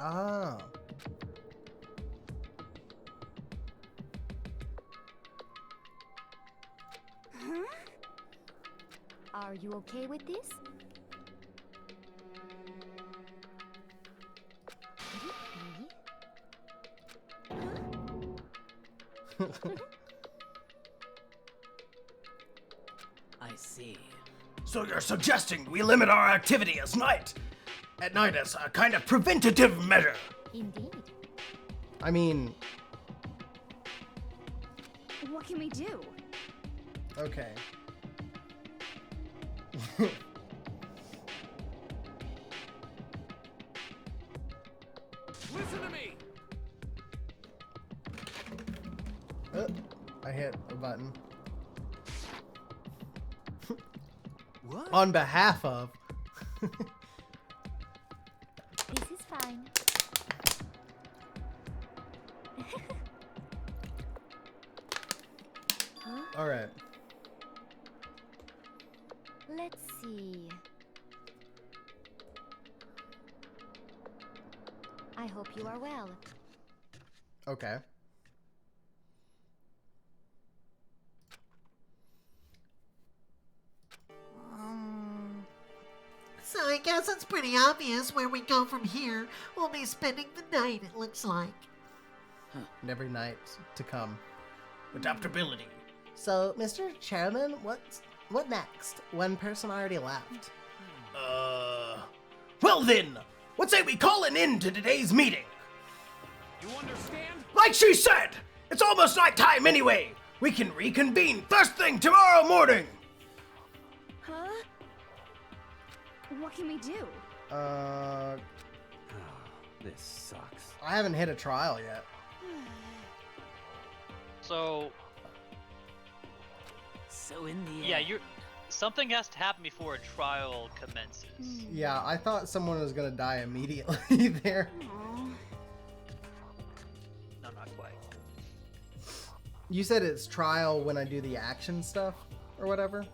Ah. Huh? Are you okay with this? I see. So you're suggesting we limit our activity at night as a kind of preventative measure? Indeed. I mean... What can we do? Okay. Listen to me! I hit a button. What? On behalf of... This is fine. Huh? Alright. Let's see. I hope you are well. Okay. So I guess it's pretty obvious where we go from here. We'll be spending the night, it looks like. And every night to come. Adaptability. So, Mr. Chairman, what next? One person already left. Well then, what say we call an end to today's meeting? You understand? Like she said, it's almost night time anyway. We can reconvene first thing tomorrow morning. Huh? What can we do? This sucks. I haven't hit a trial yet. So, So in the Yeah, end... something has to happen before a trial commences. Yeah, I thought someone was gonna die immediately there. No, not quite. You said it's trial when I do the action stuff or whatever?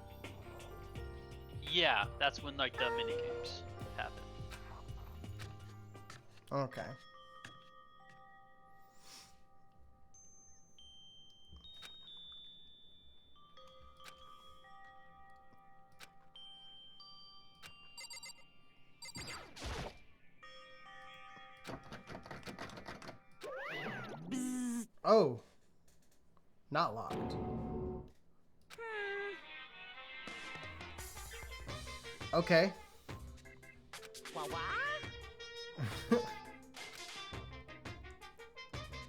Yeah, that's when like the mini games happen. Okay. Oh. Not locked. Okay.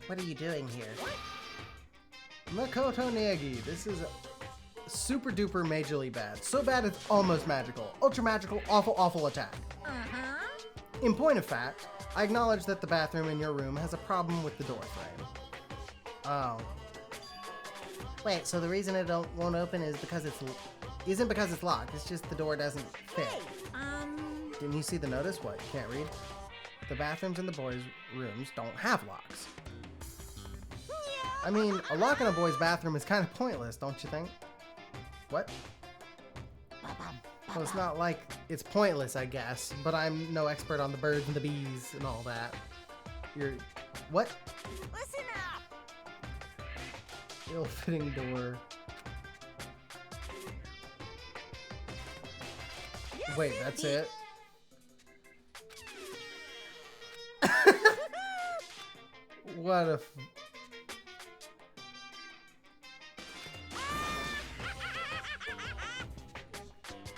What are you doing here? Makoto Negi. This is super duper majorly bad. So bad it's almost magical. Ultra magical, awful, awful attack. In point of fact, I acknowledge that the bathroom in your room has a problem with the door frame. Oh. Wait, so the reason it won't open is because isn't because it's locked, it's just the door doesn't fit. Didn't you see the notice? What, you can't read? The bathrooms in the boys' rooms don't have locks. I mean, a lock in a boy's bathroom is kind of pointless, don't you think? What? Well, it's not like it's pointless, I guess, but I'm no expert on the birds and the bees and all that. What? Listen up! Ill-fitting door. Yes, Wait, that's it? What a...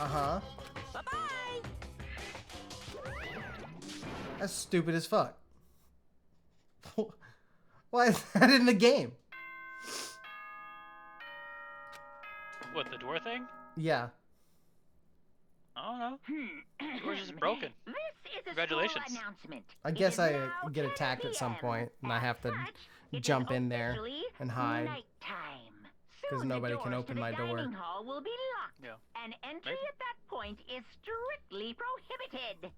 Uh-huh. Bye-bye! That's stupid as fuck. Why is that in the game? What, the door thing? Yeah. I don't know. The door's just broken. This is a Congratulations. school announcement. I It guess is I now get 10 attacked at some PM. point, and I have to As such, it jump is in there officially and hide. nighttime. 'Cause Soon nobody the can doors open to my the door. dining hall will be locked, Yeah. and entry Maybe. at that point is strictly prohibited.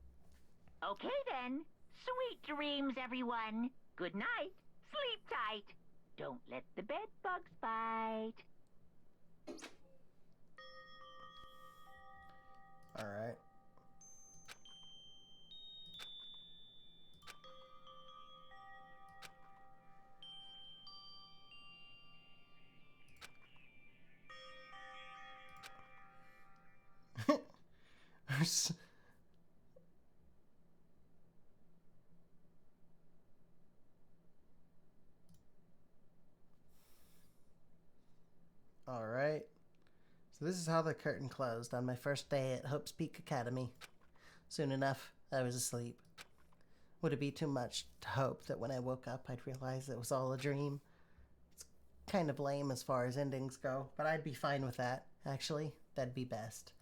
Okay then. Sweet dreams, everyone. Good night. Sleep tight. Don't let the bed bugs bite. Alright. Alright. So this is how the curtain closed on my first day at Hope's Peak Academy. Soon enough, I was asleep. Would it be too much to hope that when I woke up I'd realize it was all a dream? It's kind of lame as far as endings go, but I'd be fine with that. Actually, that'd be best.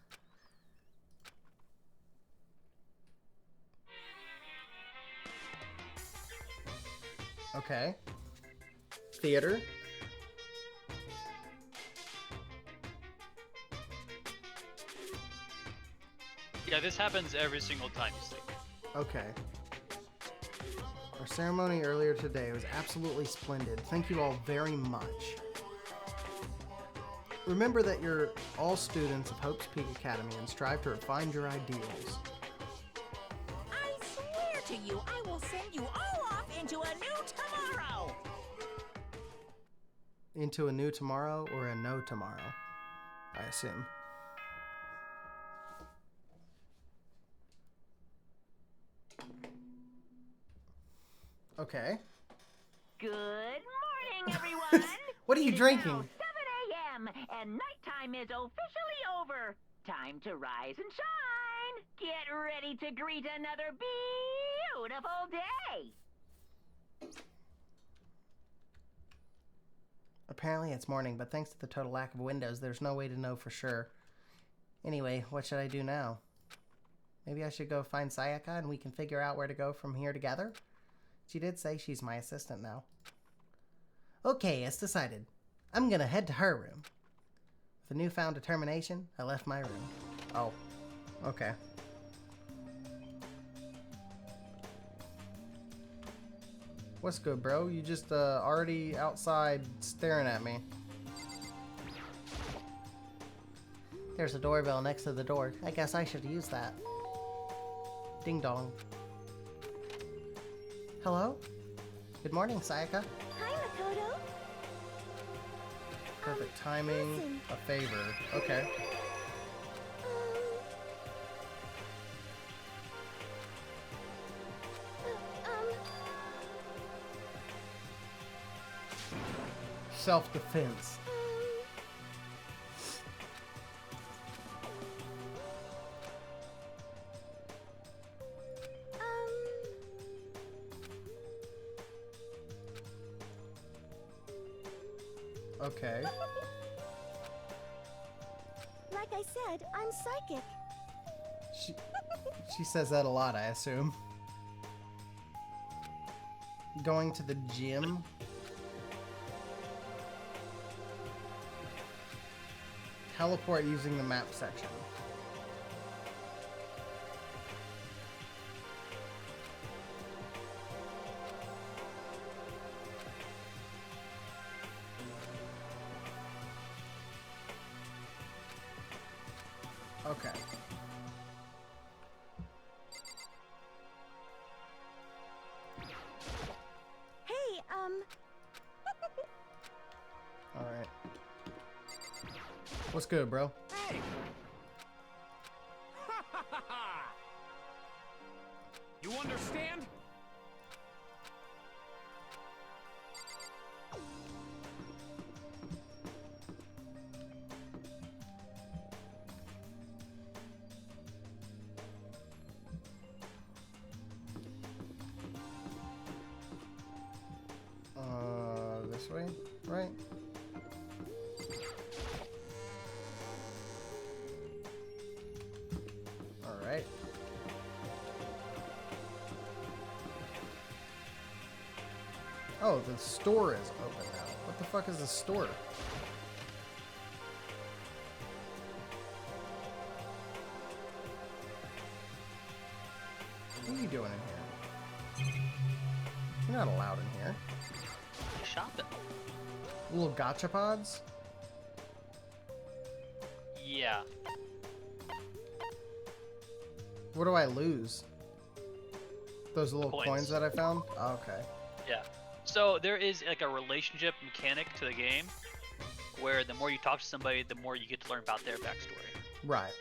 Okay. Theater. Yeah, this happens every single time you sleep. Okay. Our ceremony earlier today was absolutely splendid. Thank you all very much. Remember that you're all students of Hope's Peak Academy and strive to refine your ideals. I swear to you, I will send you all off into a new tomorrow! Into a new tomorrow or a no tomorrow, I assume. Okay. Good morning, everyone. What are you It is drinking? now 7 a.m. and nighttime is officially over. Time to rise and shine. Get ready to greet another beautiful day. Apparently it's morning, but thanks to the total lack of windows, there's no way to know for sure. Anyway, what should I do now? Maybe I should go find Sayaka and we can figure out where to go from here together? She did say she's my assistant now. Okay, it's decided. I'm gonna head to her room. With a newfound determination, I left my room. Oh, okay. What's good, bro? You just already outside staring at me. There's a doorbell next to the door. I guess I should use that. Ding dong. Hello? Good morning, Sayaka. Hi, Makoto. Perfect timing. Listen. A favor. Okay. Self-defense. Okay. Like I said, I'm psychic. She says that a lot, I assume. Going to the gym. Teleport using the map section. Okay. Hey, Alright. What's good, bro? Hey! You understand? This way, right? Alright. Oh, the store is open now. What the fuck is the store? What are you doing in here? You're not allowed in here. Shopping. Little gachapods? Yeah. What do I lose? Those little coins that I found? Oh, okay. Yeah. So there is like a relationship mechanic to the game where the more you talk to somebody, the more you get to learn about their backstory. Right.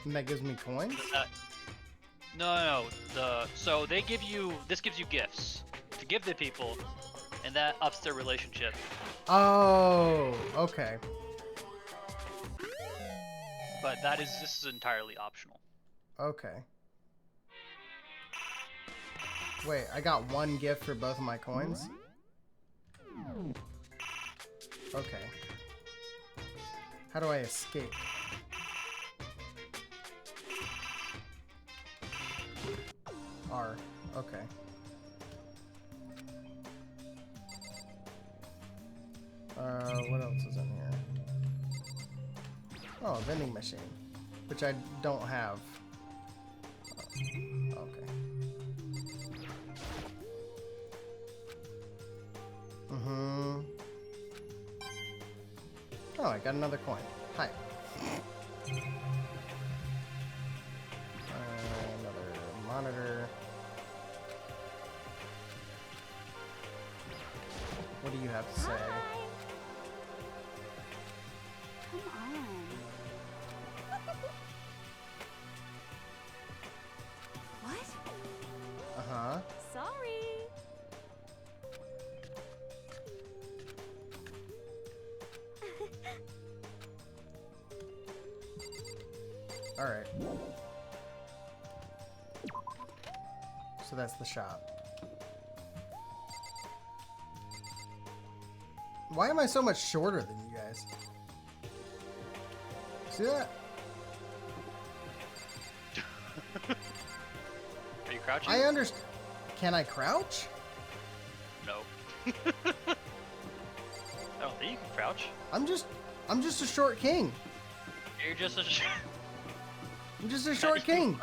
And that gives me coins? No. So they give you, this gives you gifts to give to people, and that ups their relationship. Oh, okay. But this is entirely optional. Okay. Wait, I got one gift for both of my coins? Okay. How do I escape? R. Okay. What else is in here? Oh, a vending machine. Which I don't have. Oh, okay. Mm-hmm. Oh, I got another coin. Hi. Another monitor. What do you have to say? Come on. What? Uh-huh. Sorry. Alright. So that's the shop. Why am I so much shorter than you guys? See that? Are you crouching? I understand. Can I crouch? No. don't think you can crouch. I'm just a short king. You're just a. I'm just a short king.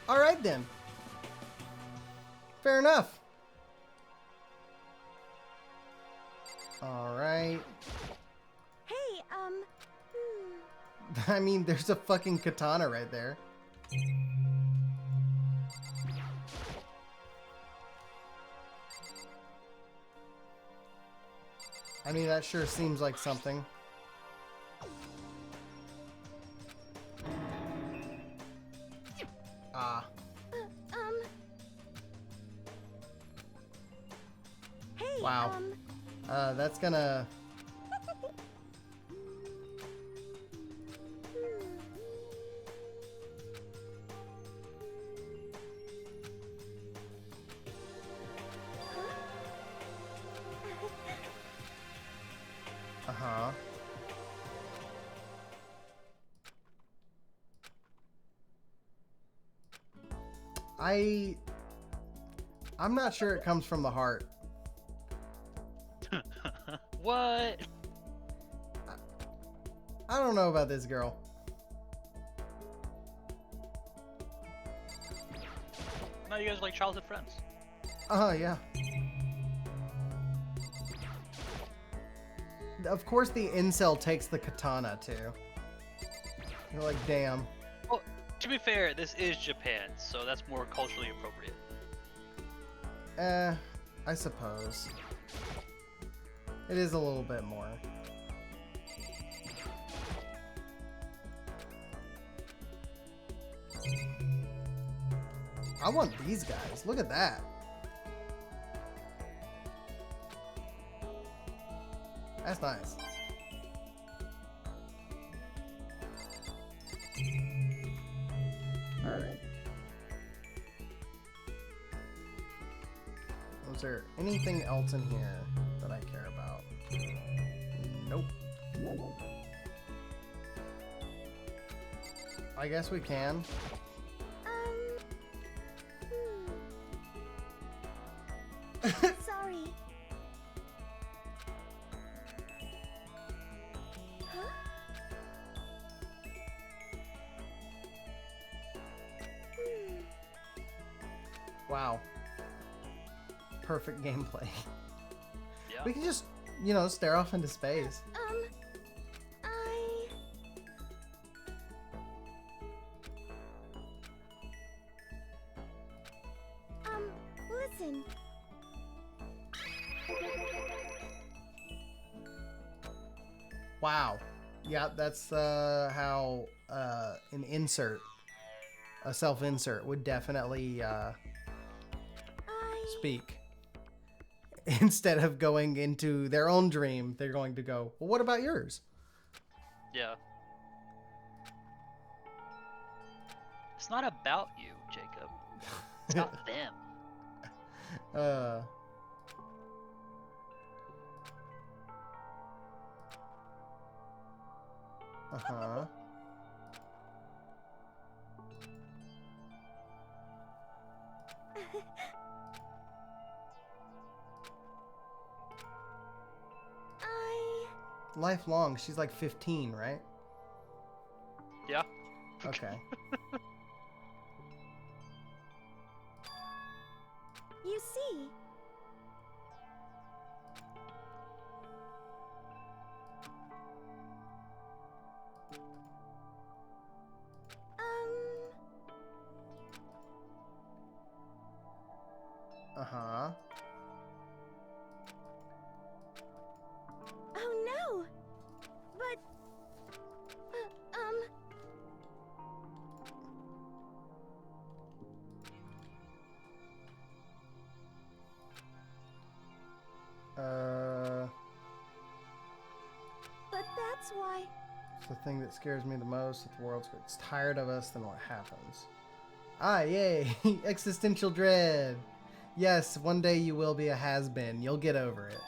All right then. Fair enough. All right. Hey, I mean, there's a fucking katana right there. I mean, that sure seems like something. Ah. Hey, Wow. That's gonna... Uh-huh. I'm not sure it comes from the heart. What? I don't know about this girl. No, you guys are like childhood friends. Oh, yeah. Of course the incel takes the katana, too. You're like, damn. Well, to be fair, this is Japan, so that's more culturally appropriate. I suppose. It is a little bit more. I want these guys. Look at that. That's nice. Alright. Was there anything else in here that I care about? Nope. I guess we can. Sorry. Huh? Wow. Perfect gameplay. Yeah. We can just, you know, stare off into space. Listen. Wow. Yeah, that's how an insert, a self-insert, would definitely speak. Instead of going into their own dream, they're going to go, well, what about yours? Yeah. It's not about you, Jacob. It's about them. Uh-huh. Lifelong. She's like 15, right? Yeah. Okay. You see. Uh-huh. Oh no. But But that's why. It's the thing that scares me the most. If the world gets tired of us, then what happens? Ah, yay! Existential dread! Yes, one day you will be a has-been. You'll get over it.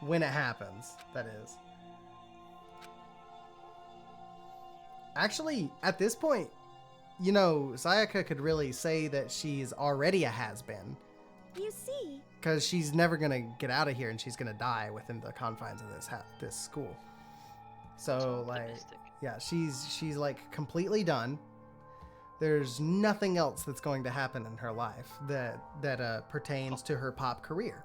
When it happens, that is. Actually, at this point, you know, Sayaka could really say that she's already a has-been. You see, because she's never gonna get out of here, and she's gonna die within the confines of this school. So like, yeah, she's like completely done. There's nothing else that's going to happen in her life that pertains to her pop career.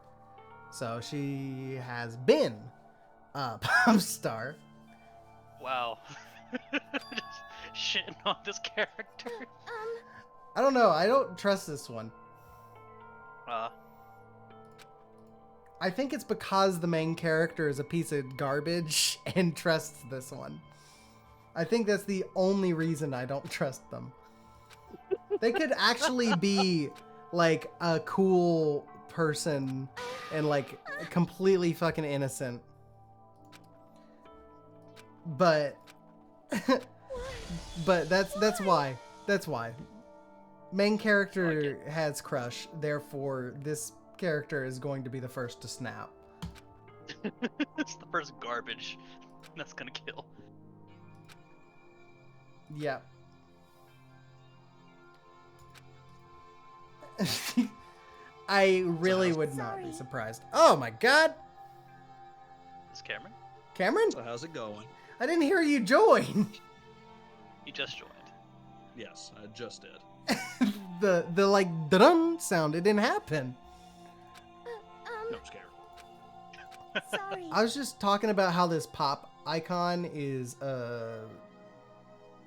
So she has been a pop star. Wow. Just shitting on this character. I don't know. I don't trust this one. I think it's because the main character is a piece of garbage and trusts this one. I think that's the only reason I don't trust them. They could actually be like a cool person and like completely fucking innocent. But but that's why. That's why. Main character has crush, therefore this character is going to be the first to snap. It's the first garbage that's gonna kill. Yeah. I really would not be surprised. Oh my god! Is Cameron? Cameron? So how's it going? I didn't hear you join. You just joined. Yes, I just did. the like dun sound, it didn't happen. No, I'm scared. sorry. I was just talking about how this pop icon is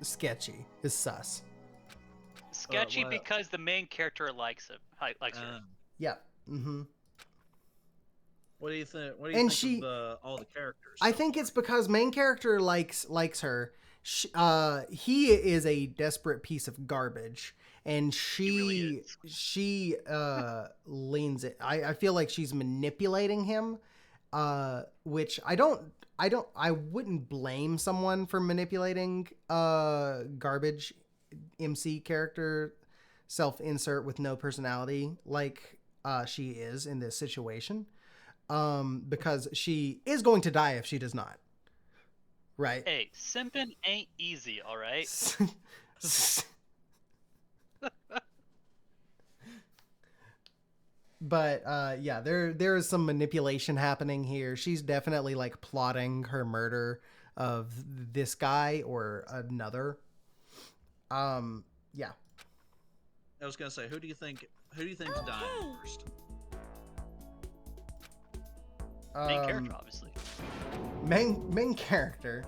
sketchy, is sus. Sketchy because the main character likes him. Likes her. Yeah. Mm-hmm. What do you think? What do you think of all the characters? I think it's because main character likes her. He is a desperate piece of garbage, and she leans it. I feel like she's manipulating him, which I wouldn't blame someone for manipulating garbage MC character self-insert with no personality like she is in this situation, because she is going to die if she does not. Right. Hey, simping ain't easy, all right? But yeah, there is some manipulation happening here. She's definitely like plotting her murder of this guy or another. Yeah. I was gonna say, who do you think's dying first? Main character, obviously. Main character.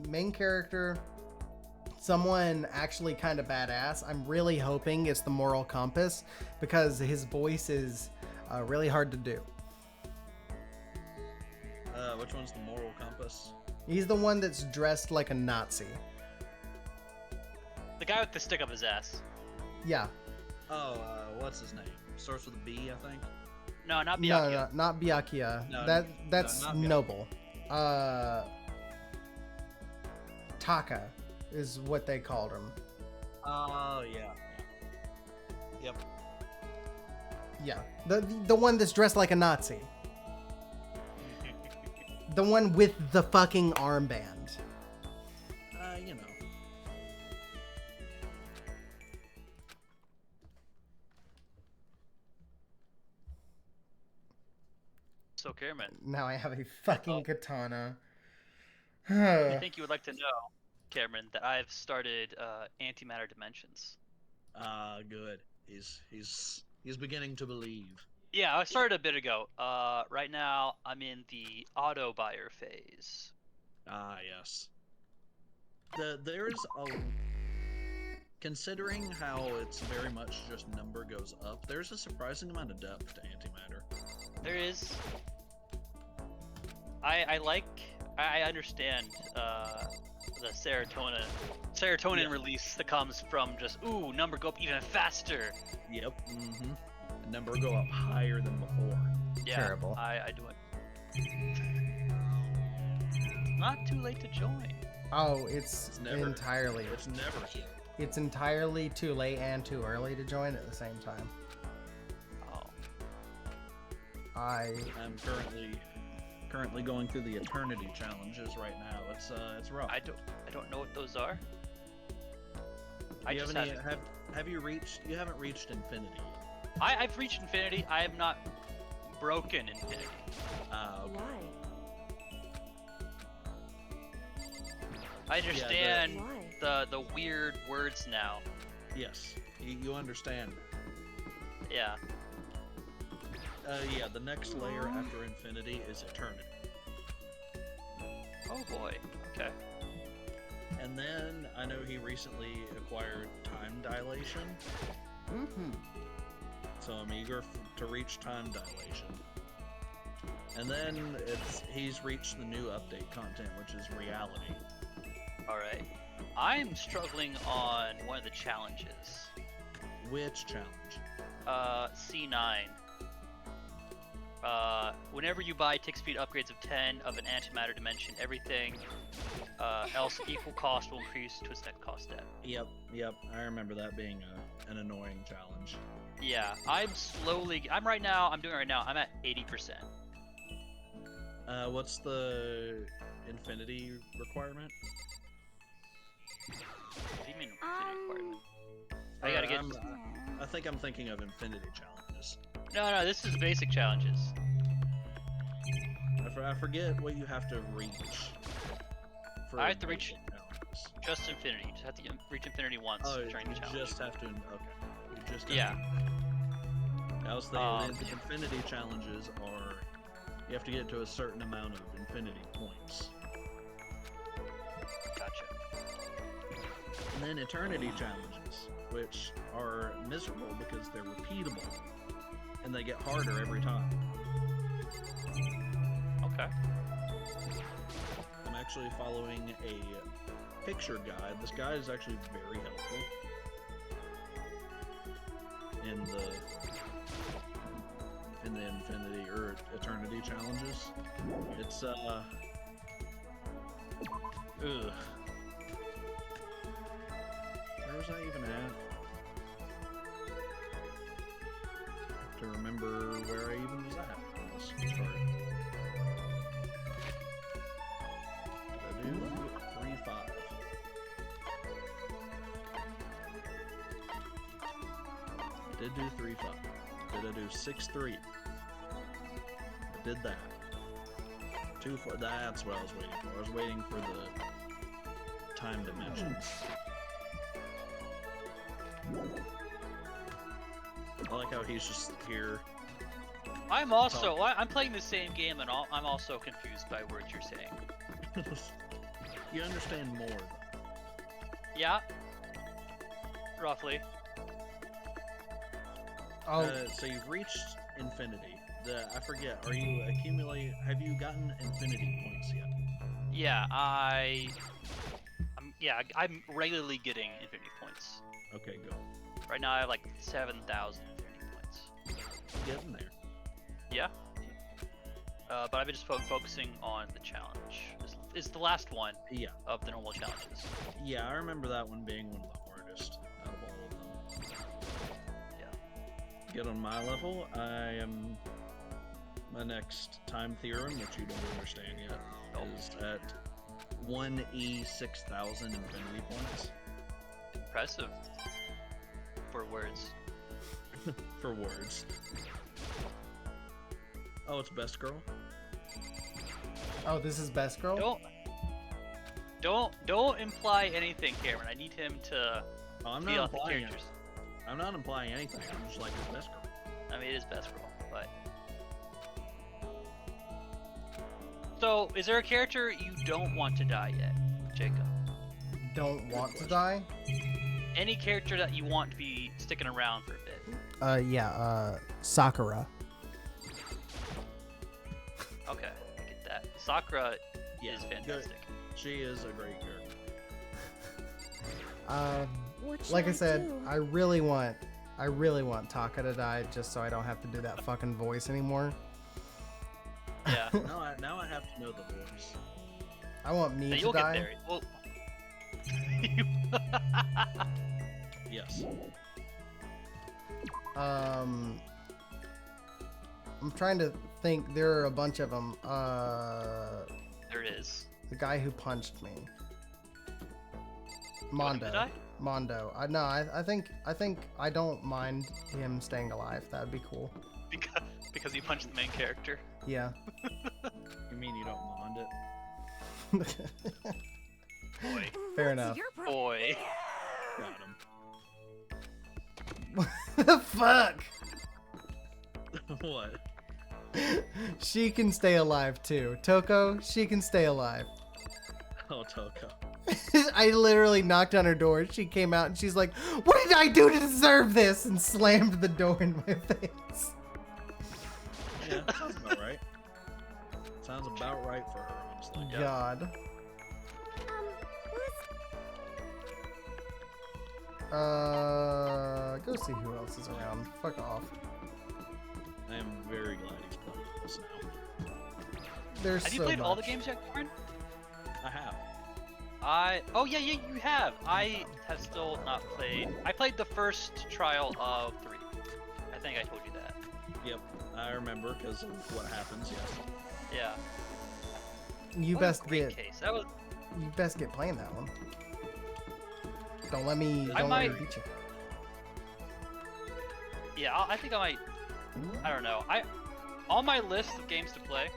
Main character. Someone actually kind of badass. I'm really hoping it's the Moral Compass because his voice is really hard to do. Which one's the Moral Compass? He's the one that's dressed like a Nazi. The guy with the stick up his ass. Yeah. Oh, what's his name? Starts with a B, I think. No, not Byakuya. No, not Byakuya. No, that's not Byakuya. Noble. Taka is what they called him. Oh, yeah. Yep. Yeah. The one that's dressed like a Nazi. The one with the fucking armband. You know. So, Cameron. Now I have a fucking katana. I think you would like to know, Cameron, that I've started Antimatter Dimensions. Good. He's beginning to believe. Yeah, I started a bit ago. Right now, I'm in the auto buyer phase. Ah, yes. There's a... Considering how it's very much just number goes up, there's a surprising amount of depth to antimatter. There is. I understand the serotonin release that comes from just number go up even faster. Yep. Mm-hmm. The number go up higher than before. Yeah, terrible. I do it. Not too late to join. Oh, it's never entirely. It's never too. It's entirely too late and too early to join at the same time. Oh. I'm currently going through the eternity challenges right now. It's rough. I don't know what those are. I you just have, any, haven't. have you reached? You haven't reached infinity. I've reached infinity. I have not broken infinity. Okay. Why? I understand Why? the weird words now. Yes, you understand. Yeah. Yeah, the next layer after infinity is eternity. Oh boy. Okay. And then I know he recently acquired time dilation. Mm-hmm. So I'm eager to reach time dilation. And then he's reached the new update content, which is reality. Alright. I'm struggling on one of the challenges. Which challenge? C9. Whenever you buy tick speed upgrades of 10 of an antimatter dimension, everything else equal cost will increase to its next cost step. Yep. I remember that being an annoying challenge. Yeah, I'm doing it right now, I'm at 80%. What's the infinity requirement? What do you mean infinity requirement? I gotta get... I think I'm thinking of infinity challenges. No, this is basic challenges. I forget what you have to reach. I have to reach challenges. just infinity. Just have to reach infinity once during the challenge. You just have to. Okay. You just have yeah. To, I was thinking the infinity challenges are you have to get to a certain amount of infinity points. Gotcha. And then eternity challenges, which are miserable because they're repeatable and they get harder every time. Okay. I'm actually following a picture guide. This guide is actually very helpful in the infinity or eternity challenges. It's where was I even at? To remember where I even was at. Let's start. Did I do 3-5? I did do 3-5. Did I do 6-3? I did that. 2-4. That's what I was waiting for. I was waiting for the time dimensions. I like how he's just here. I'm playing the same game and I'm also confused by words you're saying. You understand more, though. Yeah. Roughly. Oh. So you've reached infinity. I forget. Have you gotten infinity points yet? Yeah, I'm regularly getting infinity points. Okay, good. Right now I have like 7,000 infinity points. Getting there. Yeah. But I've been just focusing on the challenge. It's the last one of the normal challenges. Yeah, I remember that one being one of the hardest out of all of them. Yeah. Get on my level. I am... My next time theorem, which you don't understand yet, is at 1E 6,000 infinity points. Impressive. For words. For words. Oh, it's Best Girl? Oh, this is Best Girl? Don't imply anything, Cameron. I need him to be out the characters. I'm not implying anything. I'm just like, it's Best Girl. I mean, it is Best Girl, but... So, is there a character you don't want to die yet, Jacob? Don't want to die? Any character that you want to be sticking around for a bit? Sakura. Okay, I get that. Sakura is fantastic. Good. She is a great character. Like I said, I really want Taka to die just so I don't have to do that fucking voice anymore. Yeah. Now I have to know the voice. I want me to die. Get there. Well, yes. I'm trying to think. There are a bunch of them. There it is. The guy who punched me. Mondo. Mondo. I think I don't mind him staying alive. That would be cool. Because he punched the main character. Yeah. You mean you don't mind it? Boy. Fair enough. Boy. Got him. What the fuck? What? She can stay alive too. Toko, she can stay alive. Oh, Taka. I literally knocked on her door. She came out and she's like, "What did I do to deserve this?" and slammed the door in my face. Yeah, sounds about right. Sounds about right for her, honestly. Yeah. God. Go see who else is around. Fuck off. I am very glad he's playing this now. There's Have you so played all the much. games yet, Cameron? I have. Oh yeah, you have. I have still not played. I played the first trial of 3. I think I told you that. Yep, I remember because of what happens. Yes. Yeah. You What a best great get. case. That was. You best get playing that one. Don't let me. I Don't let me might- beat you. Yeah, I think I might. I don't know. On my list of games to play,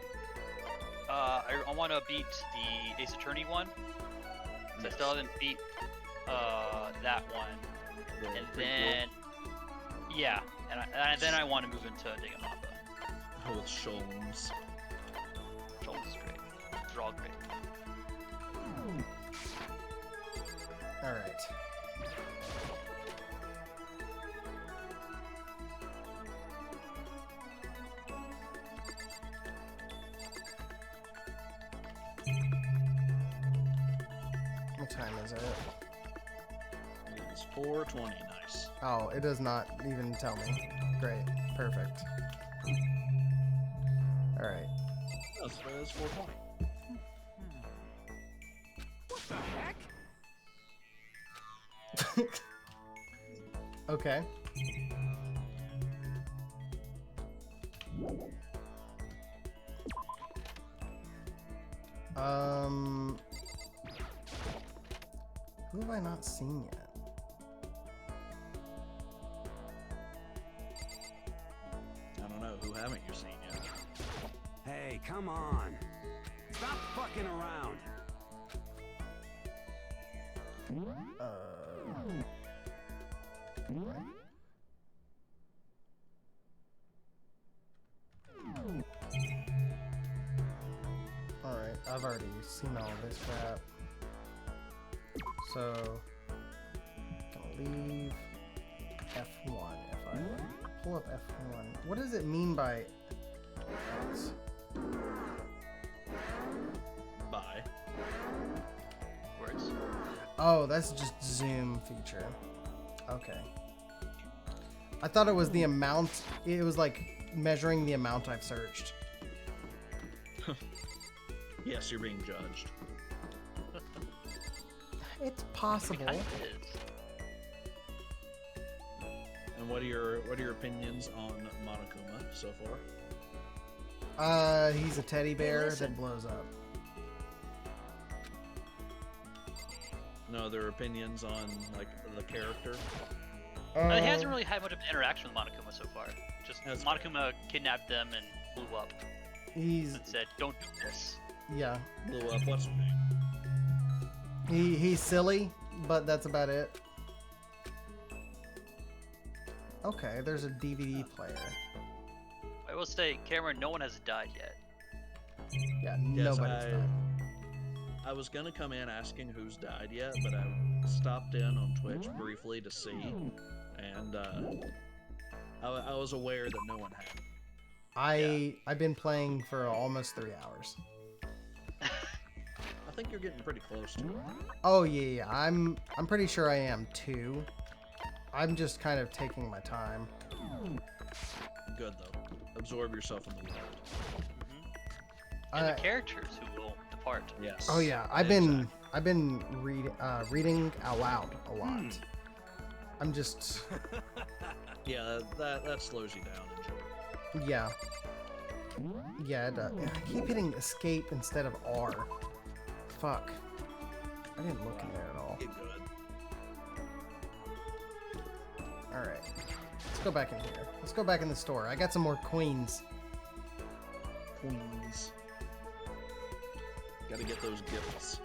I want to beat the Ace Attorney one. So I still haven't beat that one, and then yeah, and then I want to move into Danganronpa. With Sholmes. Sholmes is great. They're all great. All right. What time is it? It's 4:20. Nice. Oh, it does not even tell me. Great. Perfect. All right. It's 4:20. What the heck? Okay. Who have I not seen yet? I don't know. Who haven't you seen yet? Hey, come on. Stop fucking around. Alright, I've already seen all this crap. So, gonna leave F1 if I pull up F1. What does it mean by X? Bye. Words. Oh, that's just zoom feature. Okay. I thought it was the amount, it was like measuring the amount I've searched. Yes, you're being judged. It's possible. And what are your opinions on Monokuma so far? He's a teddy bear that blows up. No, their opinions on like the character. He hasn't really had much of an interaction with Monokuma so far. Just Monokuma kidnapped them and blew up. He's and said, "Don't do this." Yeah. Blew up. What's her name? He's silly, but that's about it. Okay, there's a DVD player. I will say, Cameron, no one has died yet. Yeah, Yes, nobody's died. I was gonna come in asking who's died yet, but I stopped in on Twitch briefly to see, and I was aware that no one had. I've been playing for almost 3 hours. I think you're getting pretty close to it. Oh yeah, I'm pretty sure I am too. I'm just kind of taking my time. Good though. Absorb yourself in the world. And the characters who will depart. Yes. Oh yeah, I've been reading out loud a lot. I'm just Yeah, that slows you down. Enjoy. yeah. Yeah, I keep hitting escape instead of R. Fuck. I didn't look in there at all. Get good. Let's go back in here. Let's go back in the store. I got some more coins. Queens. Gotta get those gifts.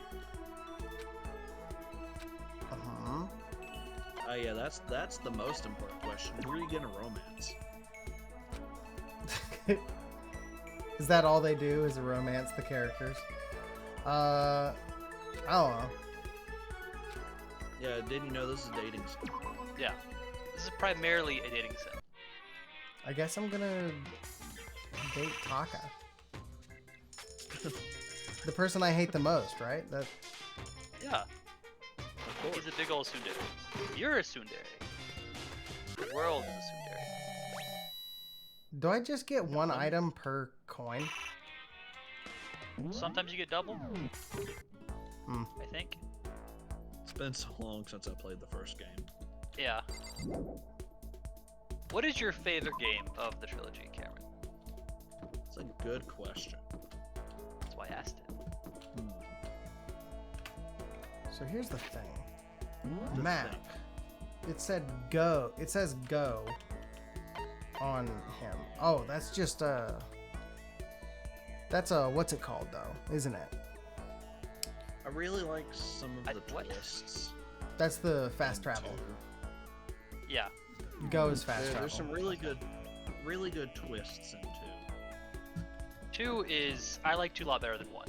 Uh-huh. Oh yeah, that's the most important question. Who are you gonna romance? Is that all they do is romance the characters? I don't know. Yeah, didn't you know this is a dating sim? Yeah. This is primarily a dating sim. I guess I'm gonna date Taka. The person I hate the most, right? That. Yeah. He's a big old tsundere. You're a tsundere. The world is a tsundere. Do I just get one item per coin? Sometimes you get double. Hmm. I think. It's been so long since I played the first game. Yeah. What is your favorite game of the trilogy, Cameron? It's a good question. That's why I asked it. So here's the thing. Map. It said go. It says go on him. Oh, that's just that's what's it called though, isn't it? I really like some of the twists. That's the fast travel. Yeah. Go is fast travel. There's some really good twists in 2. 2 is I like 2 a lot better than 1.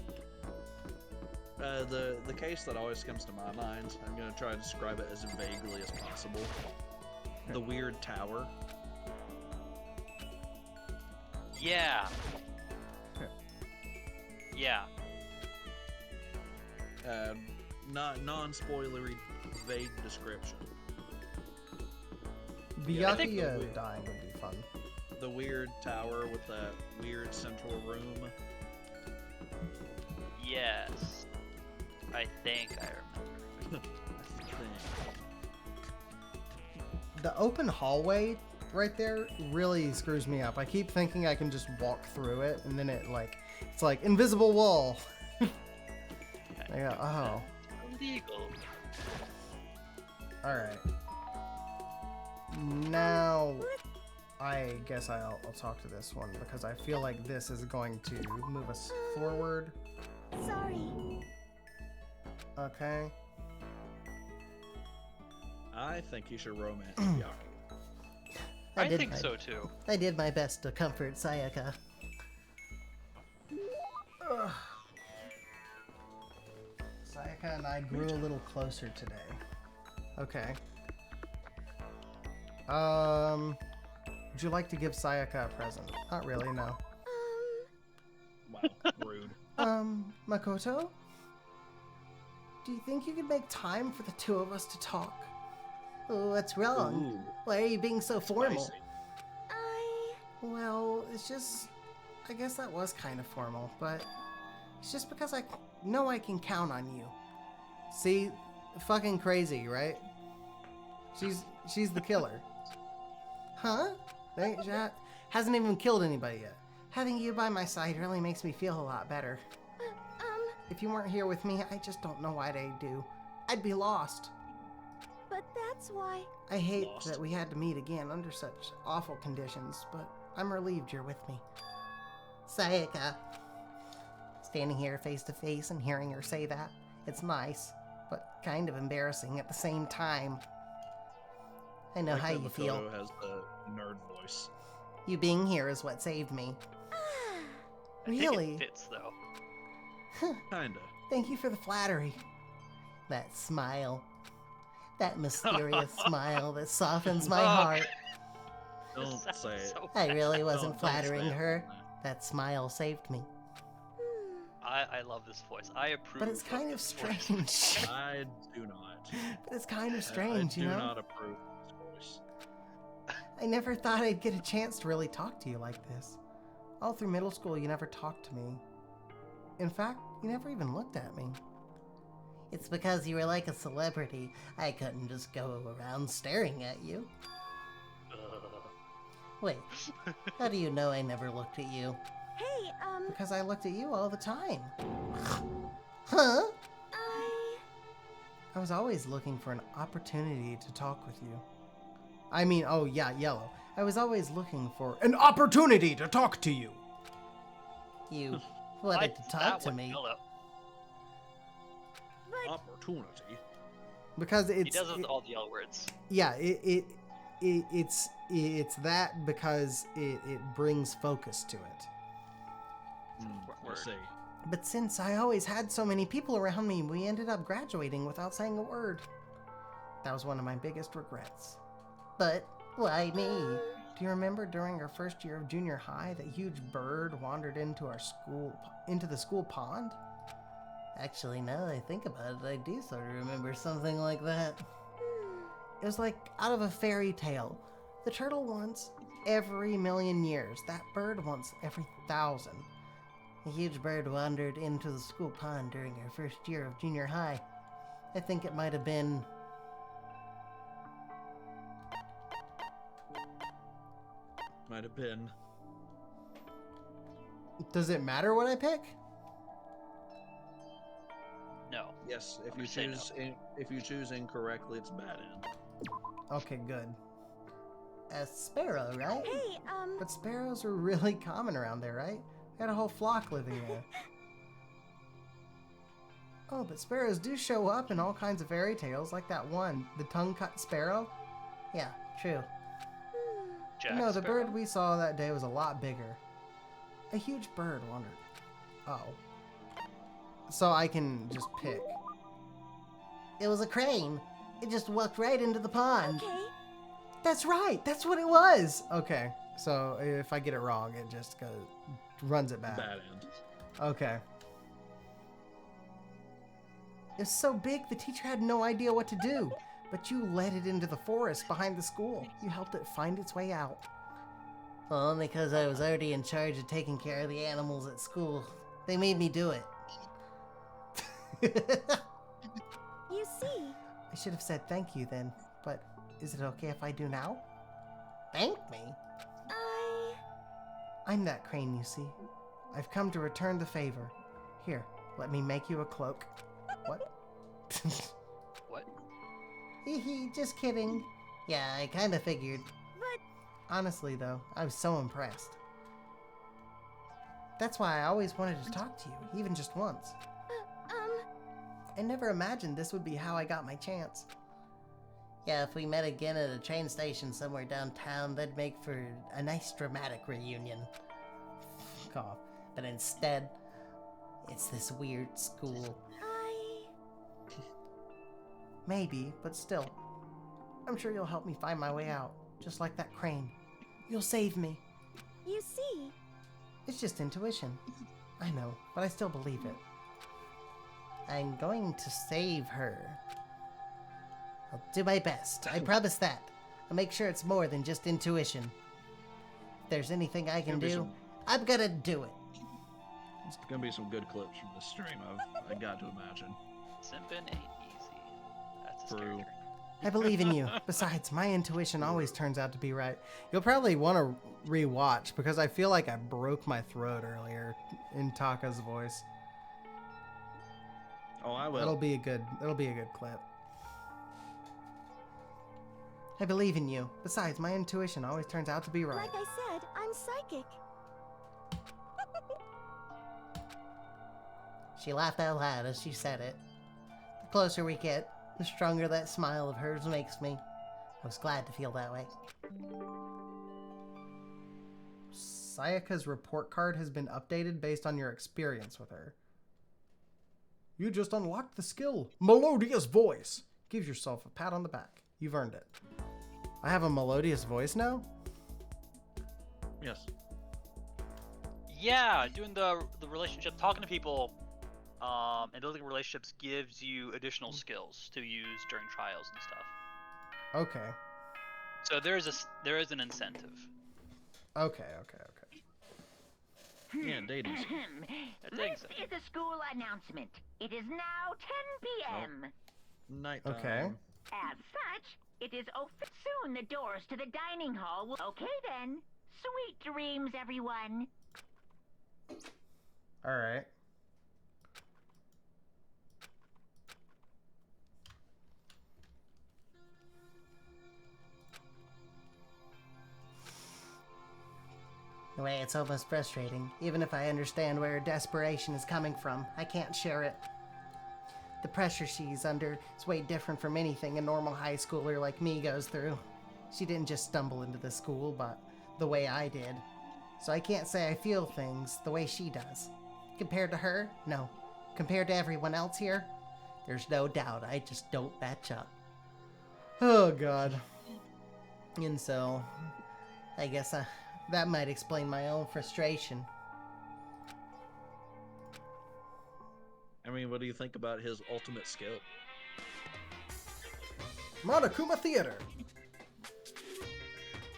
The case that always comes to my mind, I'm gonna try to describe it as vaguely as possible. The weird tower. Yeah. Yeah. Not non-spoilery, vague description. Byakuya dying would be fun. The weird tower with that weird central room. Yes. I think I remember. The open hallway right there really screws me up. I keep thinking I can just walk through it, and then it's like invisible wall. I go, oh. Illegal. All right. Now, I guess I'll talk to this one because I feel like this is going to move us forward. Sorry. Okay. I think you should romance Byakuya. I think so too. I did my best to comfort Sayaka. Sayaka and I grew a little closer today. Okay. Would you like to give Sayaka a present? Not really, no. Wow, rude. Makoto? Do you think you could make time for the two of us to talk? Oh, what's wrong? Ooh. Why are you being so formal? Spicy. Well, it's just... I guess that was kind of formal, but... It's just because I know I can count on you. See? Fucking crazy, right? She's the killer. Huh? She hasn't even killed anybody yet. Having you by my side really makes me feel a lot better. If you weren't here with me, I just don't know what I'd do. I'd be lost. But that's why... I hate that we had to meet again under such awful conditions, but I'm relieved you're with me. Sayaka. Standing here face to face and hearing her say that, it's nice, but kind of embarrassing at the same time. I know how you feel. Makoto has the nerd voice. You being here is what saved me. I Really? think it fits though. Kinda. Thank you for the flattery. That smile. That mysterious smile that softens my heart. Don't say it. So I really wasn't Don't flattering say it. her. That smile saved me. I love this voice. I approve. But it's kind of this strange. voice. I do not. But it's kind of strange, I you do know? not approve of this voice. I never thought I'd get a chance to really talk to you like this. All through middle school, you never talked to me. In fact, you never even looked at me. It's because you were like a celebrity. I couldn't just go around staring at you. Wait, how do you know I never looked at you? Hey, Because I looked at you all the time. Huh? I was always looking for an opportunity to talk with you. I mean, oh yeah, yellow. I was always looking for an opportunity to talk to you. You wanted to talk to me. Opportunity. Because it's. He does it with all the yellow words. Yeah, it's that because it brings focus to it. We'll see. But since I always had so many people around me, we ended up graduating without saying a word. That was one of my biggest regrets. But why me? Do you remember during our first year of junior high, that huge bird wandered into the school pond? Actually, now that I think about it, I do sort of remember something like that. It was like out of a fairy tale. The turtle once every million years. That bird once every 1,000. A huge bird wandered into the school pond during our first year of junior high. I think it might have been... Might have been. Does it matter what I pick? No. Yes, if you choose incorrectly, it's bad end. Okay, good. A sparrow, right? Hey, But sparrows are really common around there, right? I had a whole flock living there. Oh, but sparrows do show up in all kinds of fairy tales, like that one, the tongue-cut sparrow. Yeah, true. No, the bird we saw that day was a lot bigger. A huge bird wandered. Oh. So I can just pick. It was a crane. It just walked right into the pond. Okay. That's right. That's what it was. Okay. So if I get it wrong, it just runs it back. Bad end. Okay. It's so big, the teacher had no idea what to do. But you led it into the forest behind the school. You helped it find its way out. Well, only because I was already in charge of taking care of the animals at school. They made me do it. You see. I should have said thank you then, but is it okay if I do now? Thank me? I'm that crane, you see. I've come to return the favor. Here, let me make you a cloak. What? What? Hee, just kidding. Yeah, I kinda figured. But... Honestly, though, I was so impressed. That's why I always wanted to talk to you, even just once. I never imagined this would be how I got my chance. Yeah, if we met again at a train station somewhere downtown, that'd make for a nice dramatic reunion. Cough. But instead, it's this weird school. Maybe, but still. I'm sure you'll help me find my way out, just like that crane. You'll save me. You see. It's just intuition. I know, but I still believe it. I'm going to save her. I'll do my best. I promise that. I'll make sure it's more than just intuition. If there's anything I can do, I'm gonna do it. It's gonna be some good clips from this stream, I got to imagine. Simpin ain't easy. That's his True. character. I believe in you. Besides, my intuition always turns out to be right. You'll probably want to rewatch because I feel like I broke my throat earlier in Taka's voice. Oh, I will. That'll be a good clip. I believe in you. Besides, my intuition always turns out to be right. Like I said, I'm psychic. She laughed out loud as she said it. The closer we get, the stronger that smile of hers makes me. I was glad to feel that way. Sayaka's report card has been updated based on your experience with her. You just unlocked the skill, Melodious Voice. Give yourself a pat on the back. You've earned it. I have a melodious voice now? Yes. Yeah, doing the relationship, talking to people, and building relationships gives you additional skills to use during trials and stuff. Okay. So there is an incentive. Okay. Yeah, dating. This is a school announcement. It is now 10 p.m. Nighttime. Okay. As such, it is soon the doors to the dining hall will... Okay then. Sweet dreams, everyone. Alright. The way it's almost frustrating. Even if I understand where her desperation is coming from, I can't share it. The pressure she's under is way different from anything a normal high schooler like me goes through. She didn't just stumble into the school, but the way I did. So I can't say I feel things the way she does. Compared to her, no. Compared to everyone else here, there's no doubt I just don't match up. Oh, God. And so, I guess that might explain my own frustration. I mean, what do you think about his ultimate skill? Monokuma Theater.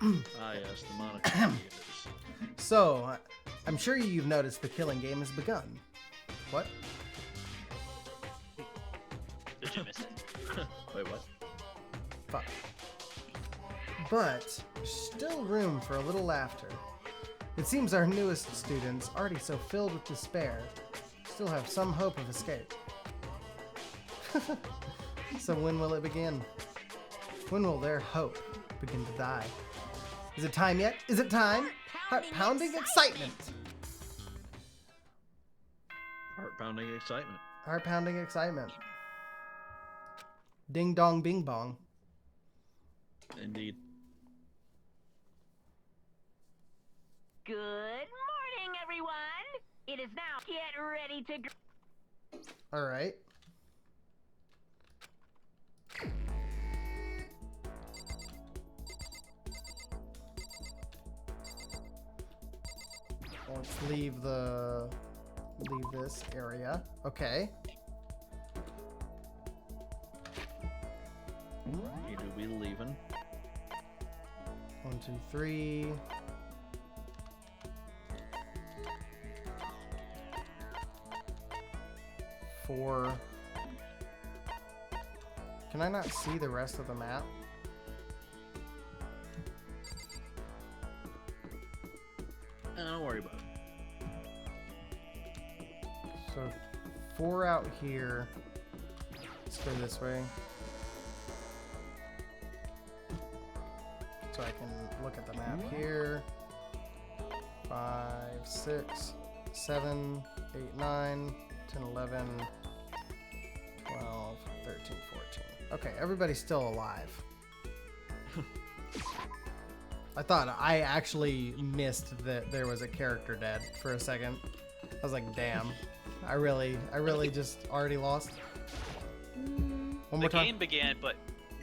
Ah, yes, the Monokuma Theaters. So, I'm sure you've noticed the killing game has begun. What? Did you miss it? Wait, what? Fuck. But, there's still room for a little laughter. It seems our newest students, already so filled with despair, still have some hope of escape. So when will it begin? When will their hope begin to die? Is it time yet? Is it time? Heart-pounding excitement! Heart-pounding excitement. Heart-pounding excitement. Ding dong bing bong. Indeed. Good morning, everyone. It is now get ready to. Alright. Let's leave this area. Okay. You do be leaving. 1, 2, 3. Four. Can I not see the rest of the map? Don't worry about it. So 4 out here. Let's go this way. So I can look at the map here. 5, 6, 7, 8, 9, 10, 11, 12, 13, 14. Okay, everybody's still alive. I thought I actually missed that there was a character dead for a second. I was like, damn. I really just already lost. One more the time. game began, but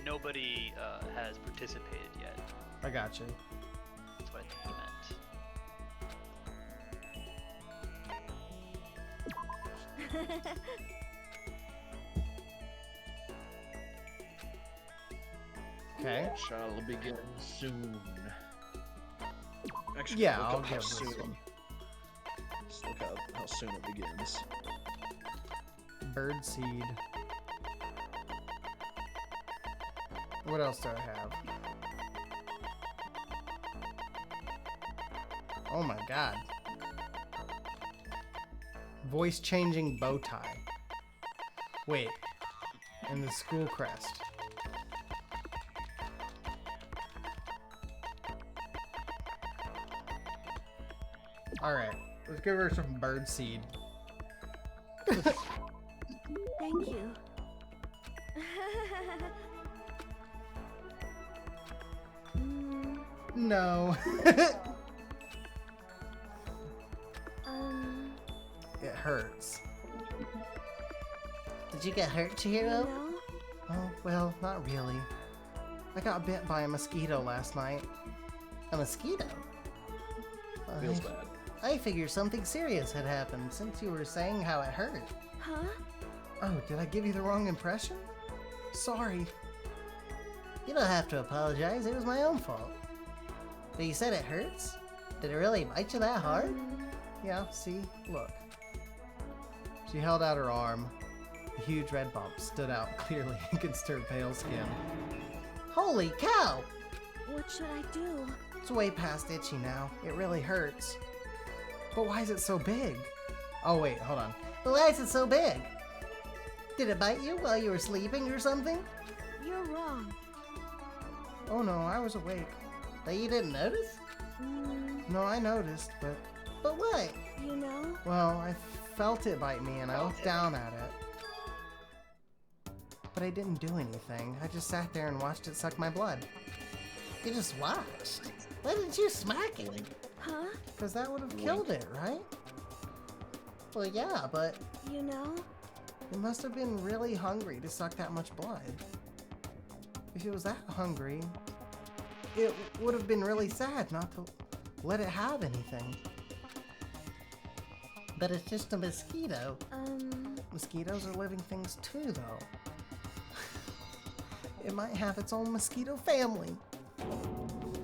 nobody has participated yet. I got you. That's what I think he meant. Okay. Shall begin soon. Actually, Yeah, look I'll up how give this soon. one. Let's look up how soon it begins. Birdseed. What else do I have? Oh my god. Voice changing bow tie. Wait. And the school crest. Alright. Let's give her some birdseed. Thank you. No. It hurts. Did you get hurt, Chihiro? No? Oh, well, not really. I got bit by a mosquito last night. A mosquito? Feels bad. I figured something serious had happened since you were saying how it hurt. Huh? Oh, did I give you the wrong impression? Sorry. You don't have to apologize, it was my own fault. But you said it hurts? Did it really bite you that hard? Yeah, see? Look. She held out her arm. A huge red bump stood out clearly against her pale skin. Holy cow! What should I do? It's way past itchy now. It really hurts. But why is it so big? Oh wait, hold on. But why is it so big? Did it bite you while you were sleeping or something? You're wrong. Oh no, I was awake. But you didn't notice? No, I noticed, but... But what? You know? Well, I felt it bite me and I looked down at it. But I didn't do anything. I just sat there and watched it suck my blood. You just watched? Why didn't you smack it? Huh? Because that would have killed it, right? Well, yeah, but... You know? It must have been really hungry to suck that much blood. If it was that hungry, it would have been really sad not to let it have anything. But it's just a mosquito. Mosquitoes are living things too, though. It might have its own mosquito family.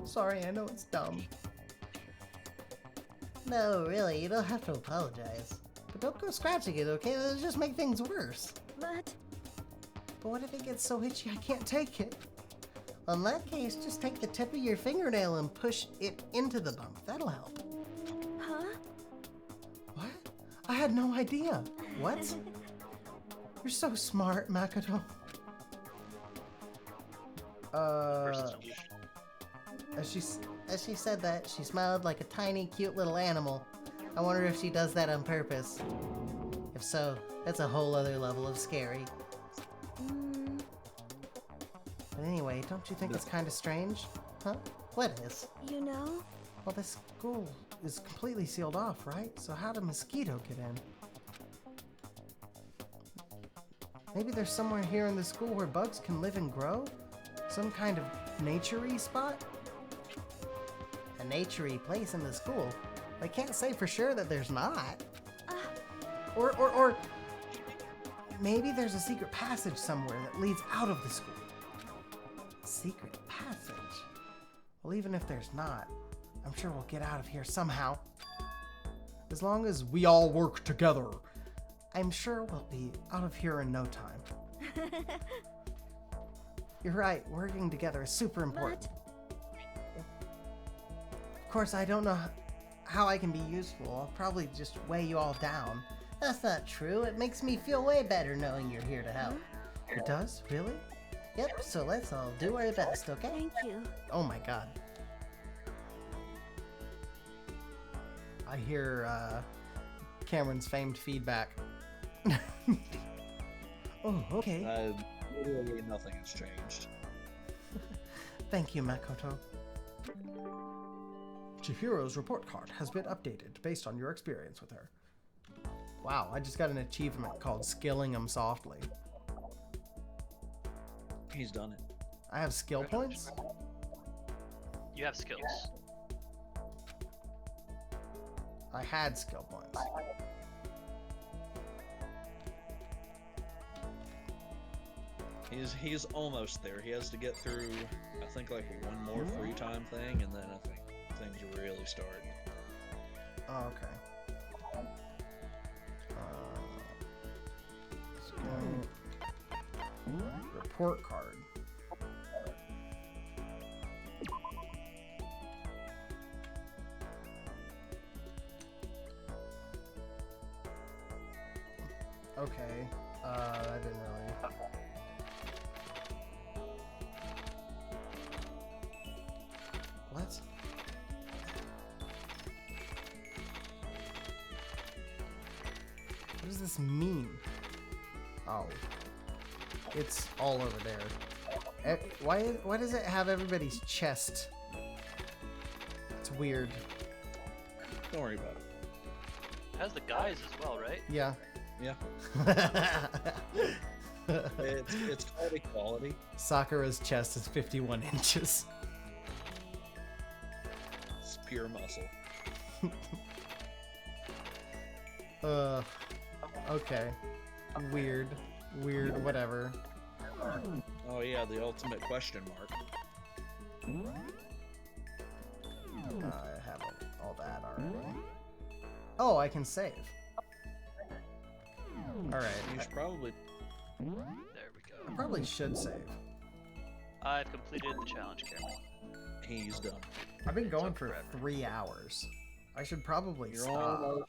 Sorry, I know it's dumb. No, really, you don't have to apologize. But don't go scratching it, okay? That'll just make things worse. But what if it gets so itchy I can't take it? Well, in that case, just take the tip of your fingernail and push it into the bump. That'll help. Huh? What? I had no idea. What? You're so smart, Makoto. As she said that, she smiled like a tiny, cute little animal. I wonder if she does that on purpose. If so, that's a whole other level of scary. But anyway, don't you think it's kind of strange? Huh? What is? You know? Well, this school is completely sealed off, right? So how did mosquito get in? Maybe there's somewhere here in the school where bugs can live and grow? Some kind of nature-y spot? A nature-y place in the school? I can't say for sure that there's not. Or maybe there's a secret passage somewhere that leads out of the school. Secret passage? Well, even if there's not, I'm sure we'll get out of here somehow. As long as we all work together, I'm sure we'll be out of here in no time. You're right, working together is super important. Of course, I don't know how I can be useful. I'll probably just weigh you all down. That's not true. It makes me feel way better knowing you're here to help. It does? Really? Yep, so let's all do our best, okay? Thank you. Oh my god. I hear Cameron's famed feedback. Oh, okay. Literally nothing has changed. Thank you, Makoto. Chihiro's report card has been updated based on your experience with her. Wow, I just got an achievement called Skilling Him Softly. He's done it. I have skill points? You have skills. I had skill points. He's almost there. He has to get through, I think, like one more free time thing, and then I think things really start. Oh, okay. Report card. Okay. I didn't really. What? What does this mean? Oh. It's all over there. Why does it have everybody's chest? It's weird. Don't worry about it. It has the guys as well, right? Yeah. Yeah. it's called equality. Sakura's chest is 51 inches. It's pure muscle. Okay. Weird, whatever. Oh yeah, the ultimate question mark. I have all that already. Oh, I can save. Alright. You should probably... There we go. I probably should save. I've completed the challenge, Cameron. He's done. I've been going for 3 hours. I should probably You're stop.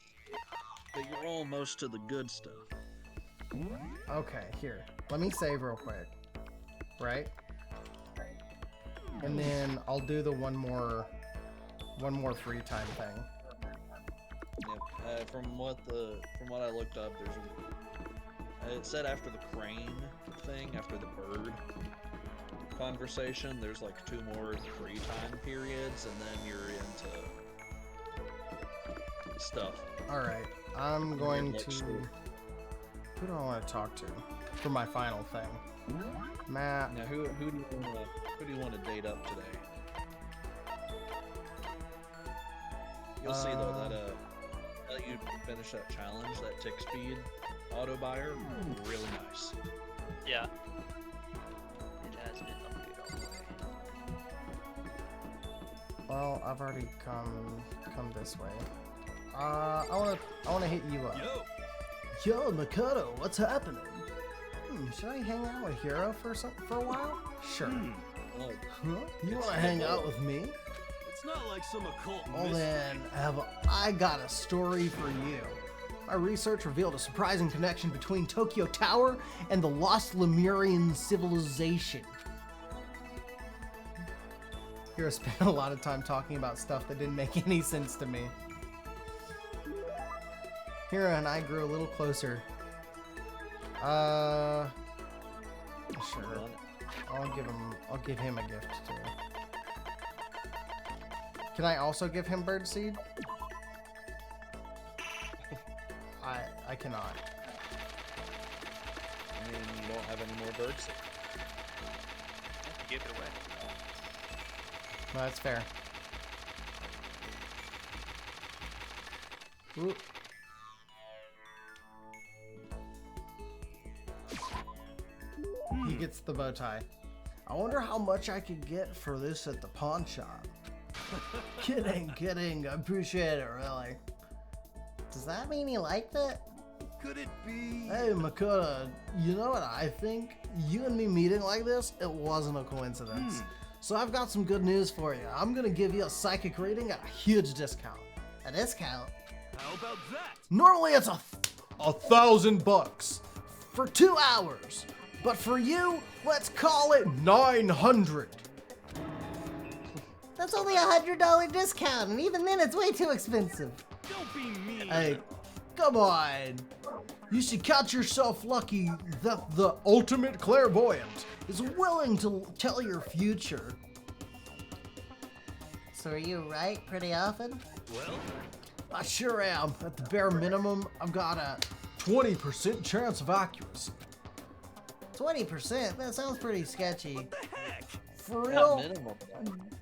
but you're almost to the good stuff. Okay, here. Let me save real quick. Right? and then I'll do the one more free time thing. Yep. From what I looked up, it said after the crane thing, after the bird conversation, there's like 2 more free time periods, and then you're into stuff. Alright, I'm going to... Who do I want to talk to for my final thing? Matt. Now, who do you want to date up today? You'll see though that you finish that challenge, that tick speed auto buyer, really nice. Yeah. It has been updated all the way. Well, I've already come this way. I wanna hit you up. Yo, Makoto, what's happening? Should I hang out with Hiro for a while? Sure. Oh. Huh? You wanna hang out with me? It's not like some occult Well mystery. then, I got a story for you. My research revealed a surprising connection between Tokyo Tower and the lost Lemurian civilization. Hiro spent a lot of time talking about stuff that didn't make any sense to me. Hiro and I grew a little closer. Sure. I'll give him a gift too. Can I also give him birdseed? I cannot. I mean, you don't have any more birds. You gave it away. No, that's fair. Ooh. He gets the bow tie. I wonder how much I could get for this at the pawn shop. Kidding. I appreciate it, really. Does that mean he liked it? Could it be? Hey, Makoto, you know what I think? You and me meeting like this, it wasn't a coincidence. So I've got some good news for you. I'm gonna give you a psychic reading at a huge discount. A discount? How about that? Normally it's $1,000 for 2 hours. But for you, let's call it 900. That's only $100 discount, and even then it's way too expensive. Don't be mean. Hey, come on. You should count yourself lucky that the ultimate clairvoyant is willing to tell your future. So are you right pretty often? Well, I sure am. At the bare minimum, I've got a 20% chance of accuracy. 20%? That sounds pretty sketchy. what the heck? For real? Minimum.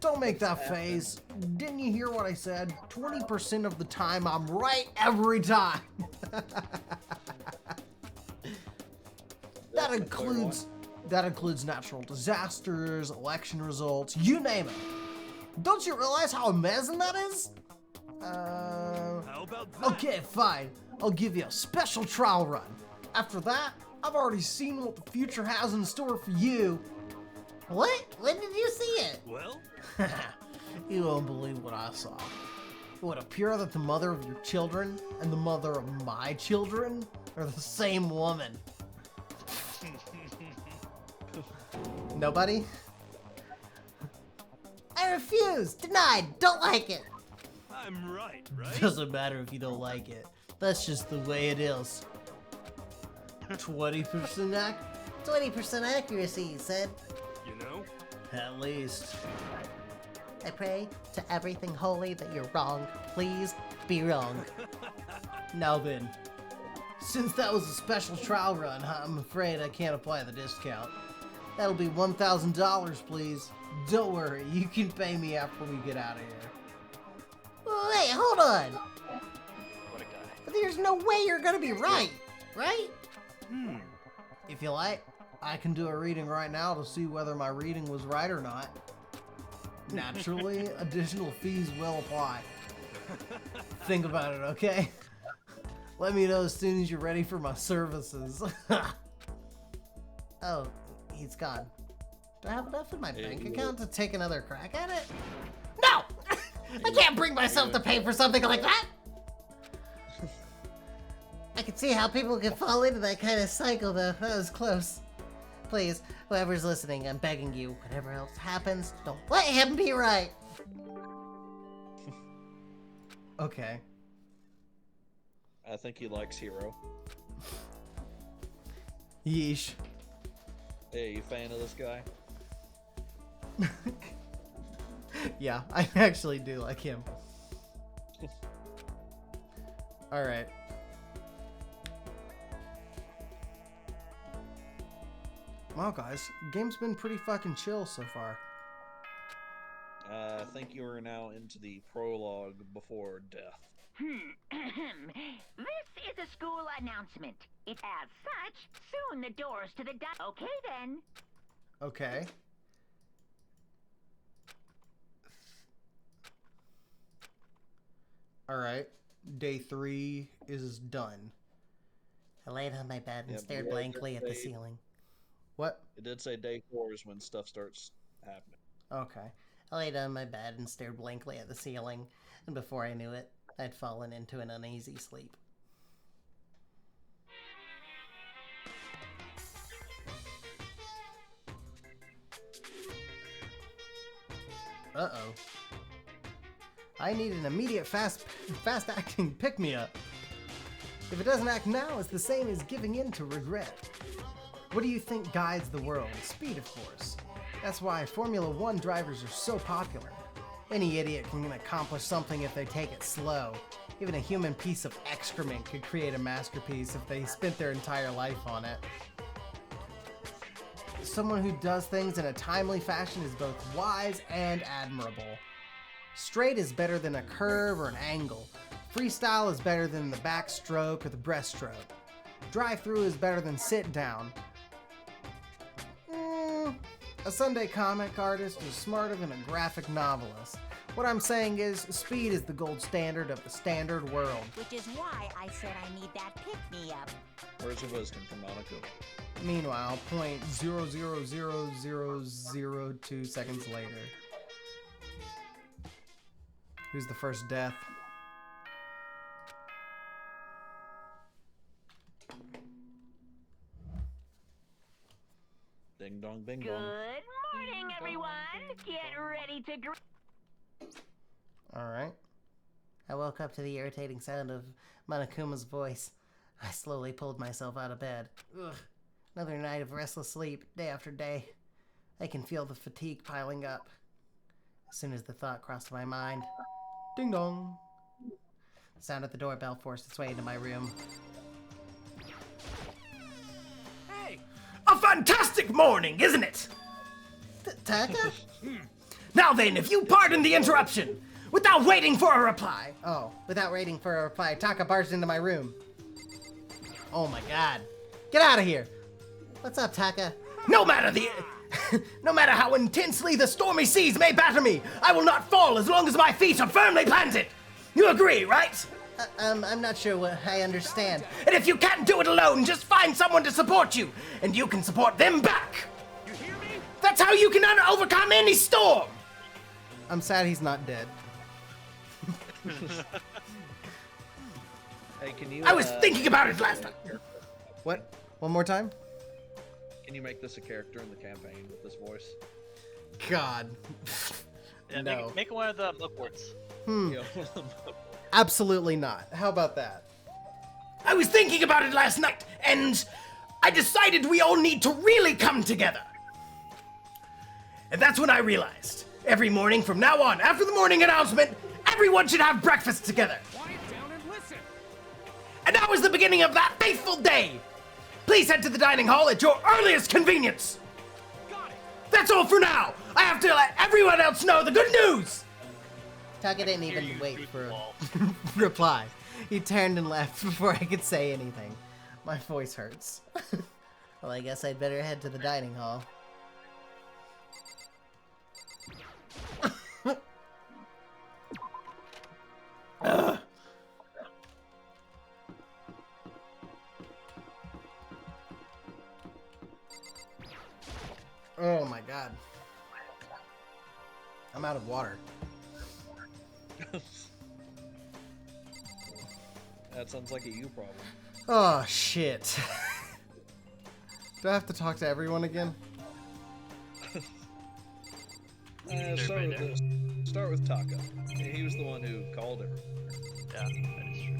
Don't make that face. Didn't you hear what I said? 20% of the time, I'm right every time. That includes natural disasters, election results, you name it. Don't you realize how amazing that is? How about that? Okay, fine. I'll give you a special trial run. After that, I've already seen what the future has in store for you. What? When did you see it? Well, You won't believe what I saw. It would appear that the mother of your children and the mother of my children are the same woman. Nobody? I refuse! Denied! Don't like it! I'm right? Doesn't matter if you don't like it. That's just the way it is. 20% 20% accuracy, you said. You know? At least. I pray to everything holy that you're wrong. Please be wrong. Now then, since that was a special trial run, I'm afraid I can't apply the discount. That'll be $1,000, please. Don't worry, you can pay me after we get out of here. Wait, hold on! What a guy. But there's no way you're gonna be right, right? If you like, I can do a reading right now to see whether my reading was right or not. Naturally, additional fees will apply. Think about it, okay? Let me know as soon as you're ready for my services. Oh, he's gone. Do I have enough in my bank account to take another crack at it? No! I can't bring myself to pay for something like that! I can see how people can fall into that kind of cycle, though. That was close. Please, whoever's listening, I'm begging you, whatever else happens, don't let him be right. Okay. I think he likes Hero. Yeesh. Hey, you fan of this guy? Yeah, I actually do like him. Alright. Wow, guys, game's been pretty fucking chill so far. I think you are now into the prologue before death. This is a school announcement. As such, soon the doors to the Okay then. Okay. Alright. Day 3 is done. I laid on my bed and Yeah, stared but blankly at the they- ceiling. What? It did say day 4 is when stuff starts happening. Okay. I laid on my bed and stared blankly at the ceiling, and before I knew it, I'd fallen into an uneasy sleep. Uh-oh. I need an immediate fast-acting pick-me-up. If it doesn't act now, it's the same as giving in to regret. What do you think guides the world? Speed, of course. That's why Formula 1 drivers are so popular. Any idiot can accomplish something if they take it slow. Even a human piece of excrement could create a masterpiece if they spent their entire life on it. Someone who does things in a timely fashion is both wise and admirable. Straight is better than a curve or an angle. Freestyle is better than the backstroke or the breaststroke. Drive-through is better than sit-down. A Sunday comic artist is smarter than a graphic novelist. What I'm saying is, speed is the gold standard of the standard world. Which is why I said I need that pick-me-up. Words of wisdom from Monaco. Meanwhile, 0.000002 seconds later. Who's the first death? Ding dong, bing Good bong. morning, everyone. Get ready to Alright. I woke up to the irritating sound of Monokuma's voice. I slowly pulled myself out of bed. Ugh. Another night of restless sleep, day after day. I can feel the fatigue piling up. As soon as the thought crossed my mind, ding dong. The sound at the doorbell forced its way into my room. Hey! A fantastic morning, isn't it? Taka? Now then, if you pardon the interruption, without waiting for a reply. Oh, without waiting for a reply, Taka barged into my room. Oh my god. Get out of here! What's up, Taka? No matter how intensely the stormy seas may batter me, I will not fall as long as my feet are firmly planted. You agree, right? I'm not sure what I understand. And if you can't do it alone, just find someone to support you, and you can support them back. You hear me? That's how you can overcome any storm. I'm sad he's not dead. Hey, can you? I was thinking about it last night. What? One more time? Can you make this a character in the campaign with this voice? God. Yeah, No. make one of the mugworts. Yeah. Absolutely not. How about that? I was thinking about it last night, and I decided we all need to really come together. And that's when I realized, every morning from now on, after the morning announcement, everyone should have breakfast together. Quiet down and listen. And that was the beginning of that faithful day. Please head to the dining hall at your earliest convenience. Got it. That's all for now. I have to let everyone else know the good news. Taka didn't Hear even you wait through for the a wall. Reply. He turned and left before I could say anything. My voice hurts. Well, I guess I'd better head to the dining hall. Oh my god. I'm out of water. That sounds like a you problem. Oh shit. Do I have to talk to everyone again? Start with this. Start with Taka. He was the one who called everyone. Yeah, that is true.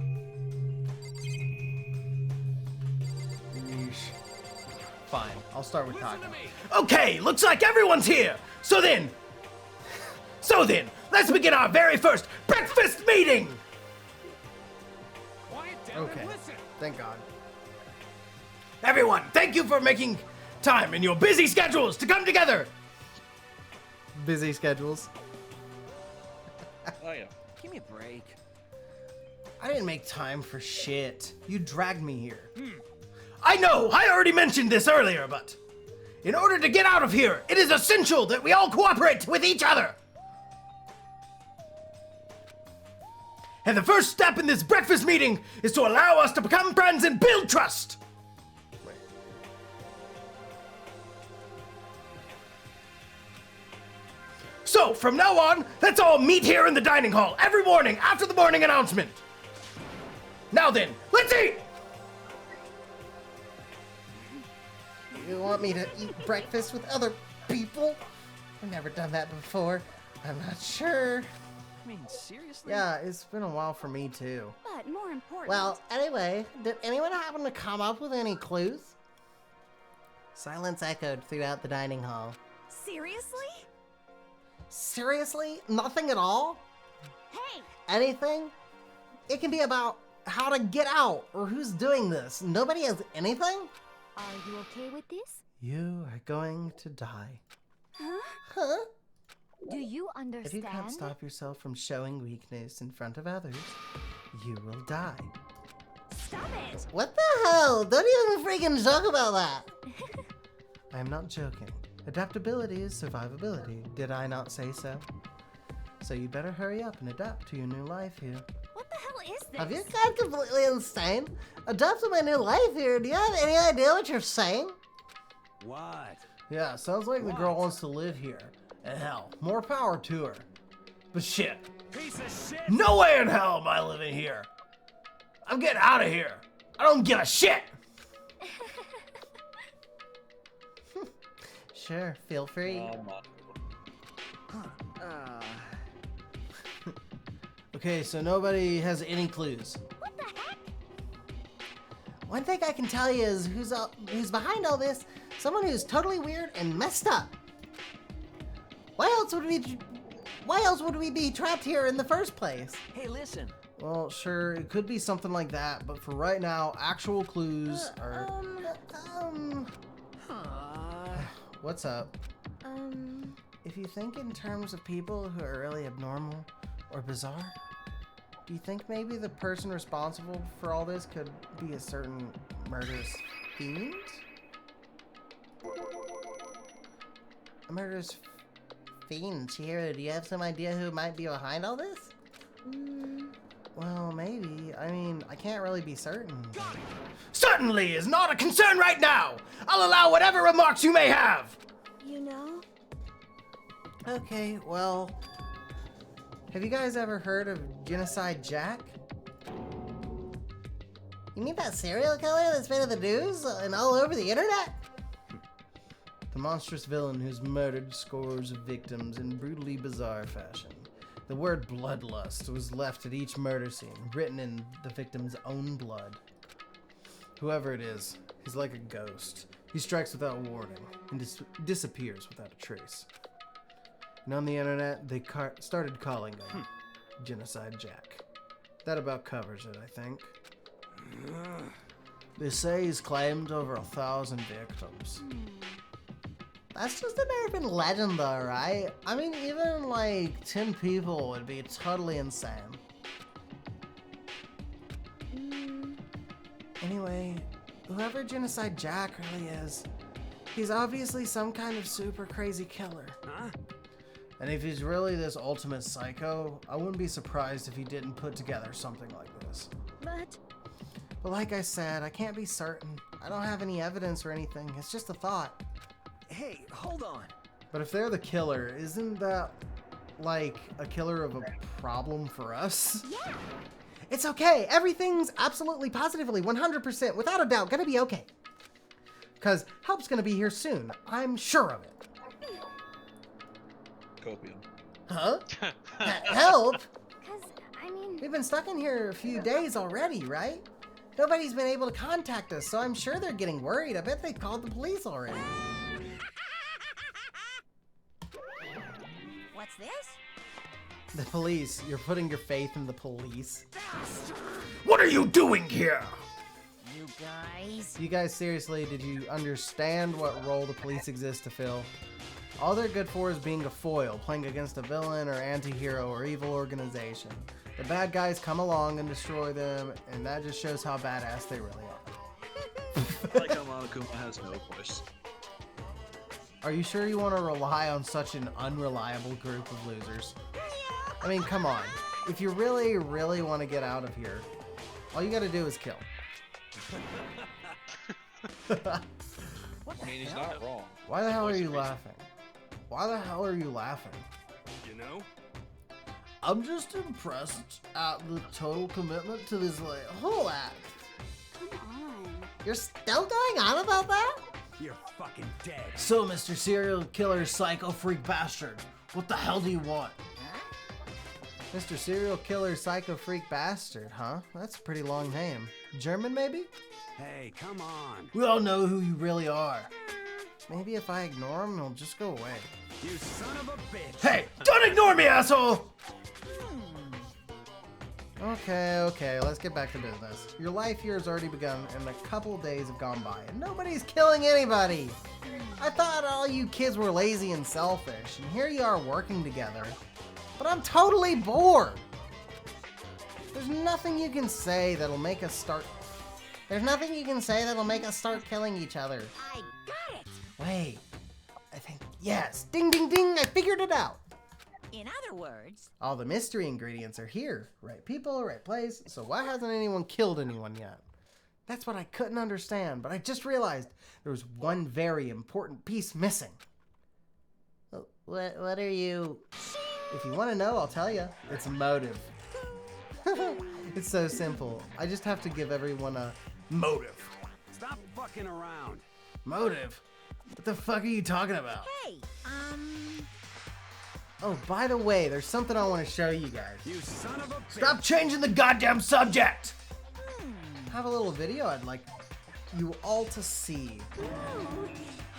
Yeesh. Fine, I'll start with Taka. Okay, looks like everyone's here. So then, let's begin our very first breakfast meeting. Okay, thank God. Everyone, thank you for making time in your busy schedules to come together. Busy schedules. Oh yeah. Give me a break. I didn't make time for shit. You dragged me here. I know, I already mentioned this earlier, but in order to get out of here, it is essential that we all cooperate with each other. And the first step in this breakfast meeting is to allow us to become friends and build trust. So, from now on, let's all meet here in the dining hall every morning after the morning announcement. Now then, let's eat! You want me to eat breakfast with other people? I've never done that before. I'm not sure. I mean, seriously? Yeah, it's been a while for me too. But more important. Well, anyway, did anyone happen to come up with any clues? Silence echoed throughout the dining hall. Seriously? Seriously? Nothing at all? Hey! Anything? It can be about how to get out or who's doing this. Nobody has anything? Are you okay with this? You are going to die. Huh? Huh? Do you If understand? you can't stop yourself from showing weakness in front of others, you will die. Stop it! What the hell? Don't even freaking joke about that. I am not joking. Adaptability is survivability. Did I not say so? So you better hurry up and adapt to your new life here. What the hell is this? Have you gone completely insane? Adapt to my new life here. Do you have any idea what you're saying? What? Yeah, sounds like the girl wants to live here. And hell, more power to her. But shit, Piece of shit! No way in hell am I living here. I'm getting out of here. I don't give a shit. Sure, feel free. Oh my. Okay, so nobody has any clues. What the heck? One thing I can tell you is who's behind all this. Someone who's totally weird and messed up. Why else would we be trapped here in the first place? Hey, listen. Well, sure, it could be something like that, but for right now, actual clues are... What's up? If you think in terms of people who are really abnormal or bizarre, do you think maybe the person responsible for all this could be a certain murderous fiend? A murderous fiend, Chihiro, do you have some idea who might be behind all this? Well, maybe. I mean, I can't really be certain. Certainly is not a concern right now. I'll allow whatever remarks you may have. You know? Okay, well, have you guys ever heard of Genocide Jack? You mean that serial killer that's been in the news and all over the internet? The monstrous villain who's murdered scores of victims in brutally bizarre fashion. The word bloodlust was left at each murder scene, written in the victim's own blood. Whoever it is, he's like a ghost. He strikes without warning and disappears without a trace. And on the internet, they started calling him Genocide Jack. That about covers it, I think. They say he's claimed over 1,000 victims. That's just an urban legend though, right? I mean, even like 10 people would be totally insane. Anyway, whoever Genocide Jack really is, he's obviously some kind of super crazy killer. Huh? And if he's really this ultimate psycho, I wouldn't be surprised if he didn't put together something like this. But like I said, I can't be certain. I don't have any evidence or anything. It's just a thought. Hey, hold on. But if they're the killer, isn't that like a killer of a problem for us? Yeah. It's okay. Everything's absolutely, positively, 100%, without a doubt, gonna be okay. Because help's gonna be here soon. I'm sure of it. Copium. Huh? Help? Cause, I mean... We've been stuck in here a few days already, right? Nobody's been able to contact us, so I'm sure they're getting worried. I bet they called the police already. What's this? The police. You're putting your faith in the police. What are you doing here? You guys? You guys, seriously, did you understand what role the police exist to fill? All they're good for is being a foil, playing against a villain or anti-hero or evil organization. The bad guys come along and destroy them, and that just shows how badass they really are. I like how Monokuma has no voice. Are you sure you want to rely on such an unreliable group of losers? I mean, come on. If you really, really want to get out of here, all you gotta do is kill. I mean, he's not wrong. Why the hell are you laughing? Why the hell are you laughing? You know? I'm just impressed at the total commitment to this whole act. Come on. You're still going on about that? You're fucking dead. So, Mr. Serial Killer Psycho Freak Bastard, what the hell do you want? Mr. Serial Killer Psycho Freak Bastard, huh? That's a pretty long name. German, maybe? Hey, come on. We all know who you really are. Maybe if I ignore him, he'll just go away. You son of a bitch. Hey, don't ignore me, asshole! Okay, let's get back to business. Your life here has already begun, and a couple days have gone by, and nobody's killing anybody! I thought all you kids were lazy and selfish, and here you are working together. But I'm totally bored! There's nothing you can say that'll make us start... There's nothing you can say that'll make us start killing each other. I got it! Wait, I think... Yes! Ding, ding, ding! I figured it out! In other words... All the mystery ingredients are here. Right people, right place. So why hasn't anyone killed anyone yet? That's what I couldn't understand, but I just realized there was one very important piece missing. What are you... If you want to know, I'll tell you. It's motive. It's so simple. I just have to give everyone a motive. Stop fucking around. Motive? What the fuck are you talking about? Hey, Oh, by the way, there's something I want to show you guys. You son of a bitch. Stop changing the goddamn subject! I have a little video I'd like you all to see.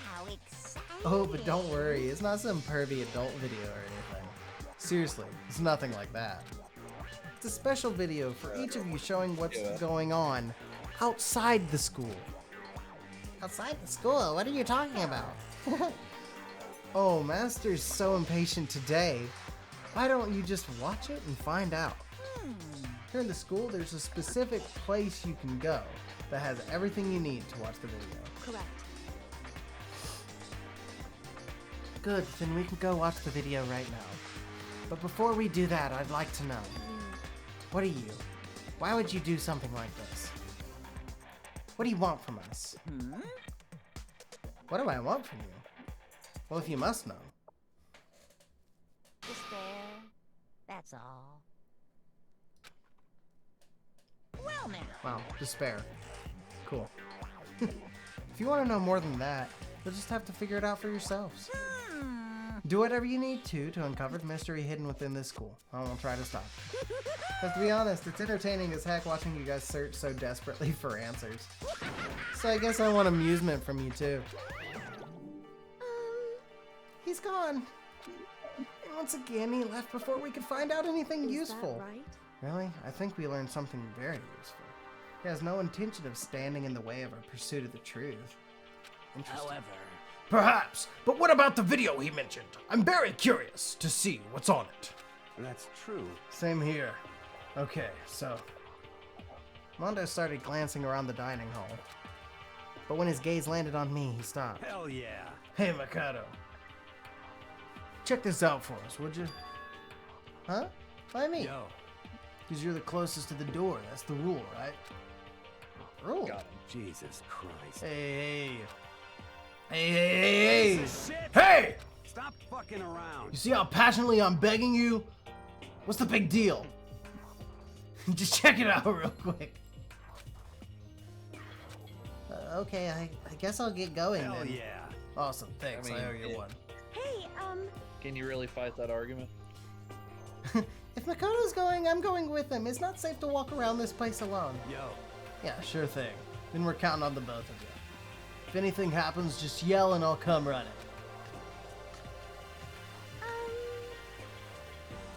how exciting. Oh, but don't worry, it's not some pervy adult video or anything. Seriously, it's nothing like that. It's a special video for each of you showing what's going on outside the school. Outside the school? What are you talking about? Oh, Master's so impatient today. Why don't you just watch it and find out? Here in the school, there's a specific place you can go that has everything you need to watch the video. Correct. Good, then we can go watch the video right now. But before we do that, I'd like to know. What are you? Why would you do something like this? What do you want from us? What do I want from you? Well, if you must know. Despair. That's all. Well now. Wow, despair. Cool. If you want to know more than that, you'll just have to figure it out for yourselves. Do whatever you need to uncover the mystery hidden within this school. I won't try to stop. But to be honest, it's entertaining as heck watching you guys search so desperately for answers. So I guess I want amusement from you too. He's gone. And once again, he left before we could find out anything useful. Right? Really? I think we learned something very useful. He has no intention of standing in the way of our pursuit of the truth. Interesting. However... Perhaps, but what about the video he mentioned? I'm very curious to see what's on it. That's true. Same here. Okay, so... Mondo started glancing around the dining hall. But when his gaze landed on me, he stopped. Hell yeah. Hey, Mikado. Check this out for us, would you? Huh? Why me? Yo. Because you're the closest to the door. That's the rule, right? Rule? Got him. Jesus Christ. Hey. Piece of shit. Hey! Stop fucking around. You see how passionately I'm begging you? What's the big deal? Just check it out real quick. Okay, I guguess I'll get going Hell then. yeah. Awesome, thanks. I, I mean, owe you one. Hey, Can you really fight that argument? If Makoto's going, I'm going with him. It's not safe to walk around this place alone. Yo. Yeah, sure thing. Then we're counting on the both of you. If anything happens, just yell and I'll come running.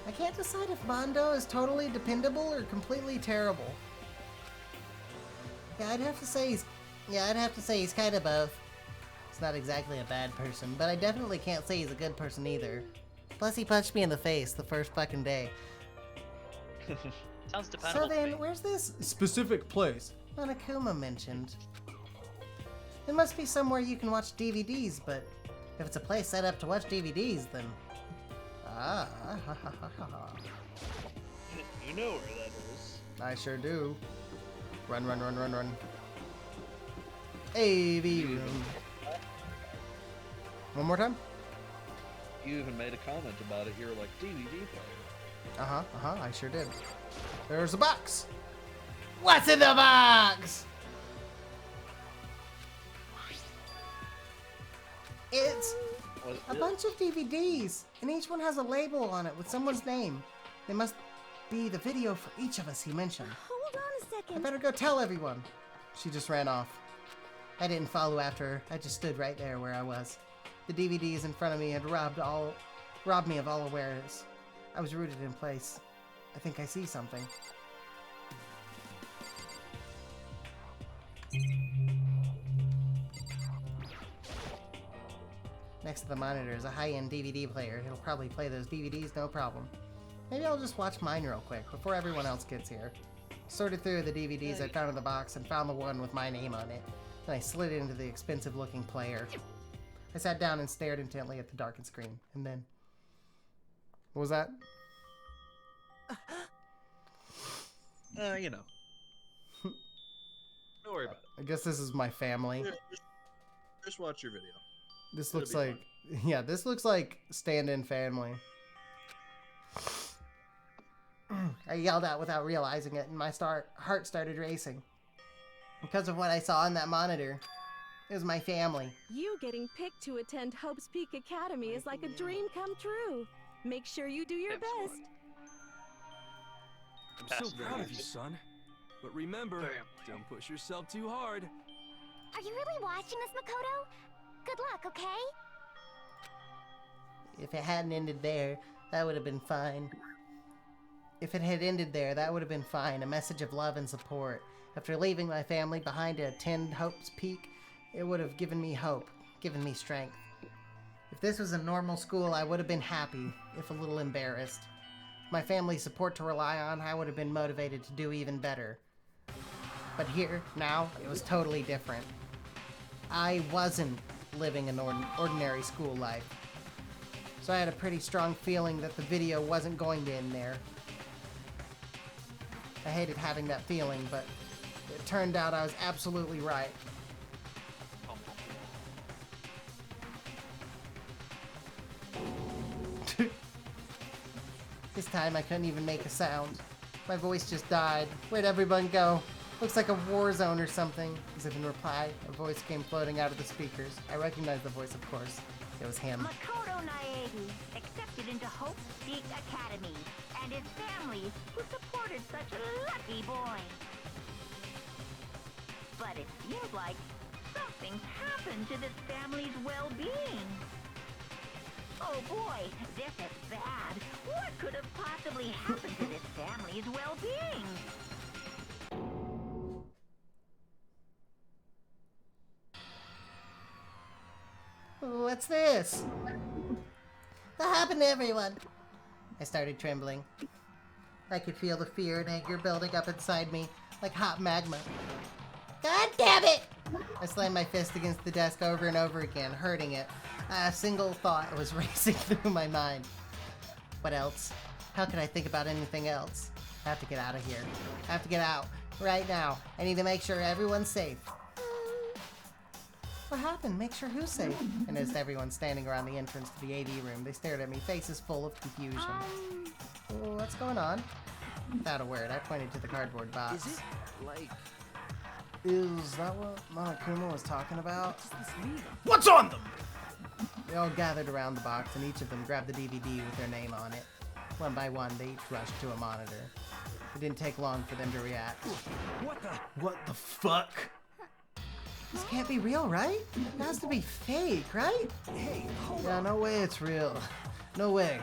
I can't decide if Mondo is totally dependable or completely terrible. Yeah, I'd have to say he's kind of both. He's not exactly a bad person, but I definitely can't say he's a good person either. Plus, he punched me in the face the first fucking day. Sounds dependable. So then, where's this Specific place. Monokuma mentioned? It must be somewhere you can watch DVDs, but if it's a place set up to watch DVDs, then... You know where that is. I sure do. Run, run, run, run, run. AV room. One more time? You even made a comment about it. You were like, DVD player. I sure did. There's a box. What's in the box? It's a bunch of DVDs, and each one has a label on it with someone's name. They must be the video for each of us he mentioned. hold on a second. I better go tell everyone. She just ran off. I didn't follow after her. I just stood right there where I was. The DVDs in front of me had robbed me of all awareness. I was rooted in place. I think I see something. Next to the monitor is a high-end DVD player. It'll probably play those DVDs no problem. Maybe I'll just watch mine real quick before everyone else gets here. Sorted through the DVDs I found in the box and found the one with my name on it. Then I slid it into the expensive-looking player. I sat down and stared intently at the darkened screen, and then... What was that? You know. Don't worry about it. I guess this is my family. Just watch your video. This It'll looks be like... Yeah, this looks like stand-in family. I yelled out without realizing it, and my heart started racing. Because of what I saw on that monitor. It was my family. You getting picked to attend Hope's Peak Academy is like a dream come true. Make sure you do your best. I'm so proud of you, son. But remember, don't push yourself too hard. Are you really watching this, Makoto? Good luck, okay? If it hadn't ended there, that would have been fine. If it had ended there, that would have been fine. A message of love and support. After leaving my family behind to attend Hope's Peak, it would have given me hope, given me strength. If this was a normal school, I would have been happy, if a little embarrassed. My family's support to rely on, I would have been motivated to do even better. But here, now, it was totally different. I wasn't living an ordinary school life. So I had a pretty strong feeling that the video wasn't going to end there. I hated having that feeling, but it turned out I was absolutely right. This time I couldn't even make a sound. My voice just died. Where'd everyone go? Looks like a war zone or something. As if in reply, a voice came floating out of the speakers. I recognized the voice, of course. It was him. Makoto Naegi, accepted into Hope's Peak Academy, and his family, who supported such a lucky boy. But it seems like something's happened to this family's well-being. Oh boy, this is bad. What could have possibly happened to this family's well-being? What's this? What happened to everyone? I started trembling. I could feel the fear and anger building up inside me, like hot magma. God damn it! I slammed my fist against the desk over and over again, hurting it. A single thought was racing through my mind. What else? How can I think about anything else? I have to get out of here. I have to get out. Right now. I need to make sure everyone's safe. What happened? Make sure who's safe? I noticed everyone standing around the entrance to the AV room. They stared at me, faces full of confusion. What's going on? Without a word, I pointed to the cardboard box. Is it, like, Is that what Monokuma was talking about? What's on them? They all gathered around the box, and each of them grabbed the DVD with their name on it. One by one, they each rushed to a monitor. It didn't take long for them to react. What the fuck? This can't be real, right? It has to be fake, right? Hey, yeah, no way it's real. No way.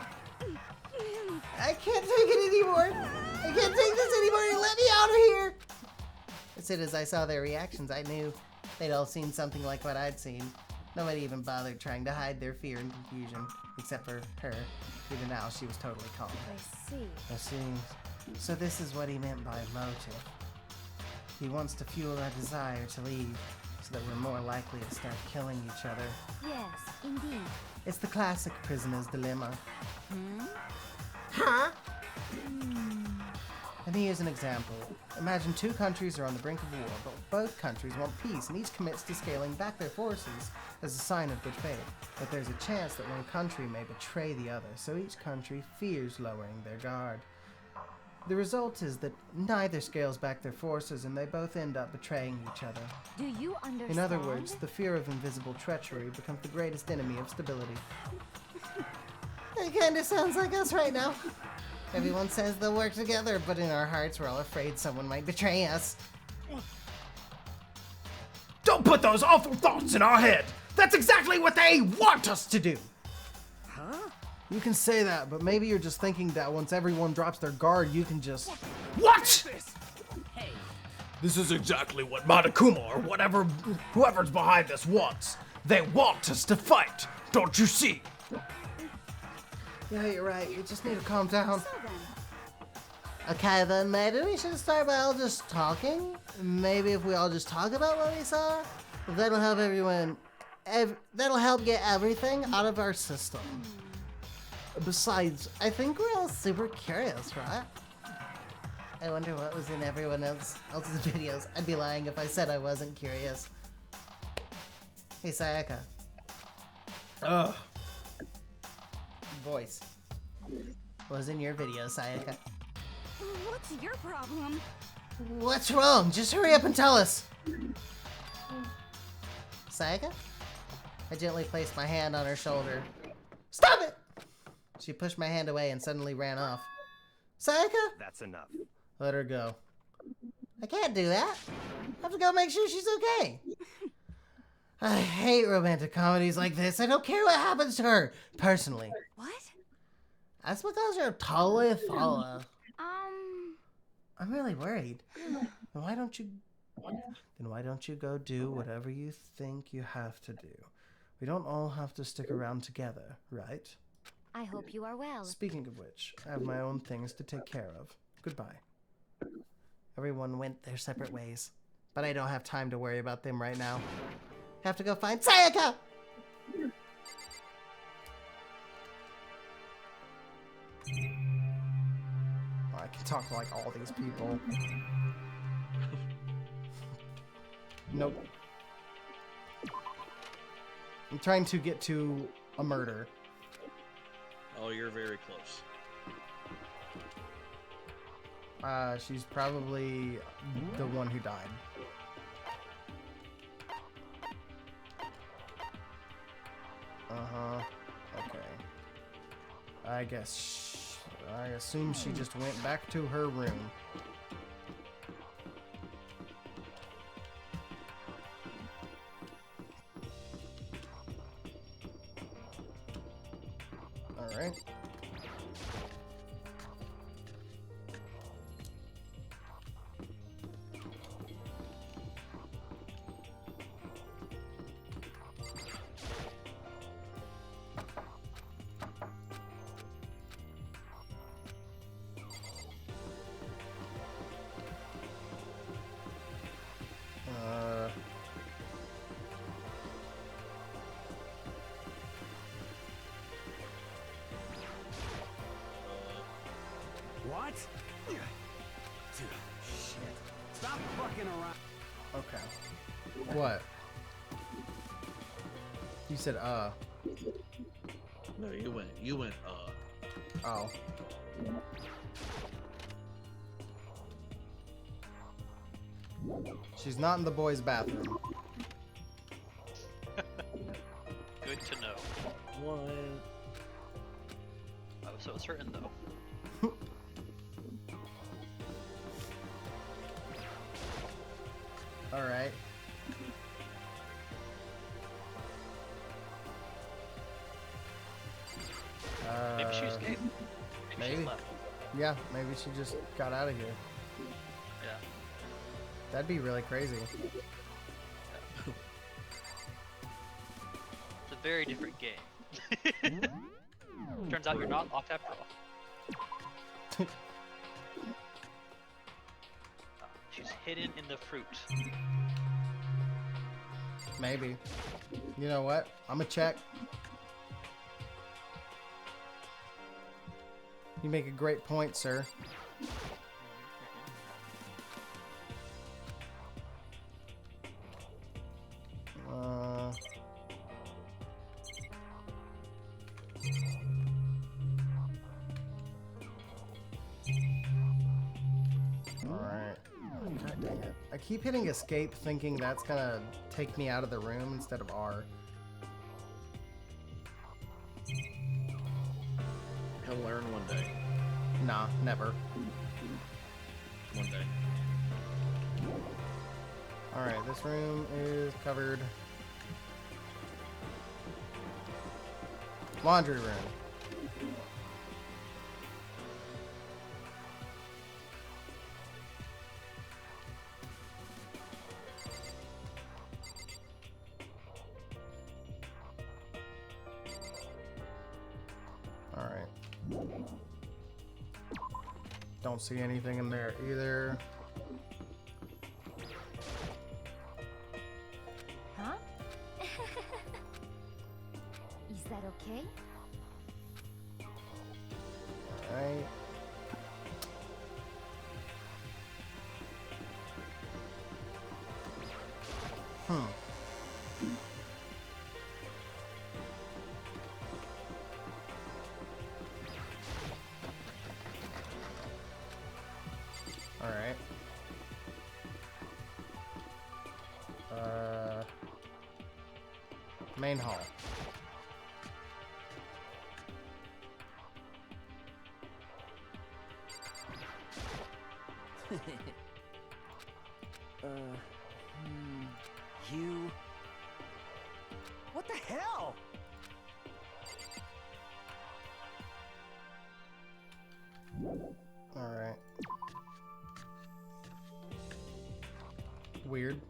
I can't take it anymore. I can't take this anymore. Let me out of here. As soon as I saw their reactions, I knew they'd all seen something like what I'd seen. Nobody even bothered trying to hide their fear and confusion, except for her. Even now, she was totally calm. I see. So this is what he meant by motive. He wants to fuel our desire to leave, so that we're more likely to start killing each other. Yes, indeed. It's the classic prisoner's dilemma. Huh? Let me use an example. Imagine two countries are on the brink of war, but both countries want peace, and each commits to scaling back their forces as a sign of good faith. But there's a chance that one country may betray the other, so each country fears lowering their guard. The result is that neither scales back their forces, and they both end up betraying each other. Do you understand? In other words, the fear of invisible treachery becomes the greatest enemy of stability. It kinda sounds like us right now. Everyone says they'll work together, but in our hearts we're all afraid someone might betray us. Don't put those awful thoughts in our head! That's exactly what they want us to do! Huh? You can say that, but maybe you're just thinking that once everyone drops their guard, you can just... What?! This is exactly what Monokuma or whoever's behind this wants. They want us to fight, don't you see? Yeah, you're right. You just need to calm down. Okay, then maybe we should start by all just talking. Maybe if we all just talk about what we saw, that'll help everyone. That'll help get everything out of our system. Besides, I think we're all super curious, right? I wonder what was in everyone else's videos. I'd be lying if I said I wasn't curious. Hey, Sayaka. Ugh. Voice. What was in your video, Sayaka? What's your problem? What's wrong? Just hurry up and tell us! Sayaka? I gently placed my hand on her shoulder. Stop it! She pushed my hand away and suddenly ran off. Sayaka? That's enough. Let her go. I can't do that. I have to go make sure she's okay. I hate romantic comedies like this. I don't care what happens to her, personally. What? That's because you're totally follow. I'm really worried. Then why don't you go do whatever you think you have to do? We don't all have to stick around together, right? I hope you are well. Speaking of which, I have my own things to take care of. Goodbye. Everyone went their separate ways, but I don't have time to worry about them right now. Have to go find Sayaka! I can talk to like all these people. Nope. I'm trying to get to a murder. Oh, you're very close. She's probably the one who died. Uh-huh. Okay. I assume she just went back to her room. Alright. What? Dude, shit. Stop fucking around. Okay. What? You said, No, you went, Oh. She's not in the boys' bathroom. Good to know. What? I was so certain though. Alright. Maybe she escaped. Maybe she left. Yeah, maybe she just got out of here. Yeah. That'd be really crazy. It's a very different game. Turns out you're not locked after all. She's hidden in the fruit. Maybe. You know what? I'm gonna check. You make a great point, sir. Alright. God dang it. I keep hitting escape thinking that's gonna take me out of the room instead of R. He'll learn one day. Nah, never. One day. Alright, this room is covered. Laundry room. Alright. Don't see anything in there either. Huh? Is that okay? Alright. Alright. Main hall. You... What the hell? Alright. Weird.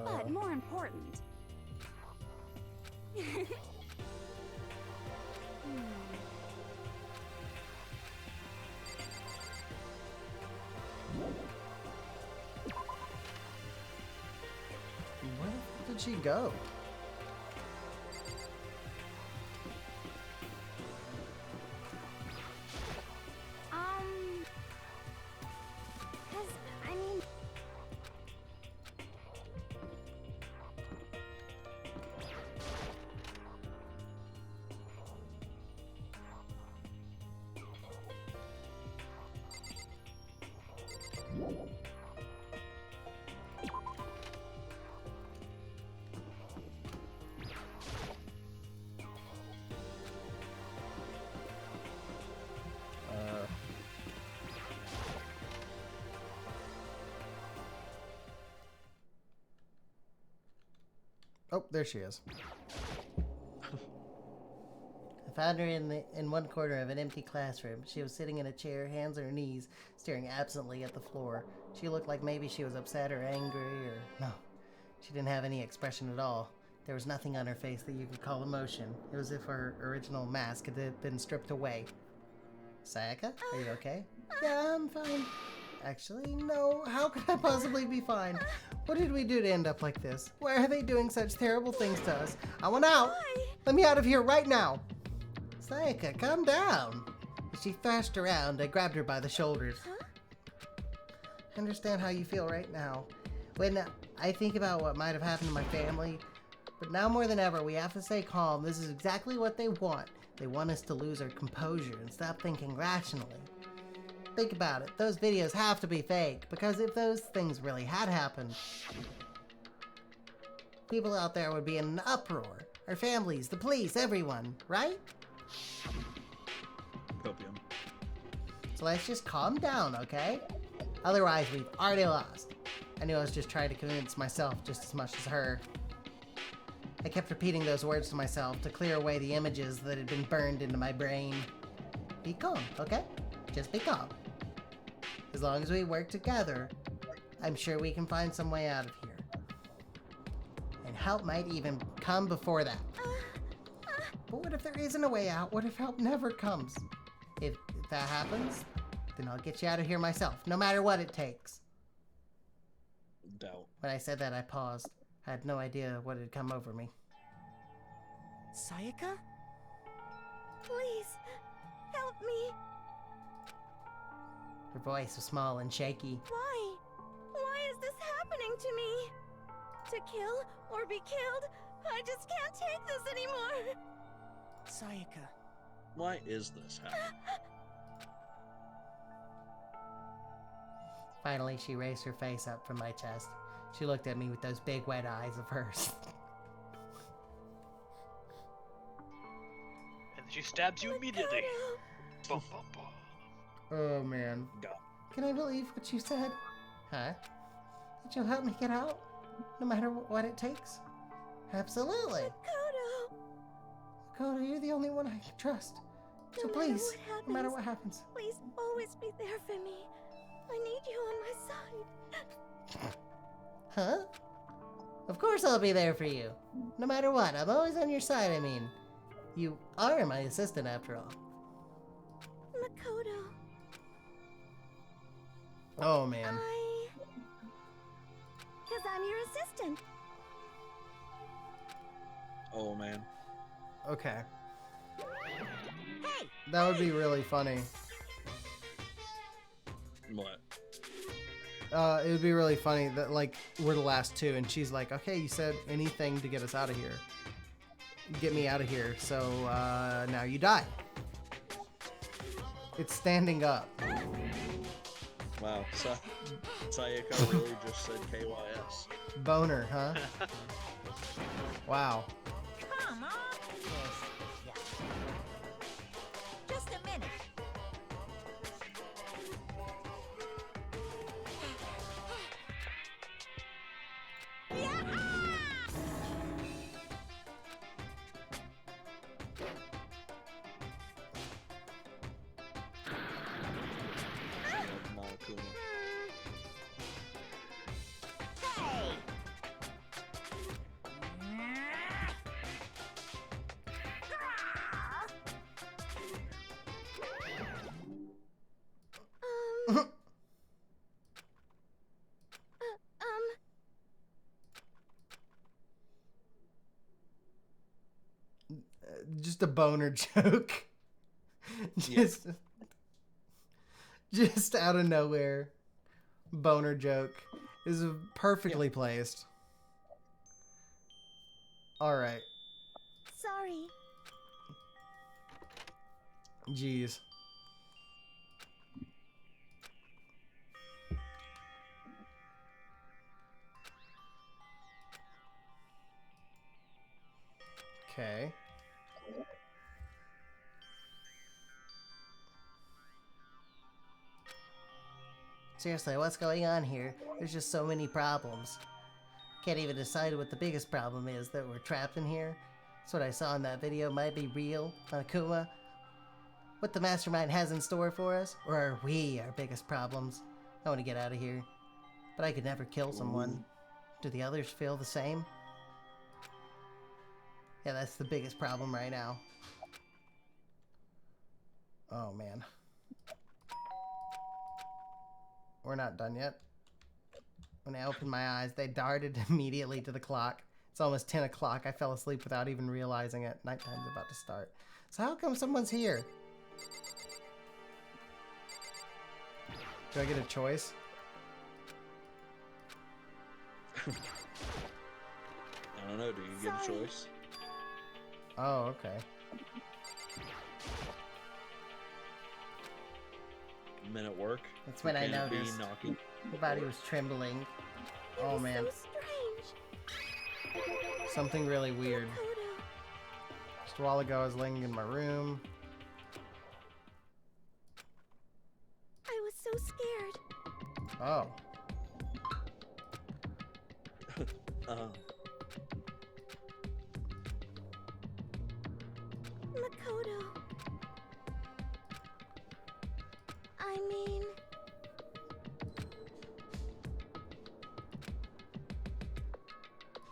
But more important. Where the fuck did she go? I mean... Oh, there she is. I found her in one corner of an empty classroom. She was sitting in a chair, hands on her knees, staring absently at the floor. She looked like maybe she was upset or angry, or... No, she didn't have any expression at all. There was nothing on her face that you could call emotion. It was as if her original mask had been stripped away. Sayaka, are you okay? Yeah, I'm fine. Actually, no. How could I possibly be fine? What did we do to end up like this? Why are they doing such terrible things to us? I want out! Why? Let me out of here right now! Sayaka, calm down! As she thrashed around, I grabbed her by the shoulders. Huh? I understand how you feel right now. When I think about what might have happened to my family, but now more than ever, we have to stay calm. This is exactly what they want. They want us to lose our composure and stop thinking rationally. Think about it. Those videos have to be fake, because if those things really had happened, people out there would be in an uproar. Our families, the police, everyone, right? Copium. So let's just calm down, okay? Otherwise, we've already lost. I knew I was just trying to convince myself just as much as her. I kept repeating those words to myself to clear away the images that had been burned into my brain. Be calm, okay? Just be calm. As long as we work together, I'm sure we can find some way out of here. And help might even come before that. But what if there isn't a way out? What if help never comes? If that happens, then I'll get you out of here myself, no matter what it takes. Doubt. When I said that, I paused. I had no idea what had come over me. Sayaka? Please, help me. Her voice was small and shaky. Why? Why is this happening to me? To kill or be killed? I just can't take this anymore. Sayaka. Why is this happening? Finally, she raised her face up from my chest. She looked at me with those big wet eyes of hers. And she stabs you immediately. Boom, boom, boom. Oh, man. Can I believe what you said? Huh? That you'll help me get out? No matter what it takes? Absolutely. Makoto, you're the only one I can trust. So please, no matter what happens. Please always be there for me. I need you on my side. Huh? Of course I'll be there for you. No matter what, I'm always on your side, I mean. You are my assistant after all. Makoto. Oh, man. Because I'm your assistant. Oh, man. Okay. Hey! That would be really funny. What? It would be really funny that, like, we're the last two, and she's like, okay, you said anything to get us out of here. Get me out of here, so, now you die. It's standing up. Wow, Sayaka really just said KYS. Boner, huh? Wow. Come on. Just a minute. Just a boner joke. Just out of nowhere. Boner joke is perfectly placed. Alright. Sorry. Jeez. Okay. Seriously, what's going on here? There's just so many problems. Can't even decide what the biggest problem is, that we're trapped in here. That's what I saw in that video might be real, Akuma. What the mastermind has in store for us? Or are we our biggest problems? I want to get out of here. But I could never kill someone. Do the others feel the same? Yeah, that's the biggest problem right now. Oh, man. We're not done yet. When I opened my eyes, they darted immediately to the clock. It's almost 10 o'clock. I fell asleep without even realizing it. Nighttime's about to start. So how come someone's here? Do I get a choice? I don't know, do you get a choice? Oh, okay. Men at work? That's when I Can't be noticed. knocking. Your body was trembling. Oh man. So strange. Something really weird. Just a while ago, I was laying in my room. I was so scared. Oh. Makoto. I mean...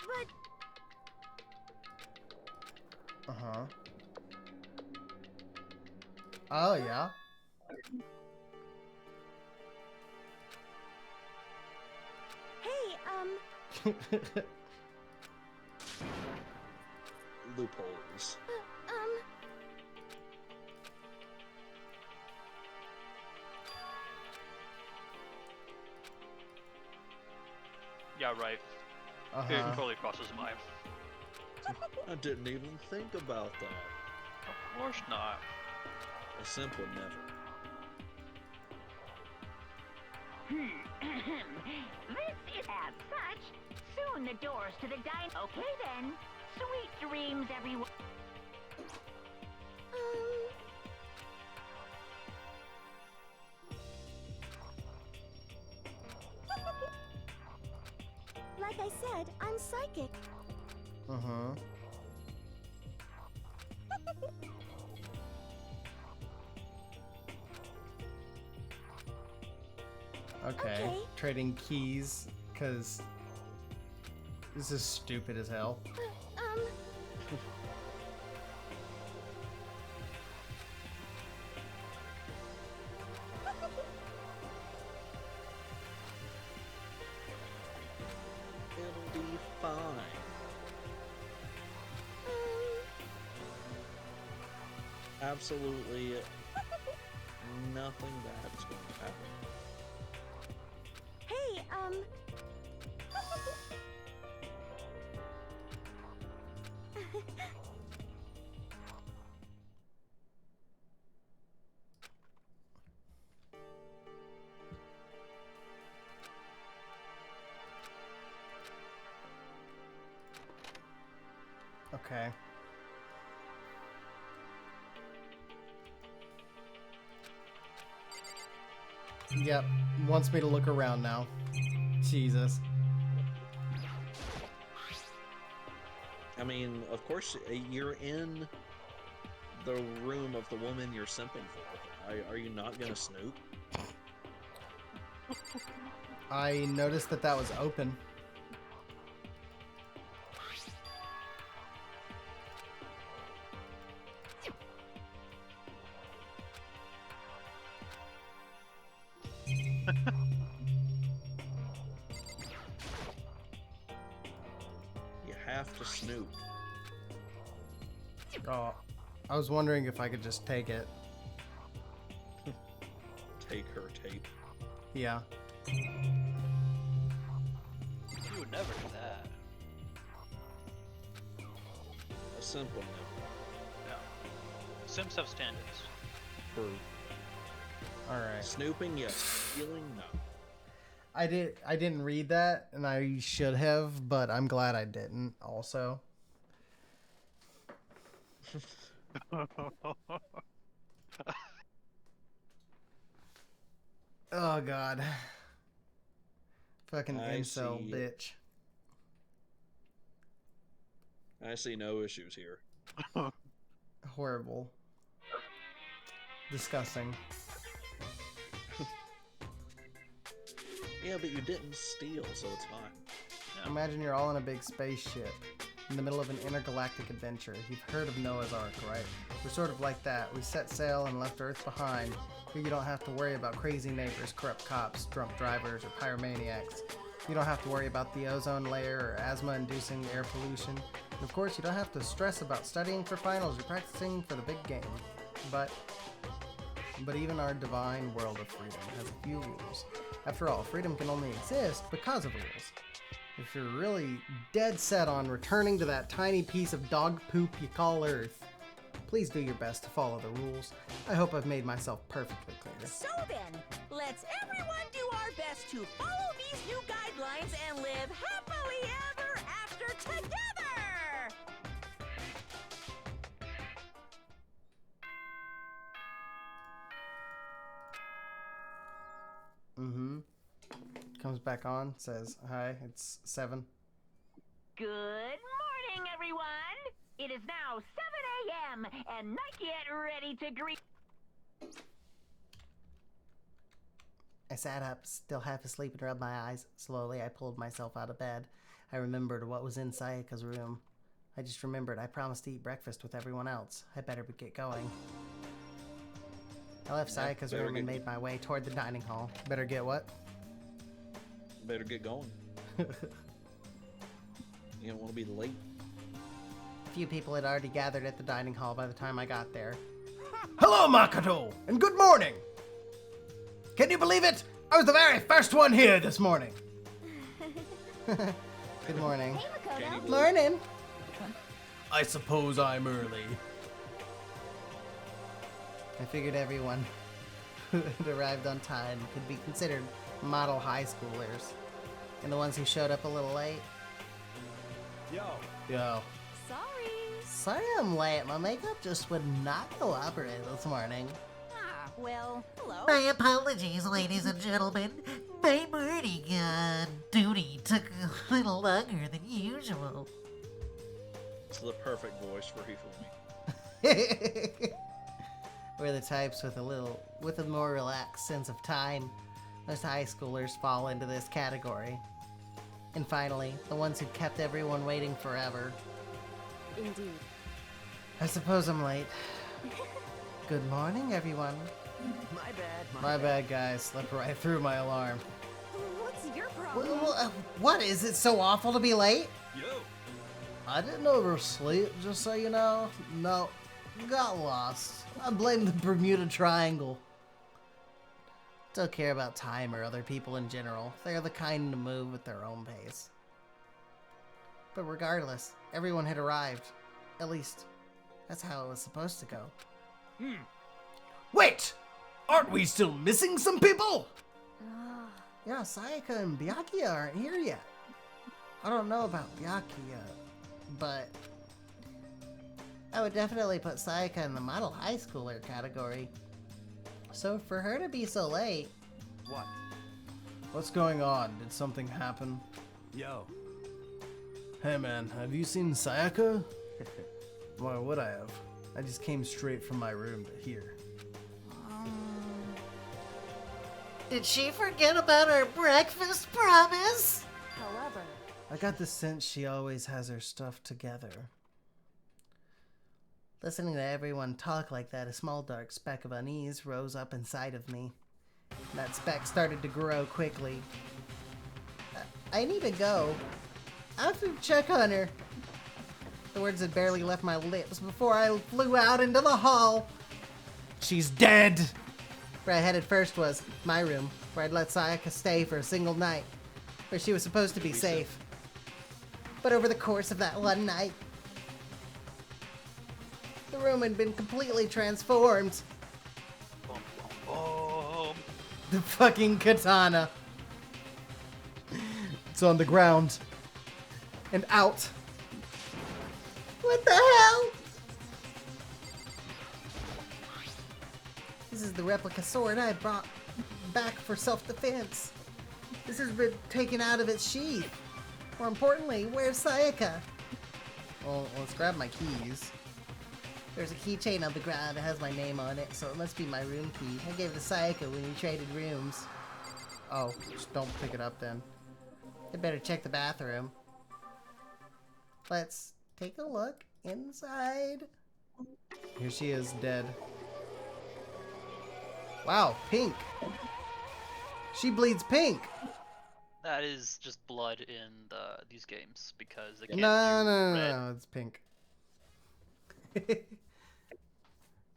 But... Uh-huh. Oh, yeah. Hey, Loopholes. Yeah, right. Uh-huh. It totally crosses the mind. I didn't even think about that. Of course not. A simp would never. This is as such. Soon the doors to the dine. Okay then. Sweet dreams, everyone. Like I said, I'm psychic. Uh-huh. Okay. Trading keys, because this is stupid as hell. It'll be fine. Absolutely nothing bad's going to happen. Hey, Okay. Yep, wants me to look around now. Jesus. I mean, of course, you're in the room of the woman you're simping for. Are you not gonna snoop? I noticed that that was open. You have to snoop. Oh, I was wondering if I could just take it. Take her tape. Yeah. You would never do that. A simple no. No. Sims have standards. For Alright. snooping, yes. Stealing, no. I didn't read that, and I should have, but I'm glad I didn't also. Oh god. Fucking I incel see. bitch. I see no issues here. Horrible. Disgusting. Yeah, but you didn't steal, so it's fine. Imagine you're all in a big spaceship in the middle of an intergalactic adventure. You've heard of Noah's Ark, right? We're sort of like that. We set sail and left Earth behind. Here you don't have to worry about crazy neighbors, corrupt cops, drunk drivers, or pyromaniacs. You don't have to worry about the ozone layer or asthma-inducing air pollution. And of course, you don't have to stress about studying for finals or practicing for the big game. But even our divine world of freedom has a few rules. After all, freedom can only exist because of rules. If you're really dead set on returning to that tiny piece of dog poop you call Earth, please do your best to follow the rules. I hope I've made myself perfectly clear. So then, let's everyone do our best to follow these new guidelines and live happily ever after together! Mm-hmm. Comes back on, says, hi, it's 7. Good morning, everyone! It is now 7 a.m. and not yet ready to greet. I sat up, still half asleep, and rubbed my eyes. Slowly, I pulled myself out of bed. I remembered what was in Sayaka's room. I just remembered I promised to eat breakfast with everyone else. I better get going. I left Sayaka's room and made my way toward the dining hall. Better get what? Better get going. You don't want to be late. A few people had already gathered at the dining hall by the time I got there. Hello, Makoto, and good morning. Can you believe it? I was the very first one here this morning. Good morning. Hey, Makoto. Morning. I suppose I'm early. I figured everyone who had arrived on time could be considered model high schoolers. And the ones who showed up a little late. Yo. Sorry I'm late. My makeup just would not cooperate this morning. Ah, well, hello. My apologies, ladies and gentlemen. My morning duty took a little longer than usual. It's the perfect voice for Hifumi. We're the types with a more relaxed sense of time. Most high schoolers fall into this category. And finally, the ones who kept everyone waiting forever. Indeed. I suppose I'm late. Good morning, everyone. My bad, My bad, guys. Slept right through my alarm. What's your problem? What? Is it so awful to be late? Yo. I didn't oversleep, just so you know. No, got lost. I blame the Bermuda Triangle. Don't care about time or other people in general. They're the kind to move at their own pace. But regardless, everyone had arrived. At least, that's how it was supposed to go. Wait! Aren't we still missing some people? Yeah, Sayaka and Byakuya aren't here yet. I don't know about Byakuya, but I would definitely put Sayaka in the model high schooler category. So for her to be so late... What? What's going on? Did something happen? Yo. Hey man, have you seen Sayaka? Why would I have? I just came straight from my room to here. Did she forget about our breakfast promise? However, I got the sense she always has her stuff together. Listening to everyone talk like that, a small dark speck of unease rose up inside of me. That speck started to grow quickly. I need to go. I have to check on her. The words had barely left my lips before I flew out into the hall. She's dead. Where I headed first was my room, where I'd let Sayaka stay for a single night, where she was supposed to be safe. But over the course of that one night, the room had been completely transformed. The fucking katana. It's on the ground. And out. What the hell? This is the replica sword I brought back for self-defense. This has been taken out of its sheath. More importantly, where's Sayaka? Well, let's grab my keys. There's a keychain on the ground that has my name on it, so it must be my room key. I gave it to Sayaka when we traded rooms. Oh, just don't pick it up then. I better check the bathroom. Let's take a look inside. Here she is, dead. Wow, pink. She bleeds pink. That is just blood in these games because they can't No, do no, red. no, it's pink.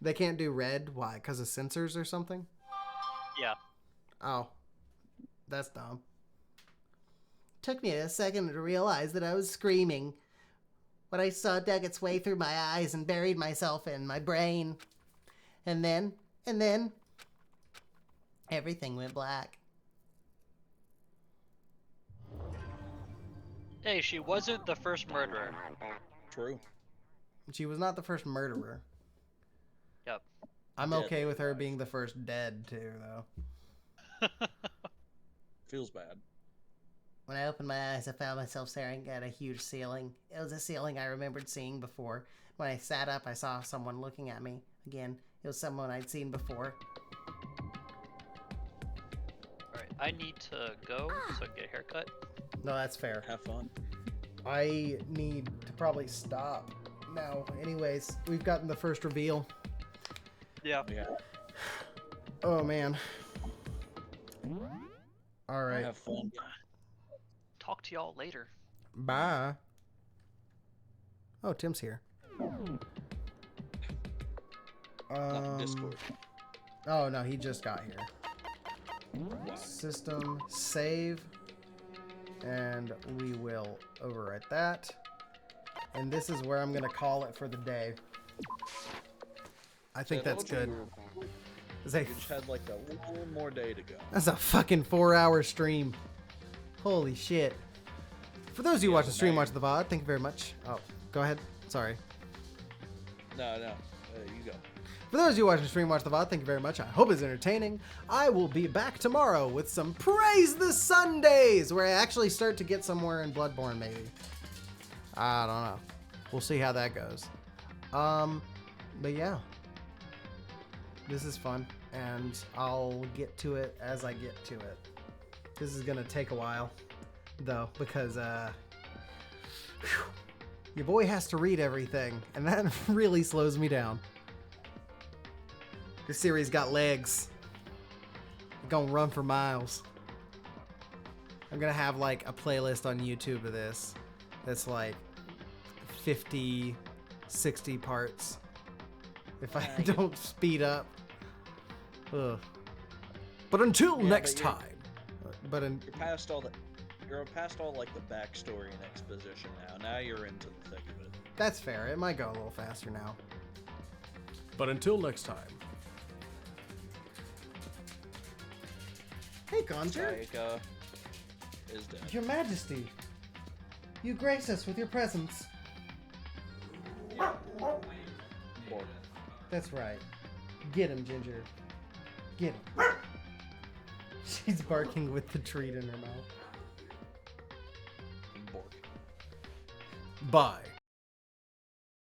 They can't do red? Why? Because of sensors or something? Yeah. Oh. That's dumb. took me a second to realize that I was screaming. When I saw dug its way through my eyes and buried myself in my brain. And then, everything went black. Hey, she wasn't the first murderer. True. She was not the first murderer. Yep. I'm Dead okay with her being the first dead, too, though. Feels bad. When I opened my eyes, I found myself staring at a huge ceiling. It was a ceiling I remembered seeing before. When I sat up, I saw someone looking at me. Again, it was someone I'd seen before. Alright, I need to go so I can get a haircut. No, that's fair. Have fun. I need to probably stop now. Anyways, we've gotten the first reveal. Yeah. Oh, man. Alright. Have fun. Talk to y'all later. Bye. Oh, Tim's here. Discord. Oh, no, he just got here. System, save. And we will overwrite that. And this is where I'm going to call it for the day. I think that's good. You just had like a little more day to go. That's a fucking 4-hour stream. Holy shit. For those of you watching the stream, watch the VOD, thank you very much. Oh, go ahead. Sorry. No. You go. For those of you watching the stream, watch the VOD, thank you very much. I hope it's entertaining. I will be back tomorrow with some Praise the Sundays, where I actually start to get somewhere in Bloodborne, maybe. I don't know. We'll see how that goes. But yeah. This is fun, and I'll get to it as I get to it. This is gonna take a while, though, because, your boy has to read everything, and that really slows me down. This series got legs. It's gonna run for miles. I'm gonna have, like, a playlist on YouTube of this that's, like, 50, 60 parts. If I don't speed up. Ugh. But until next time. You're past all like the backstory and exposition now. Now you're into the thick of it. That's fair. It might go a little faster now. But until next time. Hey, Conjure. Taka is dead. Your Majesty. You grace us with your presence. That's right. Get him, Ginger. Get him. She's barking with the treat in her mouth. Bye.